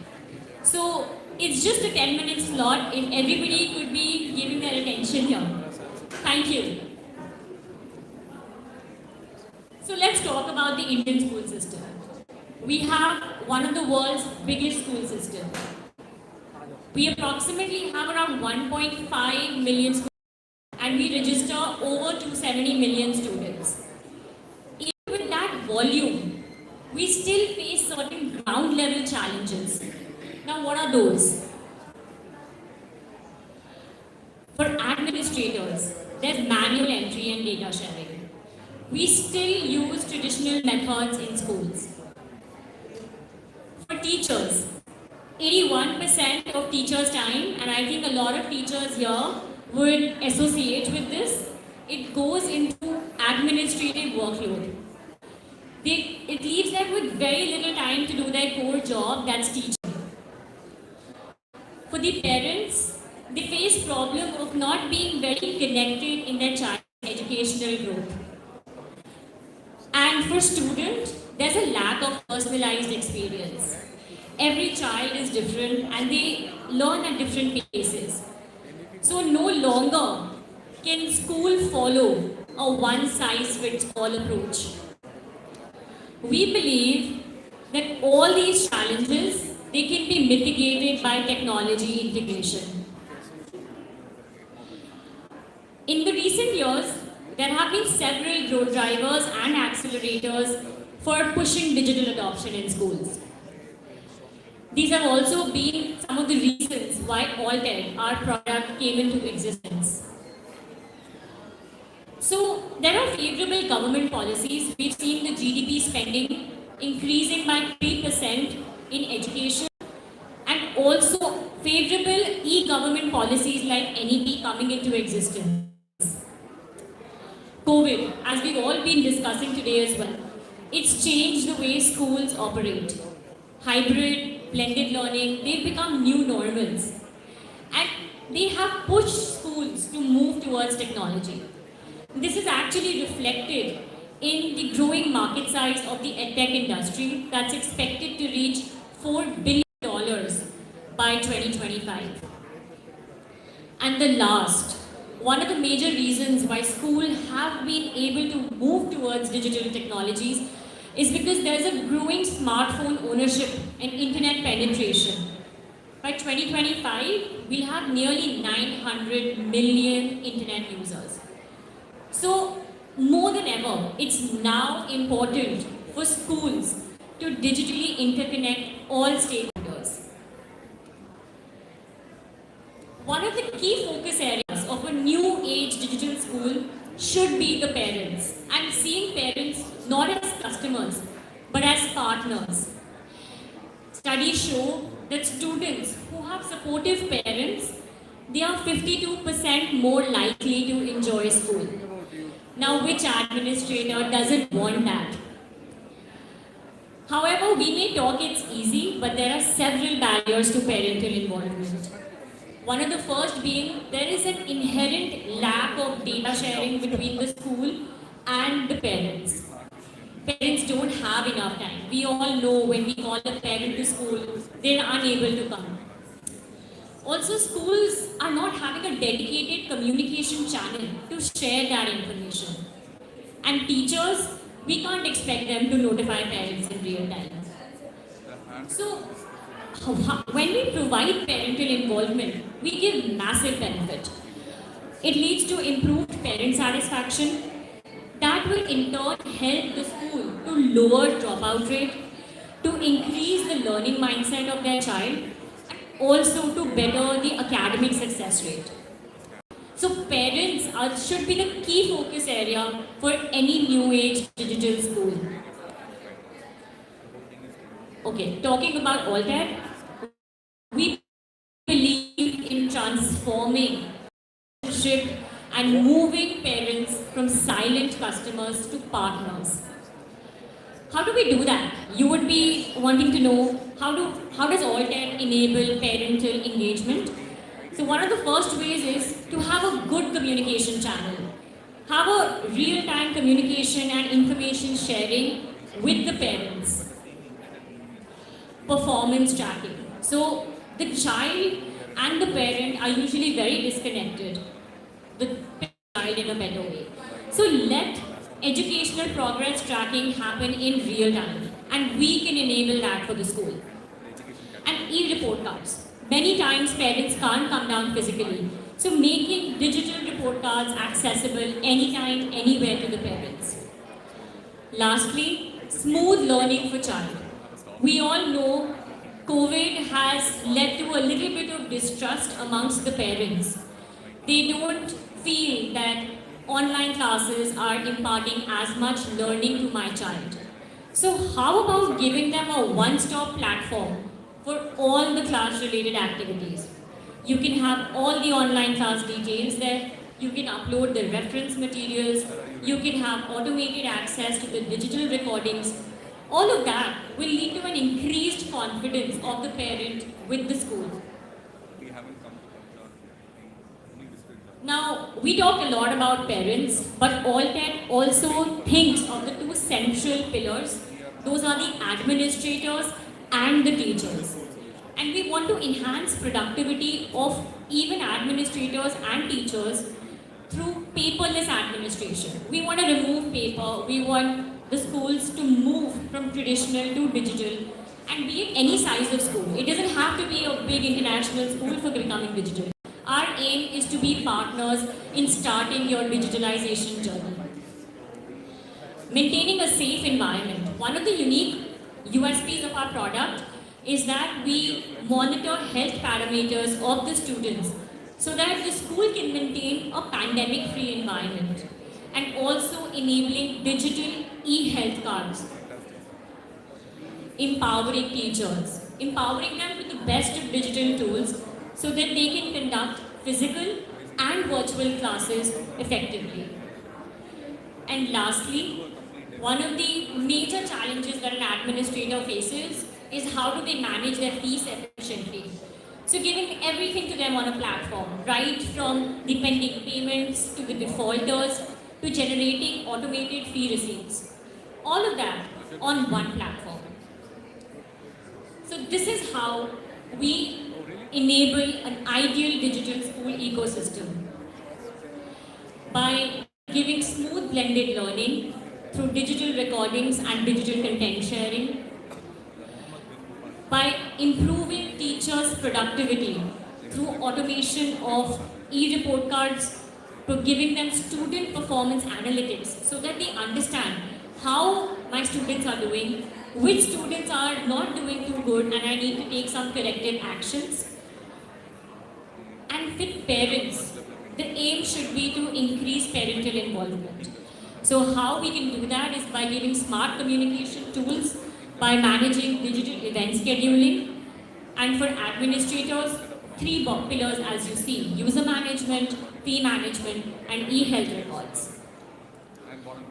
So it's just a 10-minute slot if everybody could be giving their attention here. Thank you. So let's talk about the Indian school system. We have one of the world's biggest school systems. We approximately have around 1.5 million schools and we register over 270 million students. Even with that volume, we still face certain ground level challenges. Now what are those? For administrators, there's manual entry and data sharing. We still use traditional methods in schools. For teachers, 81% of teachers' time, and I think a lot of teachers here would associate with this, it goes into administrative workload. It leaves them with very little time to do their core job, that's teaching. For the parents, they face problem of not being very connected in their child's educational growth. And for students, there's a lack of personalized experience. Every child is different and they learn at different paces. So no longer can school follow a one-size-fits-all approach. We believe that all these challenges, they can be mitigated by technology integration. In the recent years, there have been several growth drivers and accelerators for pushing digital adoption in schools. These have also been some of the reasons why Alted, our product, came into existence. So, there are favorable government policies. We've seen the GDP spending increasing by 3% in education, and also favorable e-government policies like NEP coming into existence. COVID, as we've all been discussing today as well, it's changed the way schools operate. Hybrid, blended learning, they've become new normals. And they have pushed schools to move towards technology. This is actually reflected in the growing market size of the edtech industry that's expected to reach $4 billion by 2025. And the last, one of the major reasons why schools have been able to move towards digital technologies is because there's a growing smartphone ownership and internet penetration. By 2025, we'll have nearly 900 million internet users. So, more than ever, it's now important for schools to digitally interconnect all stakeholders. One of the key focus areas of a new age digital school should be the parents, and seeing parents not as customers but as partners. Studies show that students who have supportive parents, they are 52% more likely to enjoy school. Now, which administrator doesn't want that? However, we may talk it's easy, but there are several barriers to parental involvement. One of the first being there is an inherent lack of data sharing between the school and the parents. Parents don't have enough time. We all know when we call a parent to school, they're unable to come. Also, schools are not having a dedicated communication channel to share that information. And teachers, we can't expect them to notify parents in real time. So, when we provide parental involvement, we give massive benefit. It leads to improved parent satisfaction. That will in turn help the school to lower dropout rate, to increase the learning mindset of their child, and also to better the academic success rate. So parents should be the key focus area for any new age digital school. Okay, talking about all that, we believe in transforming leadership and moving parents from silent customers to partners. How do we do that? You would be wanting to know how does Alted enable parental engagement? So one of the first ways is to have a good communication channel. Have a real-time communication and information sharing with the parents. Performance tracking. So the child and the parent are usually very disconnected. The child in a better way. So let educational progress tracking happen in real time, and we can enable that for the school. And e-report cards. Many times parents can't come down physically, so making digital report cards accessible anytime, anywhere to the parents. Lastly, smooth learning for child. We all know COVID has led to a little bit of distrust amongst the parents. They don't feel that online classes are imparting as much learning to my child. So how about giving them a one-stop platform for all the class-related activities. You can have all the online class details there. You can upload the reference materials. You can have automated access to the digital recordings. All of that will lead to an increased confidence of the parent with the school. Now, we talk a lot about parents, but Alltech also thinks of the two central pillars. Those are the administrators and the teachers. And we want to enhance productivity of even administrators and teachers through paperless administration. We want to remove paper. We want the schools to move from traditional to digital, and be it any size of school. It doesn't have to be a big international school for becoming digital. Our aim is to be partners in starting your digitalization journey. Maintaining a safe environment. One of the unique USPs of our product is that we monitor health parameters of the students so that the school can maintain a pandemic-free environment, and also enabling digital e-health cards. Empowering teachers, empowering them with the best of digital tools so that they can conduct physical and virtual classes effectively. And lastly, one of the major challenges that an administrator faces is how do they manage their fees efficiently. So giving everything to them on a platform, right from the pending payments to the defaulters to generating automated fee receipts. All of that on one platform. So this is how we enable an ideal digital school ecosystem. By giving smooth blended learning through digital recordings and digital content sharing, by improving teachers' productivity through automation of e-report cards, to giving them student performance analytics so that they understand how my students are doing, which students are not doing too good and I need to take some corrective actions. And with parents, the aim should be to increase parental involvement. So how we can do that is by giving smart communication tools, by managing digital event scheduling, and for administrators, 3 pillars as you see: user management, fee management, and e-health records.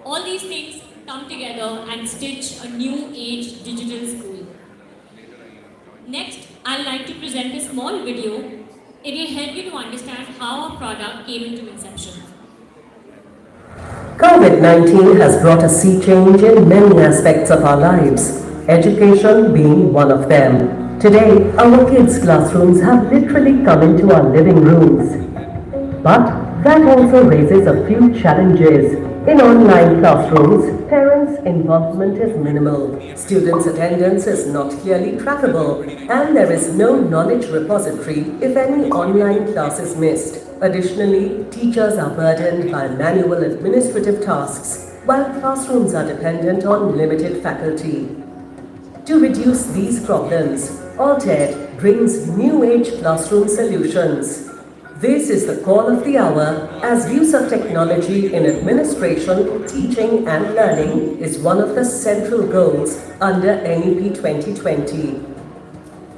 All these things come together and stitch a new age digital school. Next, I'd like to present a small video. It will help you to understand how our product came into inception. COVID-19 has brought a sea change in many aspects of our lives, education being one of them. Today, our kids' classrooms have literally come into our living rooms. But that also raises a few challenges. In online classrooms, parents' involvement is minimal, students' attendance is not clearly trackable, and there is no knowledge repository if any online class is missed. Additionally, teachers are burdened by manual administrative tasks, while classrooms are dependent on limited faculty. To reduce these problems, Alltech brings new age classroom solutions. This is the call of the hour, as use of technology in administration, teaching and learning is one of the central goals under NEP 2020.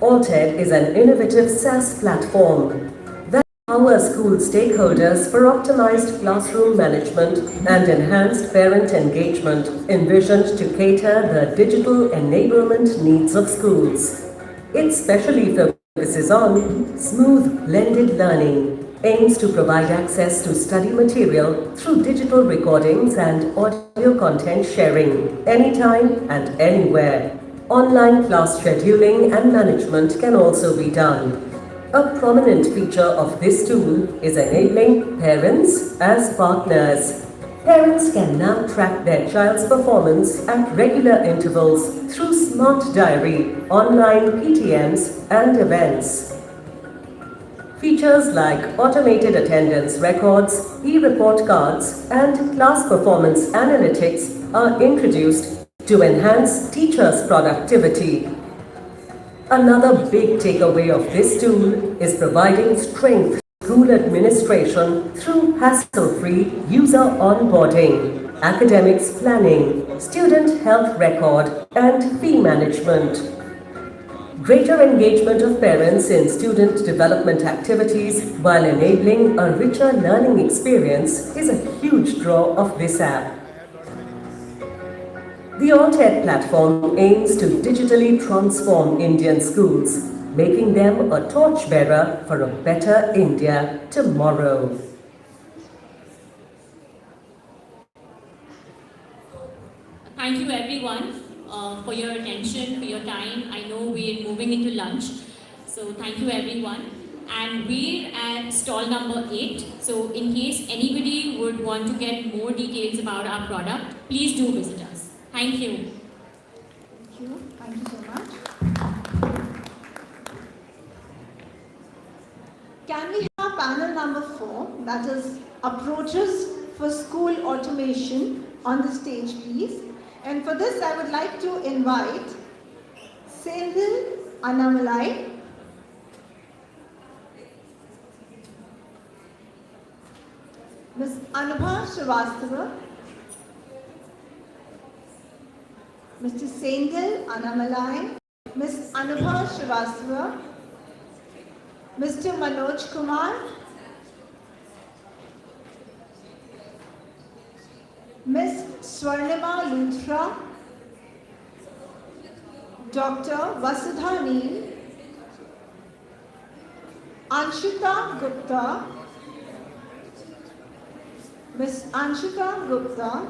Alltech is an innovative SaaS platform that empowers school stakeholders for optimized classroom management and enhanced parent engagement, envisioned to cater the digital enablement needs of schools. It specially focuses on smooth blended learning, aims to provide access to study material through digital recordings and audio content sharing, anytime and anywhere. Online class scheduling and management can also be done. A prominent feature of this tool is enabling parents as partners. Parents can now track their child's performance at regular intervals through Smart Diary, online PTMs and events. Features like automated attendance records, e-report cards, and class performance analytics are introduced to enhance teachers' productivity. Another big takeaway of this tool is providing strength to school administration through hassle-free user onboarding, academics planning, student health record, and fee management. Greater engagement of parents in student development activities while enabling a richer learning experience is a huge draw of this app. The AltEd platform aims to digitally transform Indian schools, making them a torchbearer for a better India tomorrow. Thank you everyone for your attention, for your time. I know we're moving into lunch, so thank you everyone. And we're at stall number 8, so in case anybody would want to get more details about our product, please do visit us. Thank you. Thank you. Thank you so much. Can we have panel number 4, that is approaches for school automation, on the stage, please? And for this, I would like to invite Sendhil Annamalai, Ms. Anubha Srivastava, Mr. Sendhil Annamalai, Ms. Anubha Srivastava, Mr. Manoj Kumar, Ms. Swarnima Luthra, Dr. Vasudha Neil, Anshita Gupta, Ms. Anshita Gupta,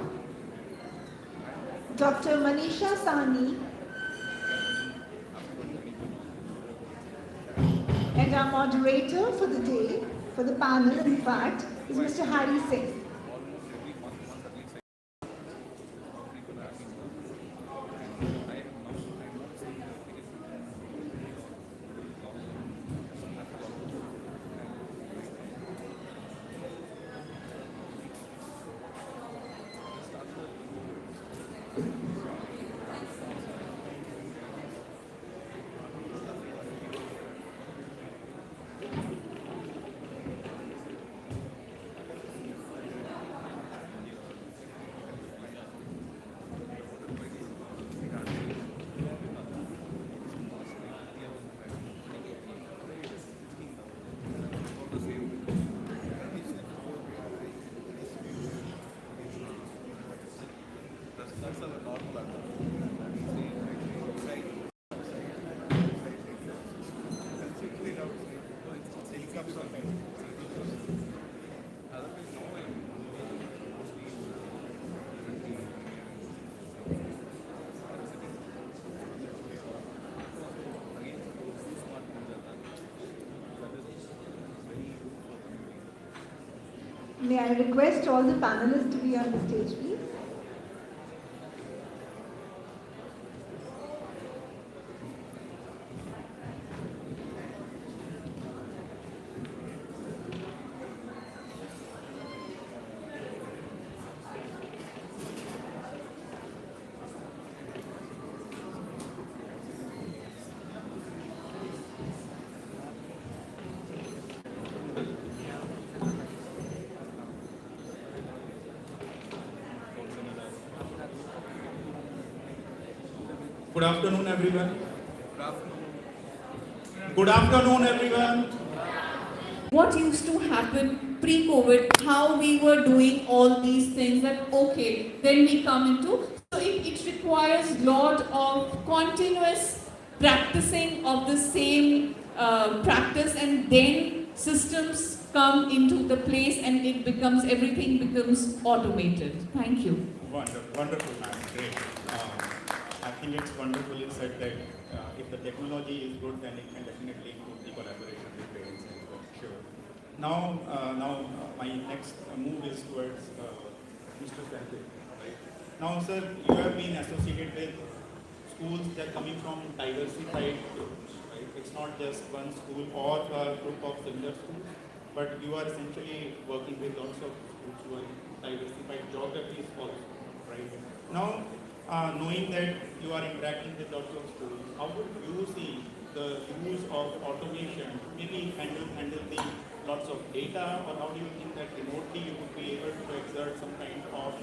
Dr. Manisha Sani, and our moderator for the day, for the panel in fact, is Mr. Hari Singh. May I request all the panelists to be on the stage, please? Good afternoon, everyone. Good afternoon, everyone. What used to happen pre-COVID, how we were doing all these things, that okay, then we come into, so it requires lot of continuous practicing of the same practice, and then systems come into the place and it becomes, everything becomes automated. Thank you. Wonderful, ma'am. Great. I think it's wonderfully said that if the technology is good, then it can definitely improve the collaboration with parents as well. Sure. Now, my next move is towards Mr. Conclave. Right. Now, sir, you have been associated with schools that are coming from diversified groups. Right. It's not just one school or a group of similar schools, but you are essentially working with lots of schools who are diversified geographies also. Right. Now, knowing that you are interacting with lots of schools, how would you see the use of automation maybe handle the lots of data, or how do you think that remotely you would be able to exert some kind of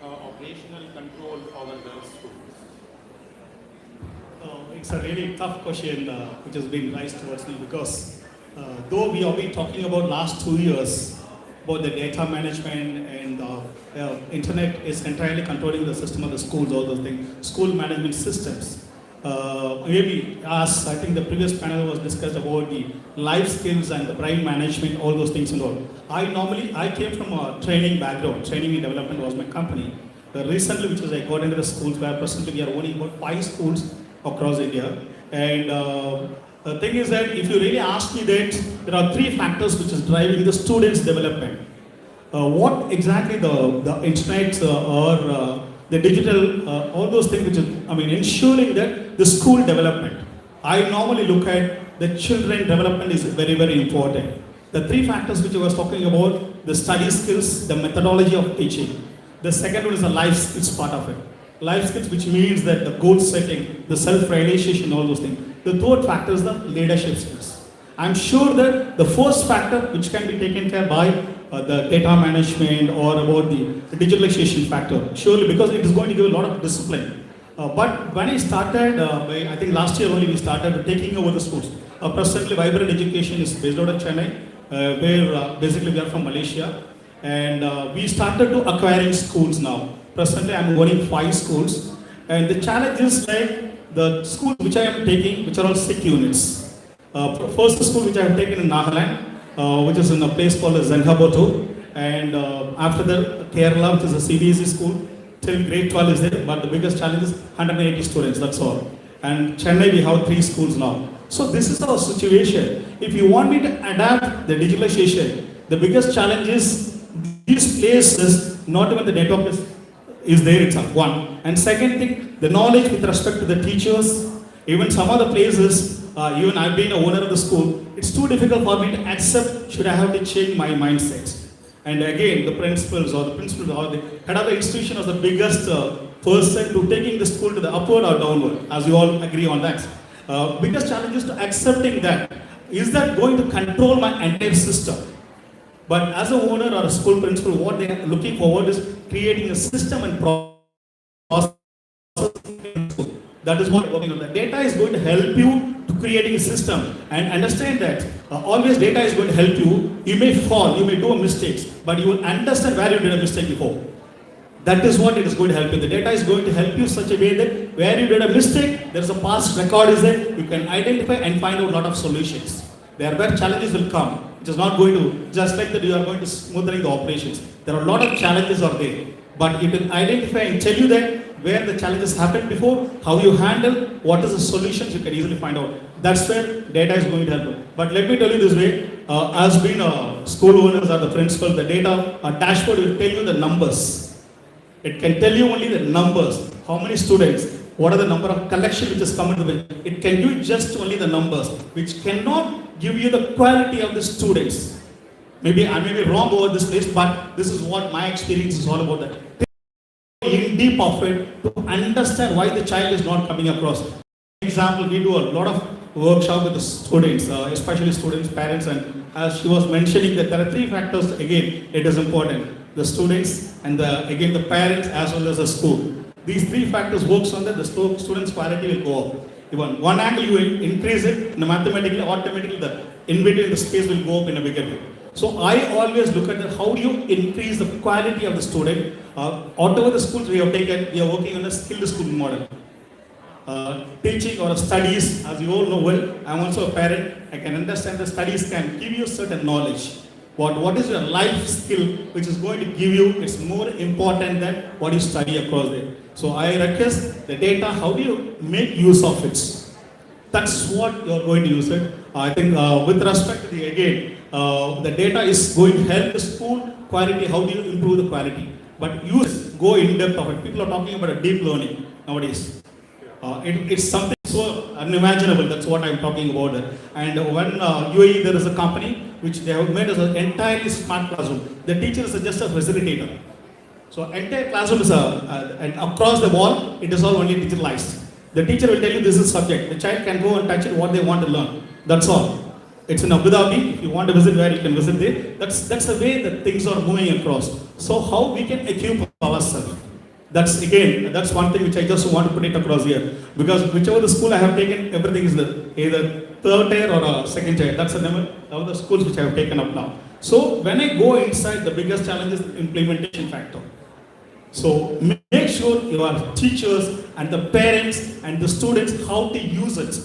operational control over the schools? It it's a really tough question which has been raised towards me because though we have been talking about last 2 years about the data management and internet is entirely controlling the system of the schools, all those things, school management systems. Maybe as I think the previous panel was discussed about the life skills and the brain management, all those things and all. I came from a training background. Training and development was my company. Recently, which was I got into the schools where presently we are owning about 5 schools across India. And the thing is that if you really ask me that, there are 3 factors which is driving the students' development. What exactly the internet or the digital, all those things which is, ensuring that the school development. I normally look at the children development is very, very important. The 3 factors which I was talking about, the study skills, the methodology of teaching. The second one is the life skills part of it. Life skills, which means that the goal setting, the self-realization, all those things. The third factor is the leadership skills. I'm sure that the first factor which can be taken care by the data management or about the digitalization factor, surely because it is going to give a lot of discipline. But when I started, I think last year only we started taking over the schools. Presently, Vibrant Education is based out of Chennai, where basically we are from Malaysia. And we started to acquiring schools now. Presently, I'm running 5 schools. And the challenge is like the schools which I am taking, which are all sick units. First school which I have taken in Nagaland, which is in a place called Zenhaboto. And after that, Kerala, which is a CBSE school, till grade 12 is there. But the biggest challenge is 180 students, that's all. And Chennai, we have 3 schools now. So this is our situation. If you want me to adapt the digitalization, the biggest challenge is these places, not even the network is there itself, one. And second thing, the knowledge with respect to the teachers, even some other places, even I've been an owner of the school, it's too difficult for me to accept, should I have to change my mindset. And again, the principals or the head of the institution is the biggest person to taking the school to the upward or downward, as you all agree on that. Biggest challenge is to accepting that. Is that going to control my entire system? But as an owner or a school principal, what they are looking forward is creating a system and process. That is what working on. The data is going to help you to creating a system and understand that always data is going to help you. You may fall, you may do mistakes, but you will understand where you did a mistake before. That is what it is going to help you. The data is going to help you such a way that where you did a mistake, there is a past record is there. You can identify and find out a lot of solutions. There where challenges will come. It is not going to, just like that you are going to smoothing the operations. There are a lot of challenges are there. But it will identify and tell you that where the challenges happened before, how you handle, what is the solutions, you can easily find out. That's where data is going to help you. But let me tell you this way, as being a school owners or the principal, the data, a dashboard will tell you the numbers. It can tell you only the numbers, how many students, what are the number of collection which is coming to the, it can give you just only the numbers, which cannot give you the quality of the students. Maybe I may be wrong over this place, but this is what my experience is all about that. In deep of it to understand why the child is not coming across. For example, we do a lot of workshop with the students, especially students, parents, and as she was mentioning that there are 3 factors, again, it is important. The students and again the parents as well as the school. These 3 factors works on that, the students' quality will go up. Even one angle you increase it, mathematically, automatically the in between the space will go up in a bigger way. So I always look at that, how do you increase the quality of the student? Whatever the schools we have taken, we are working on a skilled school model. Teaching or studies, as you all know well, I am also a parent, I can understand the studies can give you certain knowledge. What is your life skill which is going to give you, it's more important than what you study across there. So I request the data, how do you make use of it? That's what you're going to use it. I think with respect to the data is going to help the school quality, how do you improve the quality? But go in depth of it. People are talking about a deep learning nowadays. It's something so unimaginable, that's what I'm talking about. And when UAE, there is a company which they have made as an entirely smart classroom. The teacher is just a facilitator. So entire classroom is and across the wall, it is all only digitalized. The teacher will tell you this is subject. The child can go and touch it what they want to learn. That's all. It's in Abu Dhabi. If you want to visit where, you can visit there. That's the way that things are moving across. So how we can equip ourselves? That's again, that's one thing which I just want to put it across here. Because whichever the school I have taken, everything is either third tier or a second tier. That's the number of the schools which I have taken up now. So when I go inside, the biggest challenge is the implementation factor. So make sure your teachers and the parents and the students how to use it.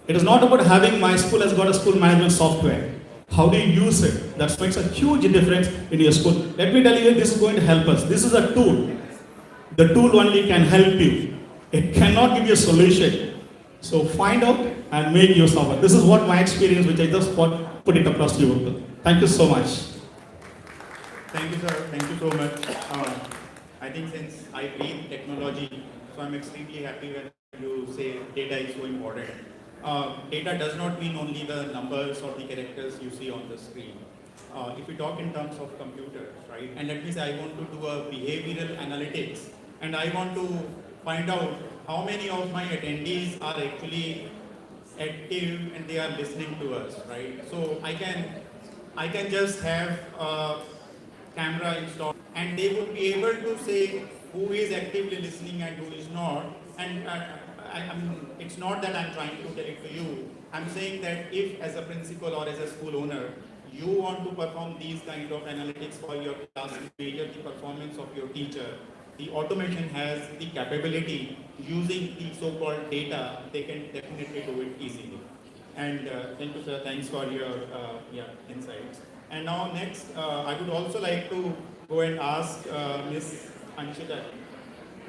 It is not about having my school has got a school management software. How do you use it? That makes a huge difference in your school. Let me tell you, this is going to help us. This is a tool. The tool only can help you. It cannot give you a solution. So find out and make use of it. This is what my experience, which I just put it across to you. Thank you so much. Thank you, sir. Thank you so much. I think since I breathe technology, so I'm extremely happy when you say data is so important. Data does not mean only the numbers or the characters you see on the screen. If we talk in terms of computers, right, and let me say I want to do a behavioral analytics, and I want to find out how many of my attendees are actually active and they are listening to us, right? So I can just have a camera installed and they would be able to say who is actively listening and who is not. And I mean, it's not that I'm trying to tell it to you. I'm saying that if as a principal or as a school owner, you want to perform these kind of analytics for your class and measure the performance of your teacher, the automation has the capability using the so-called data, they can definitely do it easily. And thank you, sir. Thanks for your insights. And now next, I would also like to go and ask Ms. Anshita.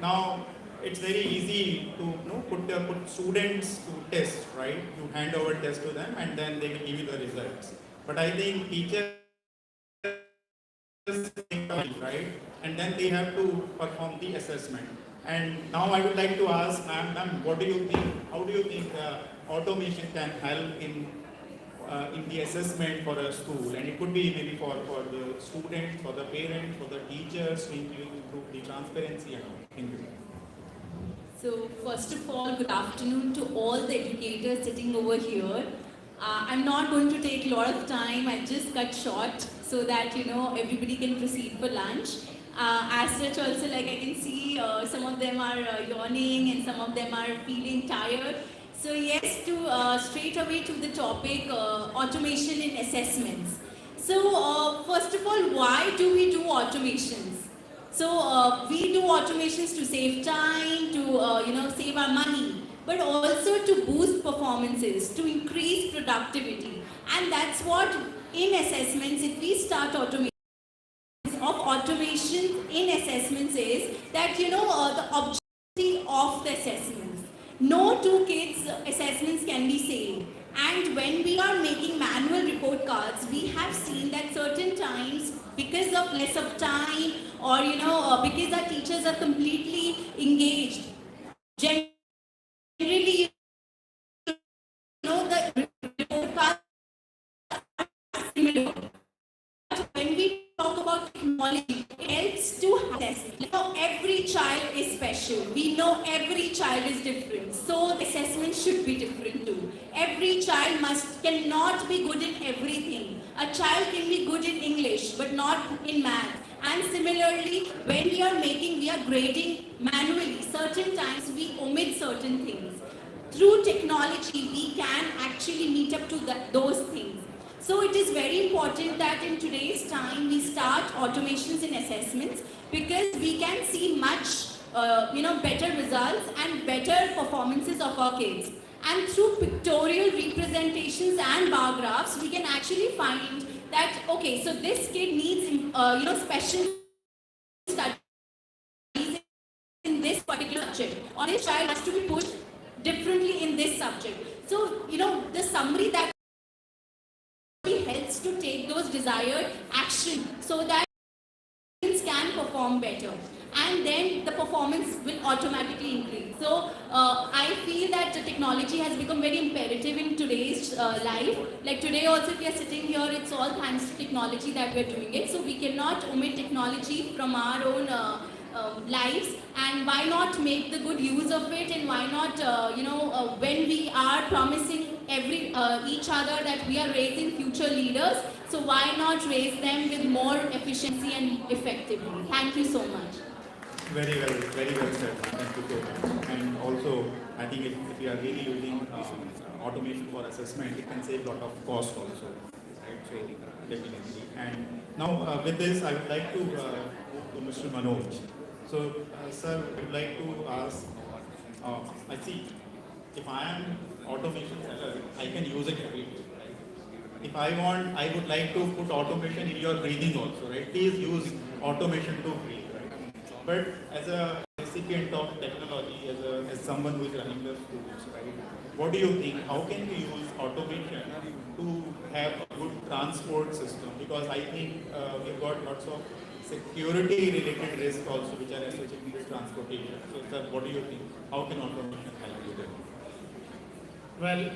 Now, it's very easy to put students to test, right? You hand over test to them and then they will give you the results. But I think teachers, right? And then they have to perform the assessment. And now I would like to ask, ma'am, what do you think? How do you think automation can help in the assessment for a school? And it could be maybe for the students, for the parents, for the teachers, to improve the transparency and all. Thank you. So first of all, good afternoon to all the educators sitting over here. I'm not going to take a lot of time. I just cut short so that everybody can proceed for lunch. As such, also like I can see some of them are yawning and some of them are feeling tired. So yes, to straight away to the topic, automation in assessments. So first of all, why do we do automations? So we do automations to save time, to save our money, but also to boost performances, to increase productivity. And that's what in assessments, if we start automation in assessments is that the objectivity of the assessments. No two kids assessments can be same. And when we are making manual report cards, we have seen that certain times, because of less of time or because our teachers are completely engaged, generally the report cards are similar. When we talk about technology, it helps to assess. Every child is special. We know every child is different. So the assessment should be different too. Every child cannot be good in everything. A child can be good in English, but not in math. And similarly, when we are grading manually, certain times we omit certain things. Through technology, we can actually meet up to those things. So it is very important that in today's time we start automations in assessments because we can see much better results and better performances of our kids. And through pictorial representations and bar graphs, we can actually find that, okay, so this kid needs special studies in this particular subject, or this child has to be pushed differently in this subject. So, the summary that helps to take those desired action so that students can perform better, and then the performance will automatically increase. So I feel that the technology has become very imperative in today's life. Like today also, if we are sitting here, it's all thanks to technology that we're doing it. So we cannot omit technology from our own lives, and why not make the good use of it, and why not when we are promising each other that we are raising future leaders, so why not raise them with more efficiency and effectively. Thank you so much. Very well said. Thank you so much. And also, I think if you are really using automation for assessment, it can save a lot of cost also, right? So definitely. And now with this, I would like to move to Mr. Manoj. So, sir, I would like to ask. I see. If I am automation seller, I can use it every day. Right? If I want, I would like to put automation in your breathing also, right? Please use automation to breathe, right? But as a recipient of technology, as someone who is running the schools, right? What do you think? How can we use automation to have a good transport system? Because I think we've got lots of security related risks also which are associated with transportation. So, sir, what do you think? How can automation help you there? Well,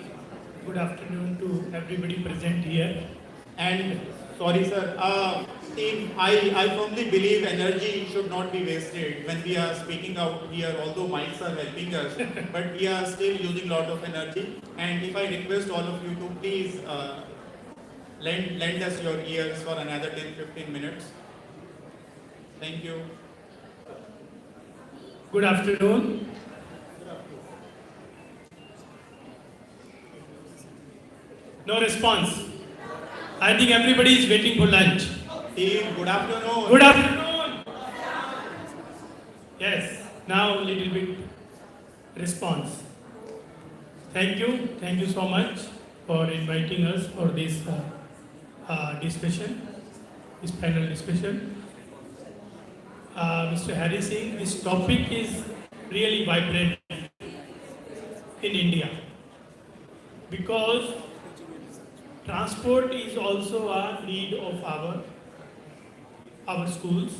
good afternoon to everybody present here. And sorry, sir. Team, I firmly believe energy should not be wasted when we are speaking out here. Although mics are helping us, but we are still using a lot of energy. And if I request all of you to please lend us your ears for another 10-15 minutes. Thank you. Good afternoon. No response. I think everybody is waiting for lunch. Team, good afternoon. Good afternoon. Yes, now a little bit response. Thank you so much for inviting us for this discussion, this panel discussion. Mr. Harry Singh, this topic is really vibrant in India because transport is also a need of our schools.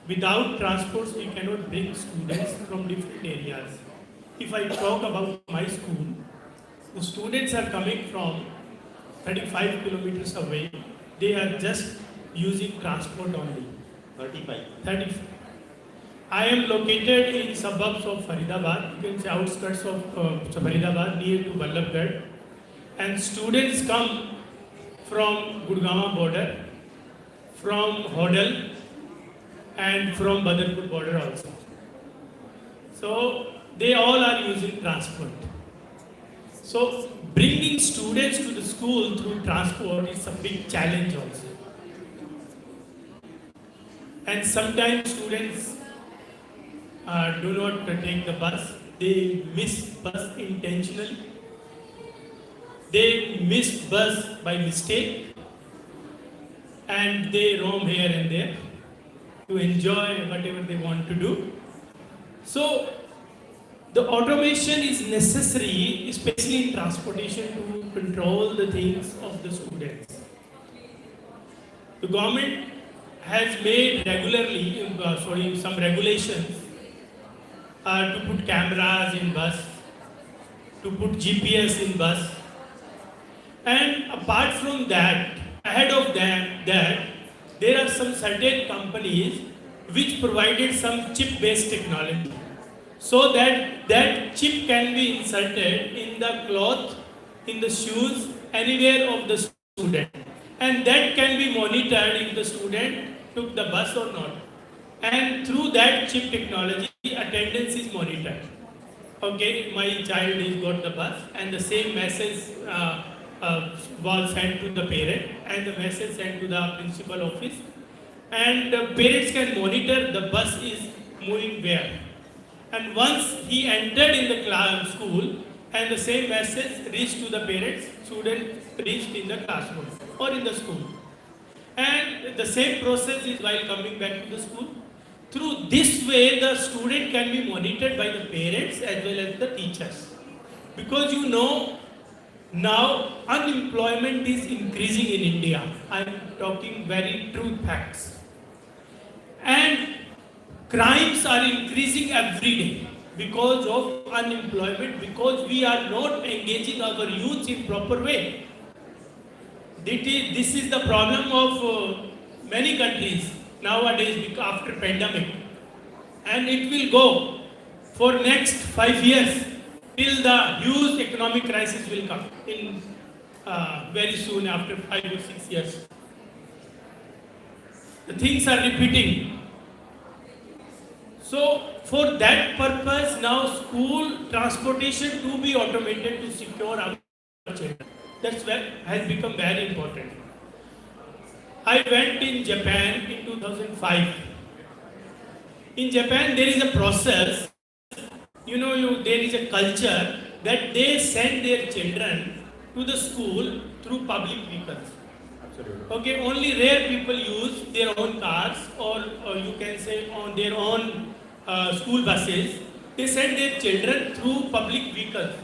Without transports, we cannot bring students from different areas. If I talk about my school, the students are coming from 35 kilometers away. They are just using transport only. 35. I am located in suburbs of Faridabad, you can say outskirts of Faridabad, near to Vallabhgarh. And students come from Gurgaon border, from Hodal, and from Badarpur border also. So they all are using transport. So bringing students to the school through transport is a big challenge also. And sometimes students do not take the bus. They miss bus intentionally. They miss bus by mistake. And they roam here and there to enjoy whatever they want to do. So the automation is necessary, especially in transportation, to control the things of the students. The government has made regularly, some regulations to put cameras in bus, to put GPS in bus. And apart from that, ahead of that, there are some certain companies which provided some chip-based technology so that that chip can be inserted in the cloth, in the shoes, anywhere of the student. And that can be monitored if the student took the bus or not. And through that chip technology, attendance is monitored. Okay, my child has got the bus, and the same message was sent to the parent, and the message sent to the principal office. And the parents can monitor the bus is moving where. And once he entered in the class school, and the same message reached to the parents, student reached in the classroom or in the school. And the same process is while coming back to the school. Through this way, the student can be monitored by the parents as well as the teachers. Because you know, now unemployment is increasing in India. I am talking very true facts. And crimes are increasing every day because of unemployment, because we are not engaging our youth in proper way. This is the problem of many countries nowadays after pandemic. And it will go for next 5 years till the huge economic crisis will come in very soon after 5 or 6 years. The things are repeating. So for that purpose, now school transportation to be automated to secure our children. That's where has become very important. I went in Japan in 2005. In Japan, there is a process, there is a culture that they send their children to the school through public vehicles. Absolutely. Okay, only rare people use their own cars or you can say on their own school buses. They send their children through public vehicles.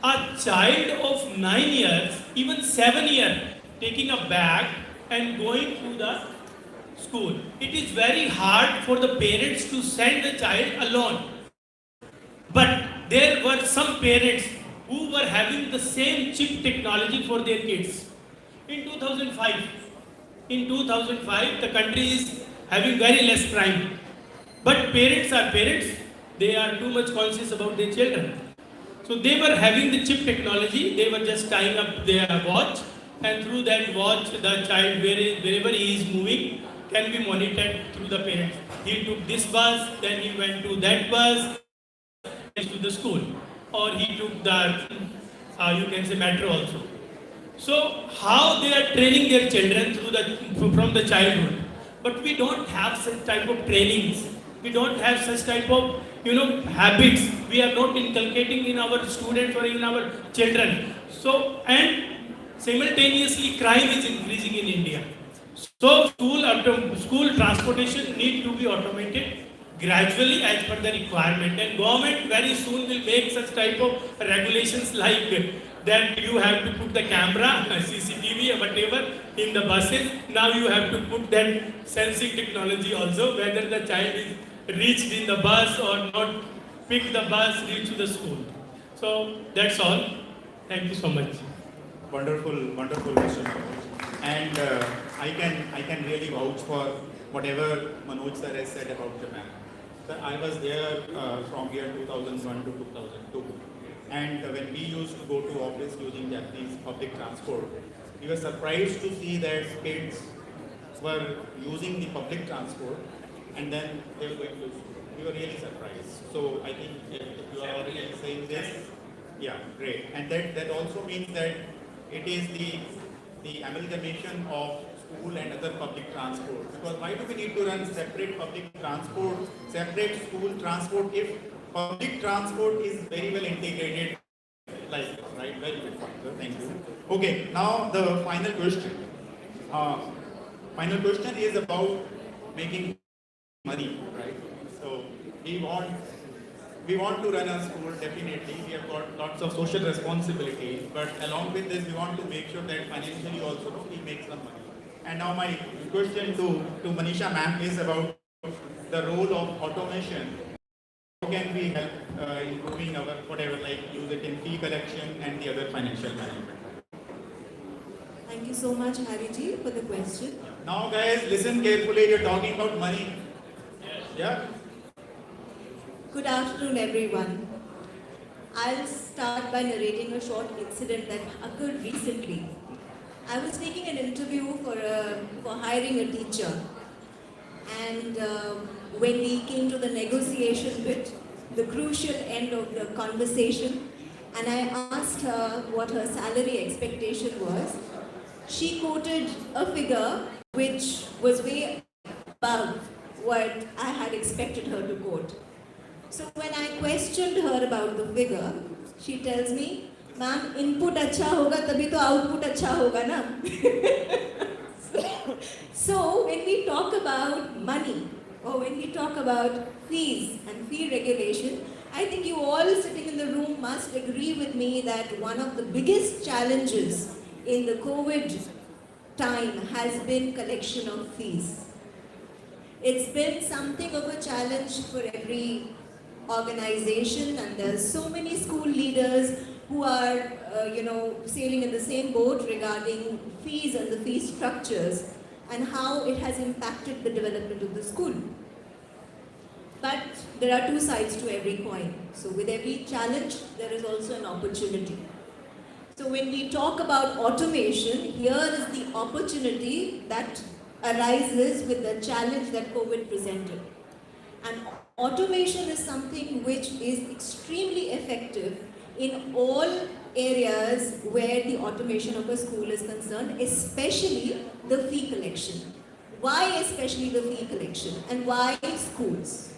A child of 9 years, even 7 years, taking a bag and going to the school. It is very hard for the parents to send the child alone. But there were some parents who were having the same chip technology for their kids. In 2005, the country is having very less crime. But parents are parents, they are too much conscious about their children. So they were having the chip technology, they were just tying up their watch, and through that watch, the child, wherever he is moving, can be monitored through the parents. He took this bus, then he went to that bus, to the school, or he took the, you can say, metro also. So how they are training their children from the childhood. But we don't have such type of trainings. We don't have such type of, habits. We are not inculcating in our students or in our children. So, and simultaneously crime is increasing in India. So school transportation need to be automated gradually as per the requirement, and government very soon will make such type of regulations like that you have to put the camera, CCTV or whatever in the buses. Now you have to put that sensing technology also, whether the child is reached in the bus or not, pick the bus, reach to the school. So that's all. Thank you so much. Wonderful, wonderful question. And I can really vouch for whatever Manoj sir has said about Japan. So I was there from year 2001 to 2002. And when we used to go to office using Japanese public transport, we were surprised to see that kids were using the public transport and then they were going to school. We were really surprised. So I think if you are already saying this, yeah, great. And that also means that it is the amalgamation of school and other public transport. Because why do we need to run separate public transport, separate school transport if public transport is very well integrated like this, right? Very good point, sir. Thank you. Okay, now the final question. Final question is about making money, right? So we want to run a school, definitely. We have got lots of social responsibilities, but along with this, we want to make sure that financially also we make some money. And now my question to Manisha ma'am is about the role of automation. How can we help improving our whatever, like use it in fee collection and the other financial management? Thank you so much, Hariji, for the question. Now guys, listen carefully, you're talking about money. Yeah? Good afternoon, everyone. I'll start by narrating a short incident that occurred recently. I was taking an interview for hiring a teacher, and when we came to the negotiation bit, the crucial end of the conversation, and I asked her what her salary expectation was, she quoted a figure which was way above what I had expected her to quote. So when I questioned her about the figure, she tells me, "Ma'am, input acha hoga, tabhi to output acha hoga na." So when we talk about money, or when we talk about fees and fee regulation, I think you all sitting in the room must agree with me that one of the biggest challenges in the COVID time has been collection of fees. It's been something of a challenge for every organization, and there's so many school leaders who are, sailing in the same boat regarding fees and the fee structures and how it has impacted the development of the school. But there are two sides to every coin. So with every challenge, there is also an opportunity. So when we talk about automation, here is the opportunity that arises with the challenge that COVID presented. And automation is something which is extremely effective in all areas where the automation of a school is concerned, especially the fee collection. Why especially the fee collection and why schools?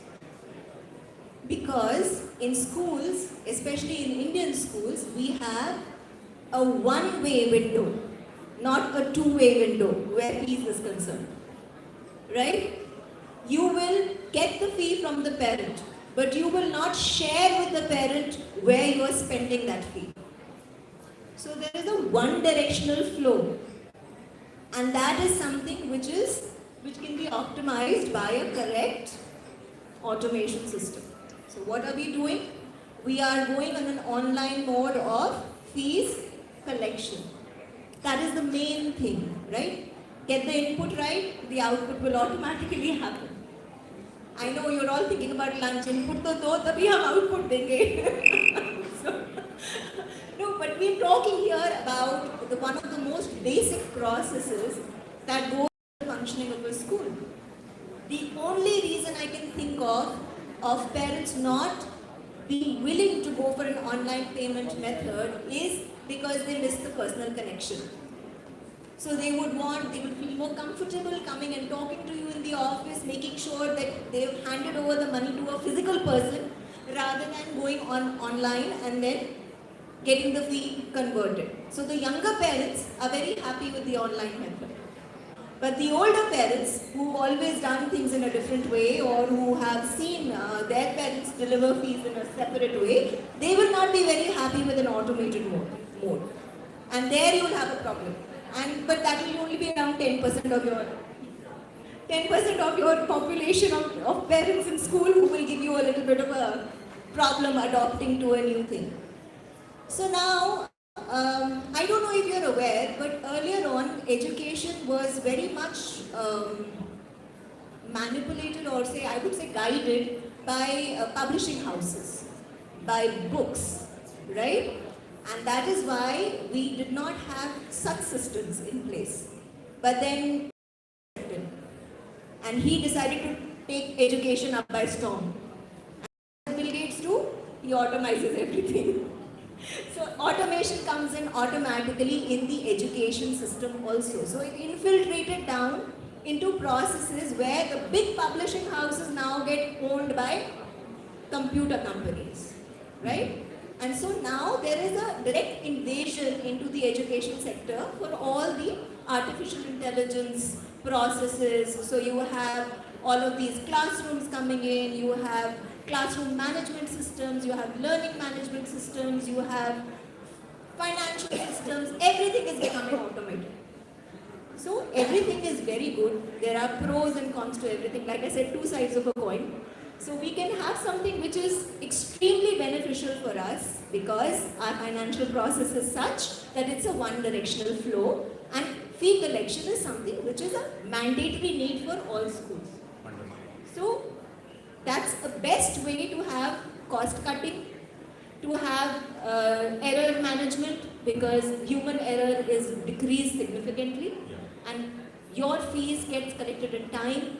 Because in schools, especially in Indian schools, we have a one-way window, not a two-way window where fees is concerned. Right? You will get the fee from the parent, but you will not share with the parent where you are spending that fee. So there is a one-directional flow, and that is something which can be optimized by a correct automation system. So what are we doing? We are going on an online mode of fees collection. That is the main thing, right? Get the input right, the output will automatically happen. I know you're all thinking about lunch, input to do, tabhi hum output denge. No, but we're talking here about one of the most basic processes that go into the functioning of a school. The only reason I can think of parents not being willing to go for an online payment method is because they miss the personal connection. So they would feel more comfortable coming and talking to you in the office, making sure that they've handed over the money to a physical person rather than going online and then getting the fee converted. So the younger parents are very happy with the online method. But the older parents who've always done things in a different way or who have seen their parents deliver fees in a separate way, they will not be very happy with an automated mode. And there you will have a problem. But that will only be around 10% of your population of parents in school who will give you a little bit of a problem adopting to a new thing. So now, I don't know if you're aware, but earlier on, education was very much manipulated or I would say guided by publishing houses, by books, right? And that is why we did not have such systems in place. But then, and he decided to take education up by storm. And Bill Gates too, he automizes everything. So automation comes in automatically in the education system also. So it infiltrated down into processes where the big publishing houses now get owned by computer companies, right? And so now there is a direct invasion into the education sector for all the artificial intelligence processes. So you have all of these classrooms coming in, you have classroom management systems, you have learning management systems, you have financial systems, everything is becoming automated. So everything is very good. There are pros and cons to everything. Like I said, two sides of a coin. So we can have something which is extremely beneficial for us because our financial process is such that it's a one-directional flow, and fee collection is something which is a mandatory need for all schools. So that's the best way to have cost cutting, to have error management, because human error is decreased significantly, and your fees gets collected in time,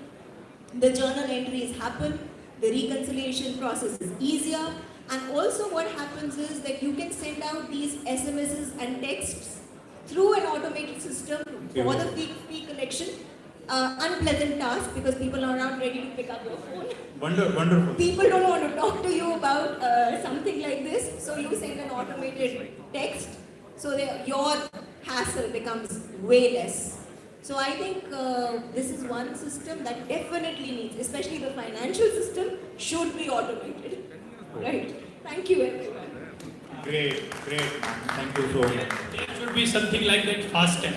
the journal entries happen, the reconciliation process is easier, and also what happens is that you can send out these SMSs and texts through an automated system for the fee collection. Unpleasant task because people are not ready to pick up your phone. Wonderful. People don't want to talk to you about something like this, so you send an automated text, so that your hassle becomes way less. So I think this is one system that definitely needs, especially the financial system, should be automated. Right? Thank you everyone. Great. Thank you so much. There should be something like that fast tag.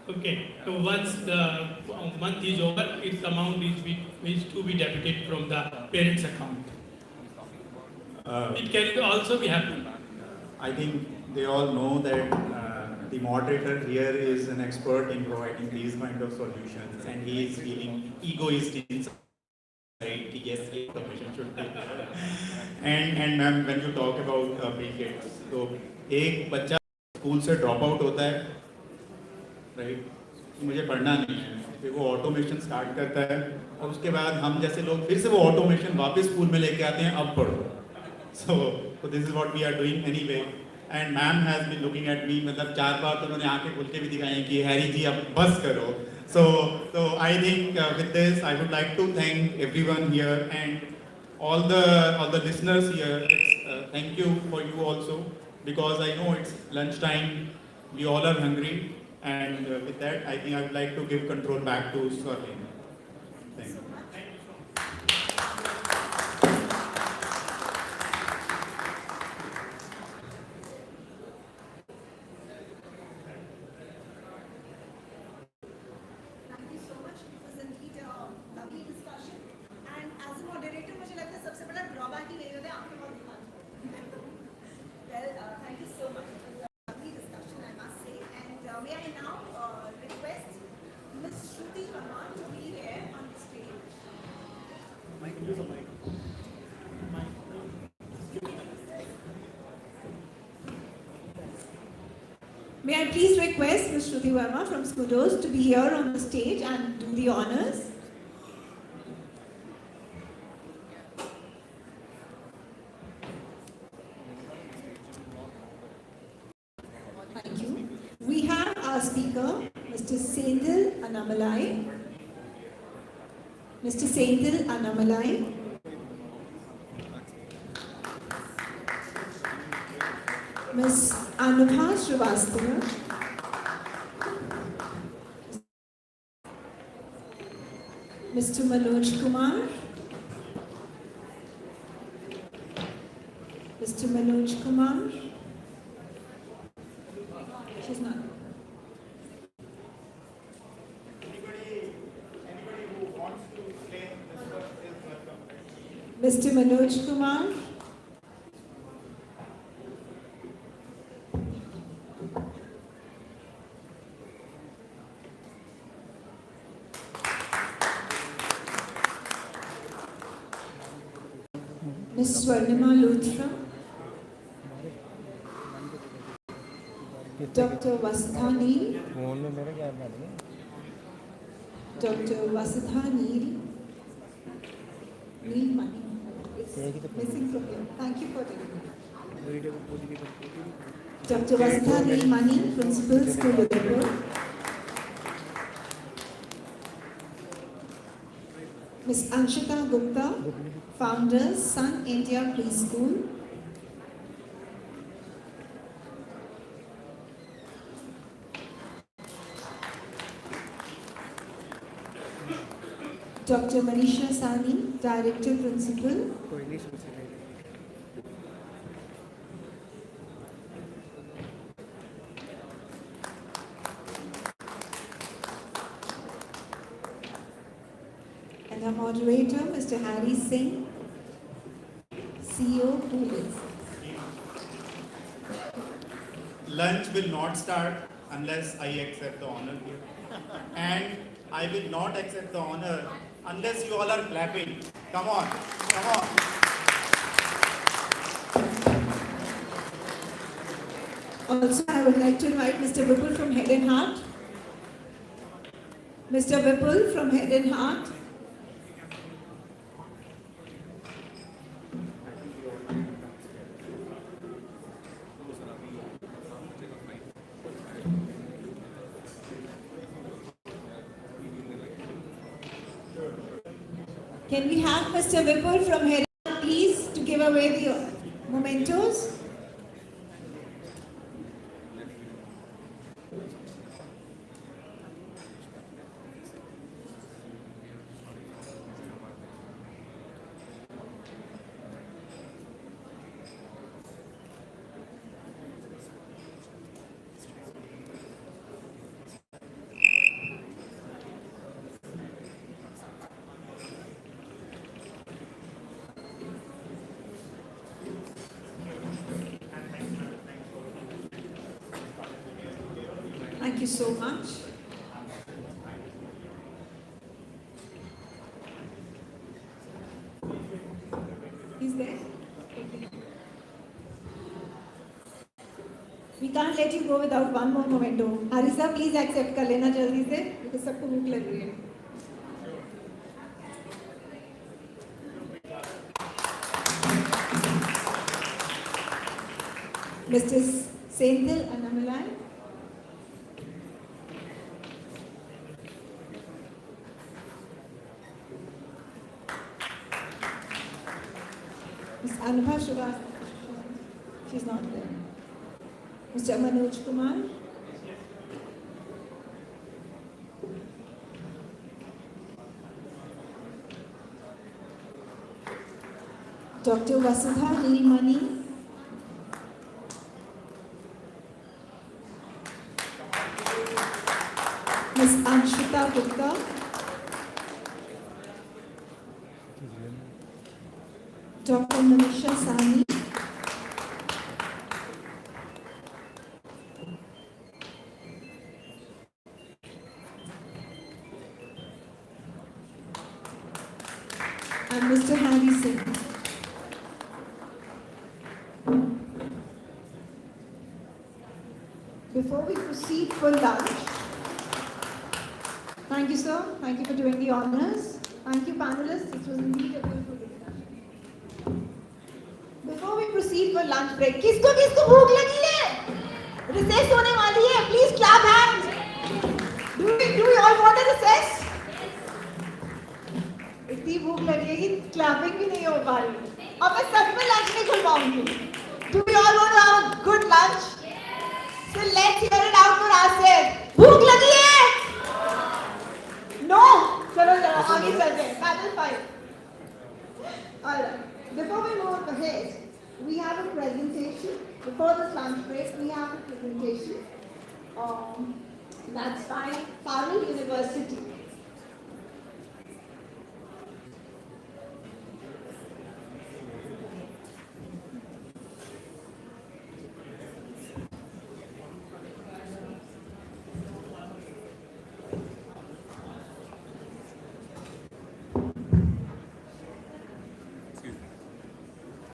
Okay, so once the month is over, its amount is to be debited from the parent's account. It can also be happening. I think they all know that the moderator here is an expert in providing these kind of solutions, and he is feeling egoist inside. Yes, information should be. And ma'am, when you talk about pre-kids, so एक बच्चा school से drop out होता है, right? कि मुझे पढ़ना नहीं है, फिर वो ऑटोमेशन स्टार्ट करता है और उसके बाद हम जैसे लोग फिर से वो ऑटोमेशन वापस स्कूल में लेके आते हैं, अब पढ़ो. So this is what we are doing anyway. And ma'am has been looking at me, मतलब 4 बार तो उन्होंने आंखें खोल के भी दिखाई हैं कि हैरी जी अब बस करो. So I think with this I would like to thank everyone here and all the listeners here. Thank you for you also, because I know it's lunchtime, we all are hungry, and with that I think I would like to give control back to Swarleen. Thank you. Thank you so much. It was indeed a lovely discussion. And as a moderator, मुझे लगता है सबसे बड़ा drawback ही यही होता है, आपके बहुत दिमाग चलता है. Well, thank you so much. It was a lovely discussion, I must say. And may I now request Ms. Shruti Verma to be here on the stage. May I please request Ms. Shruti Verma from Skudos to be here on the stage and do the honors. Thank you. We have our speaker, Mr. Sendil Annamalai. Mr. Sendil Annamalai. Ms. Anubha Srivastava. Mr. Manoj Kumar. Mr. Manoj Kumar. She's not. Mr. Manoj Kumar. Ms. Swarnima Luthra. Dr. Vasudha Neel. Dr. Vasudha Neel. Neel Mani. It's missing from here. Thank you for taking it. Dr. Vasudha Neel Mani, Principal, School Udaipur. Ms. Anshita Gupta, Founder, Sun India Preschool. Dr. Manisha Sani, Director Principal. And our moderator, Mr. Harry Singh, CEO, Coolidge. Lunch will not start unless I accept the honor here. And I will not accept the honor unless you all are clapping. Come on, come on. Also, I would like to invite Mr. Vipul from Head and Heart. Mr. Vipul from Head and Heart. Can we have Mr. Vipul from Head and Heart, please, to give away the mementos? Thank you so much. Is there? We We can't let you go without one more memento. Harisa, please accept कर लेना जल्दी से because सबको भूख लग रही है. Mr. Senthil Annamalai. Ms. Anubha Shrivastava. She's not there. Mr. Manoj Kumar. Dr. Vasudha Nilmani. Ms. Anshita Gupta. Dr. Manisha Sani. And Mr. Harry Singh. Before we proceed for lunch, thank you, sir. Thank you for doing the honors. Thank you, panelists. It was indeed a beautiful discussion. Before we proceed for lunch break, किसको किसको भूख लगी है? Recess होने वाली है. Please clap hands. Do we all want a recess? इतनी भूख लगी है कि clapping भी नहीं हो पा रही. अब मैं सच में lunch नहीं खुलवाऊंगी. Do we all want to have a good lunch? So let's hear it out for ourselves. भूख लगी है? No. चलो आगे चलते हैं. Panel 5. All right. Before we move ahead, we have a presentation. Before this lunch break, we have a presentation. That's by Parul University.